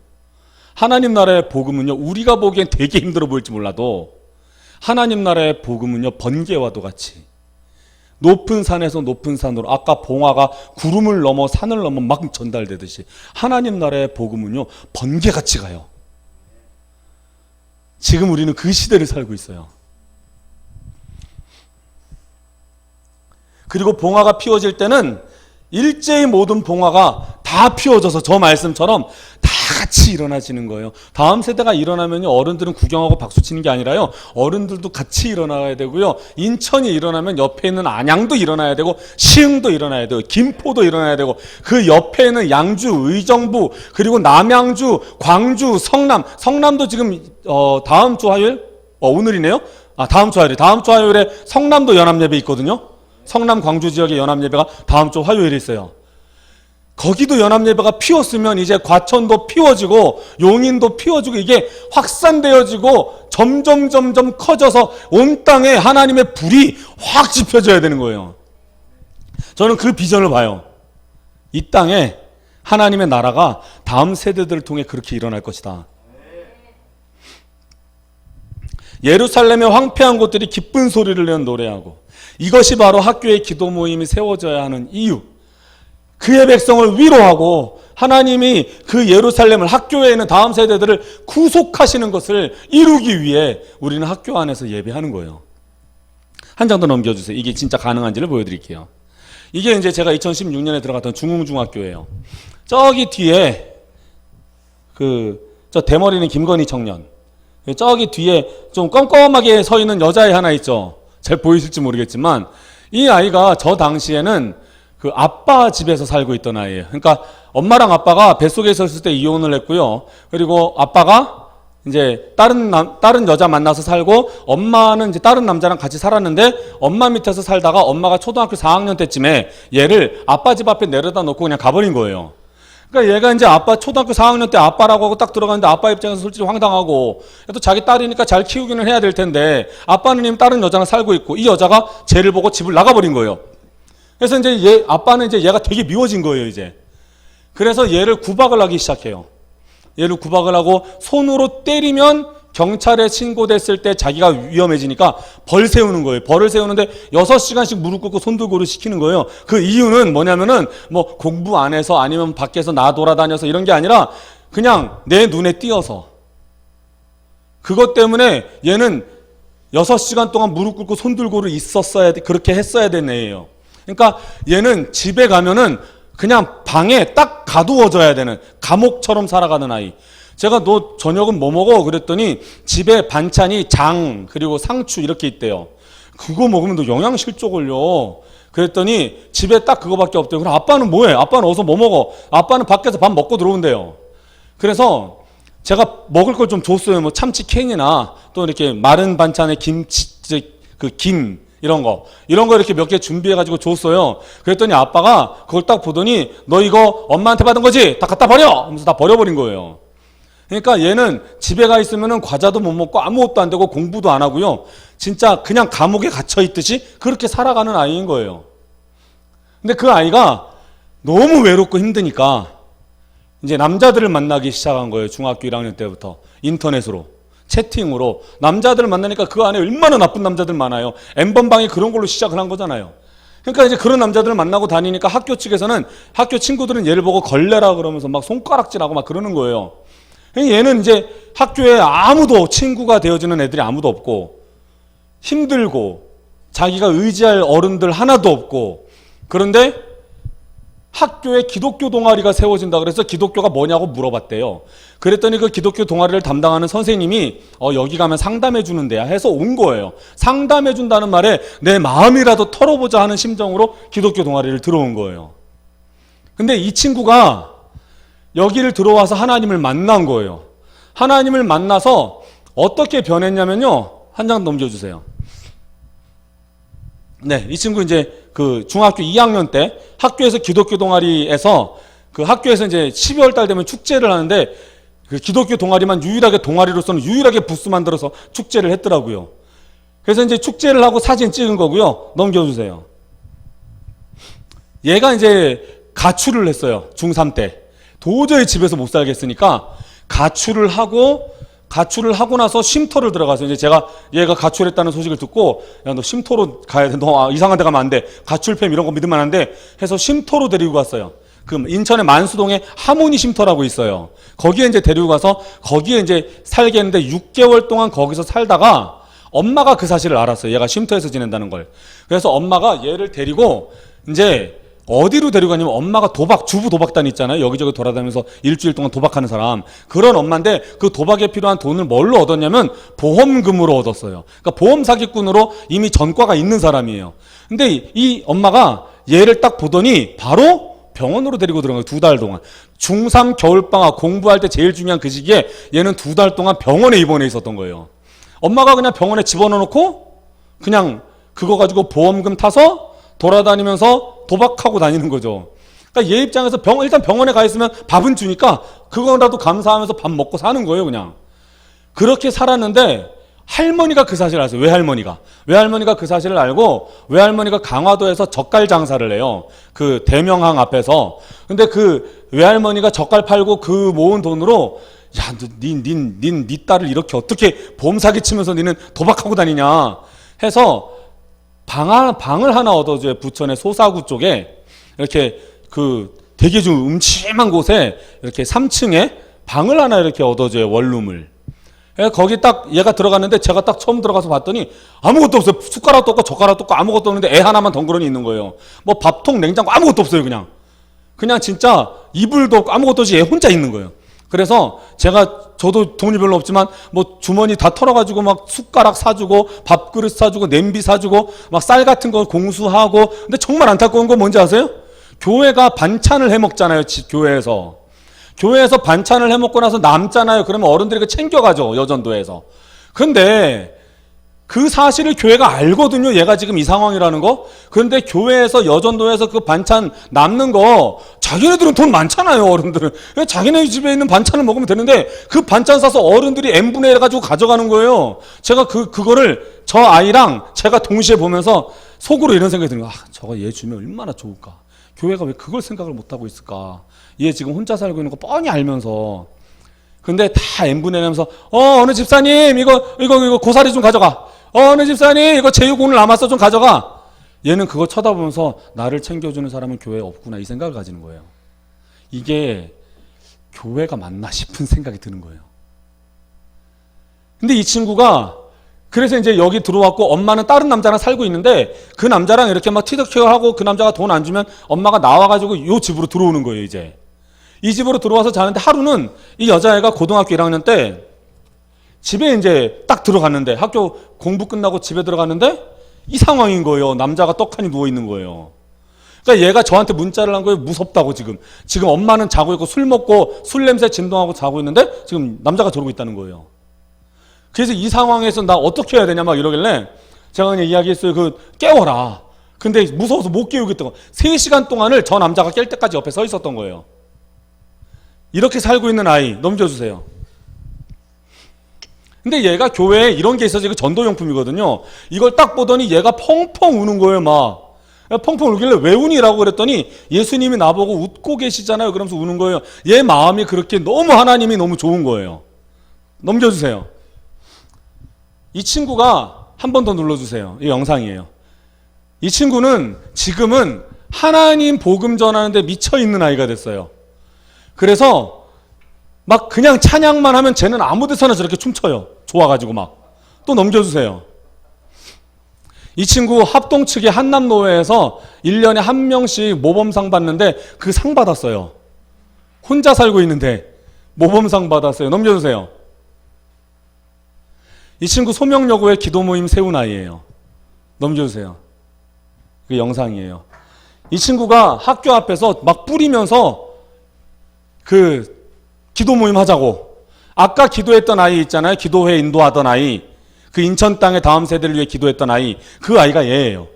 하나님 나라의 복음은요, 우리가 보기엔 되게 힘들어 보일지 몰라도 하나님 나라의 복음은요, 번개와도 같이 높은 산에서 높은 산으로, 아까 봉화가 구름을 넘어 산을 넘어 막 전달되듯이 하나님 나라의 복음은요, 번개같이 가요. 지금 우리는 그 시대를 살고 있어요. 그리고 봉화가 피워질 때는 일제히 모든 봉화가 다 다 피워져서 저 말씀처럼 다 같이 일어나지는 거예요. 다음 세대가 일어나면요, 어른들은 구경하고 박수 치는 게 아니라요, 어른들도 같이 일어나야 되고요, 인천이 일어나면 옆에 있는 안양도 일어나야 되고, 시흥도 일어나야 되고, 김포도 일어나야 되고, 그 옆에 있는 양주, 의정부, 그리고 남양주, 광주, 성남도 지금 다음 주 화요일? 오늘이네요? 다음 주 화요일에 성남도 연합예배 있거든요. 성남 광주 지역의 연합예배가 다음 주 화요일에 있어요. 거기도 연합예배가 피웠으면 이제 과천도 피워지고 용인도 피워지고 이게 확산되어지고 점점 커져서 온 땅에 하나님의 불이 확 지펴져야 되는 거예요. 저는 그 비전을 봐요. 이 땅에 하나님의 나라가 다음 세대들을 통해 그렇게 일어날 것이다. 예루살렘의 황폐한 곳들이 기쁜 소리를 내어 노래하고, 이것이 바로 학교의 기도 모임이 세워져야 하는 이유. 그의 백성을 위로하고 하나님이 그 예루살렘을, 학교에 있는 다음 세대들을 구속하시는 것을 이루기 위해 우리는 학교 안에서 예배하는 거예요. 한 장 더 넘겨주세요. 이게 진짜 가능한지를 보여드릴게요. 이게 이제 제가 2016년에 들어갔던 중흥중학교예요. 저기 뒤에 저 대머리는 김건희 청년, 저기 뒤에 좀 껌껌하게 서 있는 여자애 하나 있죠. 잘 보이실지 모르겠지만 이 아이가 저 당시에는 그 아빠 집에서 살고 있던 아이예요. 그러니까 엄마랑 아빠가 뱃속에 있었을 때 이혼을 했고요. 그리고 아빠가 이제 다른 여자 만나서 살고, 엄마는 이제 다른 남자랑 같이 살았는데 엄마 밑에서 살다가 엄마가 초등학교 4학년 때쯤에 얘를 아빠 집 앞에 내려다 놓고 그냥 가버린 거예요. 그러니까 얘가 이제 초등학교 4학년 때 아빠라고 하고 딱 들어갔는데 아빠 입장에서 솔직히 황당하고, 또 자기 딸이니까 잘 키우기는 해야 될 텐데 아빠는 이미 다른 여자랑 살고 있고, 이 여자가 쟤를 보고 집을 나가버린 거예요. 그래서 이제 아빠는 이제 얘가 되게 미워진 거예요, 이제. 그래서 얘를 구박을 하기 시작해요. 얘를 구박을 하고 손으로 때리면 경찰에 신고됐을 때 자기가 위험해지니까 벌 세우는 거예요. 벌을 세우는데 6시간씩 무릎 꿇고 손 들고를 시키는 거예요. 그 이유는 뭐냐면은 뭐 공부 안 해서 아니면 밖에서 나 돌아다녀서 이런 게 아니라 그냥 내 눈에 띄어서. 그것 때문에 얘는 6시간 동안 무릎 꿇고 손 들고를 그렇게 했어야 된 애예요. 그러니까 얘는 집에 가면은 그냥 방에 딱 가두어져야 되는, 감옥처럼 살아가는 아이. 제가 너 저녁은 뭐 먹어? 그랬더니 집에 반찬이 장 그리고 상추 이렇게 있대요. 그거 먹으면 너 영양실조 걸려. 그랬더니 집에 딱 그거밖에 없대요. 그럼 아빠는 뭐해? 아빠는 어디서 뭐 먹어? 아빠는 밖에서 밥 먹고 들어온대요. 그래서 제가 먹을 걸 좀 줬어요. 뭐 참치 캔이나 또 이렇게 마른 반찬에 김치, 김 이런 거 이렇게 몇 개 준비해가지고 줬어요. 그랬더니 아빠가 그걸 딱 보더니 너 이거 엄마한테 받은 거지? 다 갖다 버려! 하면서 다 버려버린 거예요. 그러니까 얘는 집에 가 있으면은 과자도 못 먹고 아무것도 안 되고 공부도 안 하고요. 진짜 그냥 감옥에 갇혀 있듯이 그렇게 살아가는 아이인 거예요. 근데 그 아이가 너무 외롭고 힘드니까 이제 남자들을 만나기 시작한 거예요. 중학교 1학년 때부터 인터넷으로, 채팅으로 남자들을 만나니까 그 안에 얼마나 나쁜 남자들 많아요. N번방이 그런 걸로 시작을 한 거잖아요. 그러니까 이제 그런 남자들을 만나고 다니니까 학교 측에서는, 학교 친구들은 얘를 보고 걸레라 그러면서 막 손가락질하고 막 그러는 거예요. 얘는 이제 학교에 아무도 친구가 되어주는 애들이 아무도 없고, 힘들고 자기가 의지할 어른들 하나도 없고, 그런데 학교에 기독교 동아리가 세워진다 그래서 기독교가 뭐냐고 물어봤대요. 그랬더니 그 기독교 동아리를 담당하는 선생님이 여기 가면 상담해 주는 데야 해서 온 거예요. 상담해 준다는 말에 내 마음이라도 털어보자 하는 심정으로 기독교 동아리를 들어온 거예요. 근데 이 친구가 여기를 들어와서 하나님을 만난 거예요. 하나님을 만나서 어떻게 변했냐면요. 한 장 넘겨주세요. 네, 이 친구 이제 그 중학교 2학년 때 학교에서 기독교 동아리에서, 그 학교에서 이제 12월 달 되면 축제를 하는데 그 기독교 동아리만 유일하게, 동아리로서는 유일하게 부스 만들어서 축제를 했더라고요. 그래서 이제 축제를 하고 사진 찍은 거고요. 넘겨주세요. 얘가 이제 가출을 했어요. 중3 때. 도저히 집에서 못 살겠으니까 가출을 하고 나서 쉼터를 들어가서, 이제 제가 얘가 가출했다는 소식을 듣고, 야, 너 쉼터로 가야 돼. 너 이상한 데 가면 안 돼. 가출팸 이런 거 믿으면 안 돼. 해서 쉼터로 데리고 갔어요. 그 인천의 만수동에 하모니 쉼터라고 있어요. 거기에 이제 데리고 가서 거기에 이제 살게 했는데 6개월 동안 거기서 살다가 엄마가 그 사실을 알았어요. 얘가 쉼터에서 지낸다는 걸. 그래서 엄마가 얘를 데리고 이제 어디로 데려가냐면 엄마가 주부 도박단 있잖아요. 여기저기 돌아다니면서 일주일 동안 도박하는 사람. 그런 엄마인데 그 도박에 필요한 돈을 뭘로 얻었냐면 보험금으로 얻었어요. 그러니까 보험 사기꾼으로 이미 전과가 있는 사람이에요. 근데 이 엄마가 얘를 딱 보더니 바로 병원으로 데리고 들어간 거예요. 2달 동안. 중3 겨울방학 공부할 때 제일 중요한 그 시기에 얘는 2달 동안 병원에 입원해 있었던 거예요. 엄마가 그냥 병원에 집어넣고 그냥 그거 가지고 보험금 타서 돌아다니면서 도박하고 다니는 거죠. 그러니까 얘 입장에서 일단 병원에 가 있으면 밥은 주니까 그거라도 감사하면서 밥 먹고 사는 거예요, 그냥. 그렇게 살았는데 할머니가 그 사실을 아세요. 외할머니가 그 사실을 알고 외할머니가 강화도에서 젓갈 장사를 해요. 그 대명항 앞에서. 근데 그 외할머니가 젓갈 팔고 그 모은 돈으로 야, 네 딸을 이렇게 어떻게 보험 사기 치면서 니는 도박하고 다니냐 해서 방을 하나 얻어줘요. 부천의 소사구 쪽에 이렇게 그 되게 좀 음침한 곳에 이렇게 3층에 방을 하나 이렇게 얻어줘요. 원룸을. 거기 딱 얘가 들어갔는데 제가 딱 처음 들어가서 봤더니 아무것도 없어요. 숟가락도 없고 젓가락도 없고 아무것도 없는데 애 하나만 덩그러니 있는 거예요. 뭐 밥통, 냉장고 아무것도 없어요. 그냥 진짜 이불도 없고 아무것도 없이 얘 혼자 있는 거예요. 그래서 저도 돈이 별로 없지만 뭐 주머니 다 털어가지고 막 숟가락 사주고 밥그릇 사주고 냄비 사주고 막 쌀 같은 거 공수하고. 근데 정말 안타까운 건 뭔지 아세요? 교회가 반찬을 해 먹잖아요. 교회에서 반찬을 해 먹고 나서 남잖아요. 그러면 어른들이 그 챙겨가죠. 여전도에서. 근데 그 사실을 교회가 알거든요. 얘가 지금 이 상황이라는 거. 그런데 교회에서 여전도에서 그 반찬 남는 거 자기네들은 돈 많잖아요. 어른들은. 자기네 집에 있는 반찬을 먹으면 되는데 그 반찬 사서 어른들이 n분의 1 해가지고 가져가는 거예요. 제가 그거를 저 아이랑 제가 동시에 보면서 속으로 이런 생각이 드는 거예요. 저거 얘 주면 얼마나 좋을까. 교회가 왜 그걸 생각을 못하고 있을까. 얘 지금 혼자 살고 있는 거 뻔히 알면서. 근데 다 n분의 1 하면서 어느 집사님 이거 고사리 좀 가져가. 어느 집사님 이거 제육 오늘 남았어 좀 가져가. 얘는 그거 쳐다보면서 나를 챙겨주는 사람은 교회에 없구나 이 생각을 가지는 거예요. 이게 교회가 맞나 싶은 생각이 드는 거예요. 근데 이 친구가 그래서 이제 여기 들어왔고 엄마는 다른 남자랑 살고 있는데 그 남자랑 이렇게 막 티격태격하고 그 남자가 돈 안 주면 엄마가 나와가지고 이 집으로 들어오는 거예요. 이제 이 집으로 들어와서 자는데 하루는 이 여자애가 고등학교 1학년 때 집에 이제 딱 들어갔는데 학교 공부 끝나고 집에 들어갔는데 이 상황인 거예요. 남자가 떡하니 누워 있는 거예요. 그러니까 얘가 저한테 문자를 한 거예요. 무섭다고 지금 엄마는 자고 있고 술 먹고 술 냄새 진동하고 자고 있는데 지금 남자가 저러고 있다는 거예요. 그래서 이 상황에서 나 어떻게 해야 되냐 막 이러길래 제가 그냥 이야기했어요. 깨워라. 근데 무서워서 못 깨우겠다고 3시간 동안을 저 남자가 깰 때까지 옆에 서 있었던 거예요. 이렇게 살고 있는 아이 넘겨주세요. 근데 얘가 교회에 이런 게 있어서 이거 전도용품이거든요. 이걸 딱 보더니 얘가 펑펑 우는 거예요. 막 펑펑 울길래 왜 우니라고 그랬더니 예수님이 나보고 웃고 계시잖아요. 그러면서 우는 거예요. 얘 마음이 그렇게 너무 하나님이 너무 좋은 거예요. 넘겨주세요. 이 친구가 한 번 더 눌러주세요. 이 영상이에요. 이 친구는 지금은 하나님 복음 전하는데 미쳐있는 아이가 됐어요. 그래서 막 그냥 찬양만 하면 쟤는 아무 데서나 저렇게 춤춰요. 좋아가지고 막. 또 넘겨주세요. 이 친구 합동 측의 한남노회에서 1년에 한 명씩 모범상 받는데 그 상 받았어요. 혼자 살고 있는데 모범상 받았어요. 넘겨주세요. 이 친구 소명여고에 기도 모임 세운 아이예요. 넘겨주세요. 그 영상이에요. 이 친구가 학교 앞에서 막 뿌리면서 그 기도 모임 하자고. 아까 기도했던 아이 있잖아요. 기도회 인도하던 아이. 그 인천 땅의 다음 세대를 위해 기도했던 아이. 그 아이가 얘예요.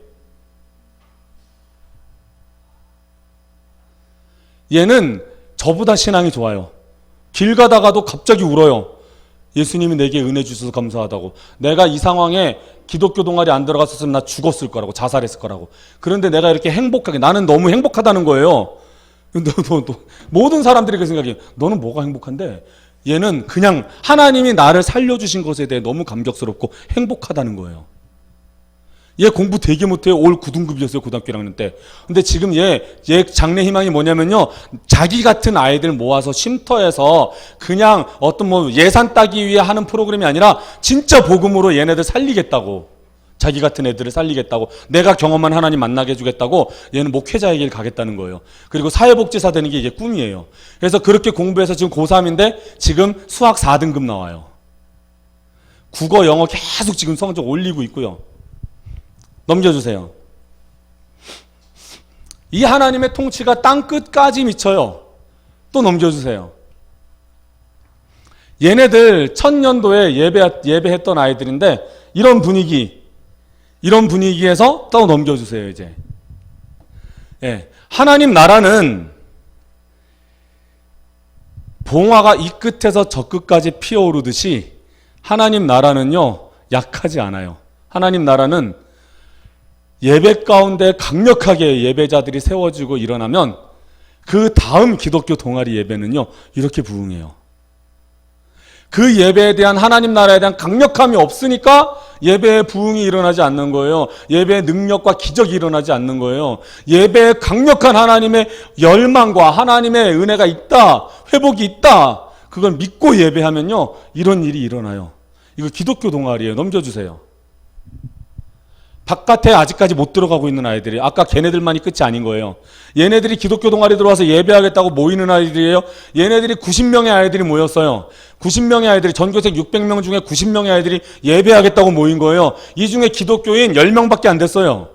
얘는 저보다 신앙이 좋아요. 길 가다가도 갑자기 울어요. 예수님이 내게 은혜 주셔서 감사하다고. 내가 이 상황에 기독교 동아리 안 들어갔었으면 나 죽었을 거라고. 자살했을 거라고. 그런데 내가 이렇게 행복하게, 나는 너무 행복하다는 거예요. 모든 사람들이 그 생각이에요. 너는 뭐가 행복한데? 얘는 그냥 하나님이 나를 살려주신 것에 대해 너무 감격스럽고 행복하다는 거예요. 얘 공부 되게 못해요. 올 9등급이었어요. 고등학교 1학년 때. 근데 지금 얘 장래 희망이 뭐냐면요. 자기 같은 아이들 모아서 쉼터에서 그냥 어떤 뭐 예산 따기 위해 하는 프로그램이 아니라 진짜 복음으로 얘네들 살리겠다고. 자기 같은 애들을 살리겠다고, 내가 경험한 하나님 만나게 해주겠다고 얘는 목회자의 길 가겠다는 거예요. 그리고 사회복지사 되는 게 이게 꿈이에요. 그래서 그렇게 공부해서 지금 고3인데 지금 수학 4등급 나와요. 국어, 영어 계속 지금 성적 올리고 있고요. 넘겨주세요. 이 하나님의 통치가 땅 끝까지 미쳐요. 또 넘겨주세요. 얘네들 천년도에 예배했던 아이들인데 이런 분위기에서 또 넘겨주세요. 이제 예, 하나님 나라는 봉화가 이 끝에서 저 끝까지 피어오르듯이 하나님 나라는요 약하지 않아요. 하나님 나라는 예배 가운데 강력하게 예배자들이 세워지고 일어나면 그 다음 기독교 동아리 예배는요 이렇게 부흥해요. 그 예배에 대한, 하나님 나라에 대한 강력함이 없으니까 예배의 부흥이 일어나지 않는 거예요. 예배의 능력과 기적이 일어나지 않는 거예요. 예배에 강력한 하나님의 열망과 하나님의 은혜가 있다, 회복이 있다, 그걸 믿고 예배하면요 이런 일이 일어나요. 이거 기독교 동아리예요. 넘겨주세요. 바깥에 아직까지 못 들어가고 있는 아이들이, 아까 걔네들만이 끝이 아닌 거예요. 얘네들이 기독교 동아리 들어와서 예배하겠다고 모이는 아이들이에요. 얘네들이 90명의 아이들이 모였어요. 90명의 아이들이, 전교생 600명 중에 90명의 아이들이 예배하겠다고 모인 거예요. 이 중에 기독교인 10명밖에 안 됐어요.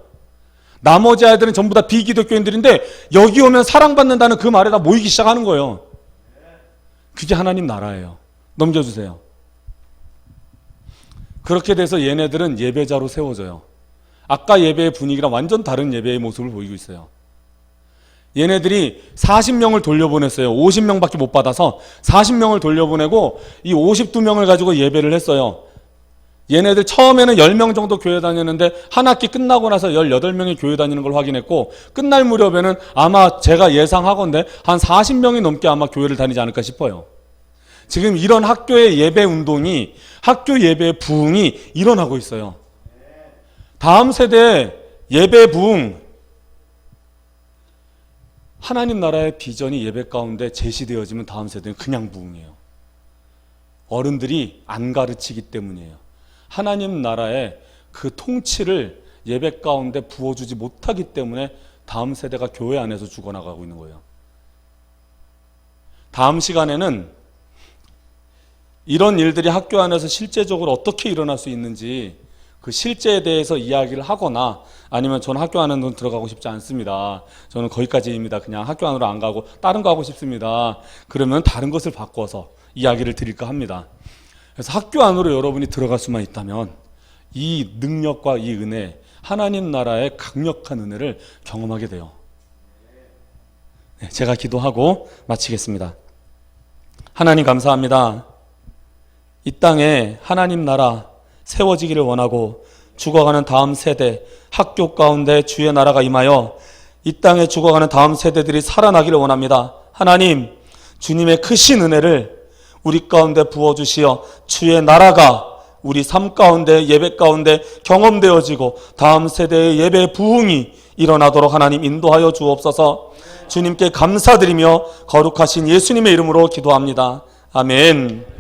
나머지 아이들은 전부 다 비기독교인들인데 여기 오면 사랑받는다는 그 말에 다 모이기 시작하는 거예요. 그게 하나님 나라예요. 넘겨주세요. 그렇게 돼서 얘네들은 예배자로 세워져요. 아까 예배의 분위기랑 완전 다른 예배의 모습을 보이고 있어요. 얘네들이 40명을 돌려보냈어요. 50명밖에 못 받아서 40명을 돌려보내고 이 52명을 가지고 예배를 했어요. 얘네들 처음에는 10명 정도 교회 다녔는데 한 학기 끝나고 나서 18명이 교회 다니는 걸 확인했고, 끝날 무렵에는 아마 제가 예상하건대 한 40명이 넘게 아마 교회를 다니지 않을까 싶어요. 지금 이런 학교의 예배 운동이, 학교 예배의 부흥이 일어나고 있어요. 다음 세대의 예배 부흥, 하나님 나라의 비전이 예배 가운데 제시되어지면 다음 세대는 그냥 부흥이에요. 어른들이 안 가르치기 때문이에요. 하나님 나라의 그 통치를 예배 가운데 부어주지 못하기 때문에 다음 세대가 교회 안에서 죽어나가고 있는 거예요. 다음 시간에는 이런 일들이 학교 안에서 실제적으로 어떻게 일어날 수 있는지 그 실제에 대해서 이야기를 하거나, 아니면 저는 학교 안에는 들어가고 싶지 않습니다, 저는 거기까지입니다, 그냥 학교 안으로 안 가고 다른 거 하고 싶습니다, 그러면 다른 것을 바꿔서 이야기를 드릴까 합니다. 그래서 학교 안으로 여러분이 들어갈 수만 있다면 이 능력과 이 은혜, 하나님 나라의 강력한 은혜를 경험하게 돼요. 네, 제가 기도하고 마치겠습니다. 하나님 감사합니다. 이 땅에 하나님 나라 세워지기를 원하고, 죽어가는 다음 세대, 학교 가운데 주의 나라가 임하여 이 땅에 죽어가는 다음 세대들이 살아나기를 원합니다. 하나님, 주님의 크신 은혜를 우리 가운데 부어주시어 주의 나라가 우리 삶 가운데, 예배 가운데 경험되어지고 다음 세대의 예배 부흥이 일어나도록 하나님 인도하여 주옵소서. 주님께 감사드리며 거룩하신 예수님의 이름으로 기도합니다. 아멘.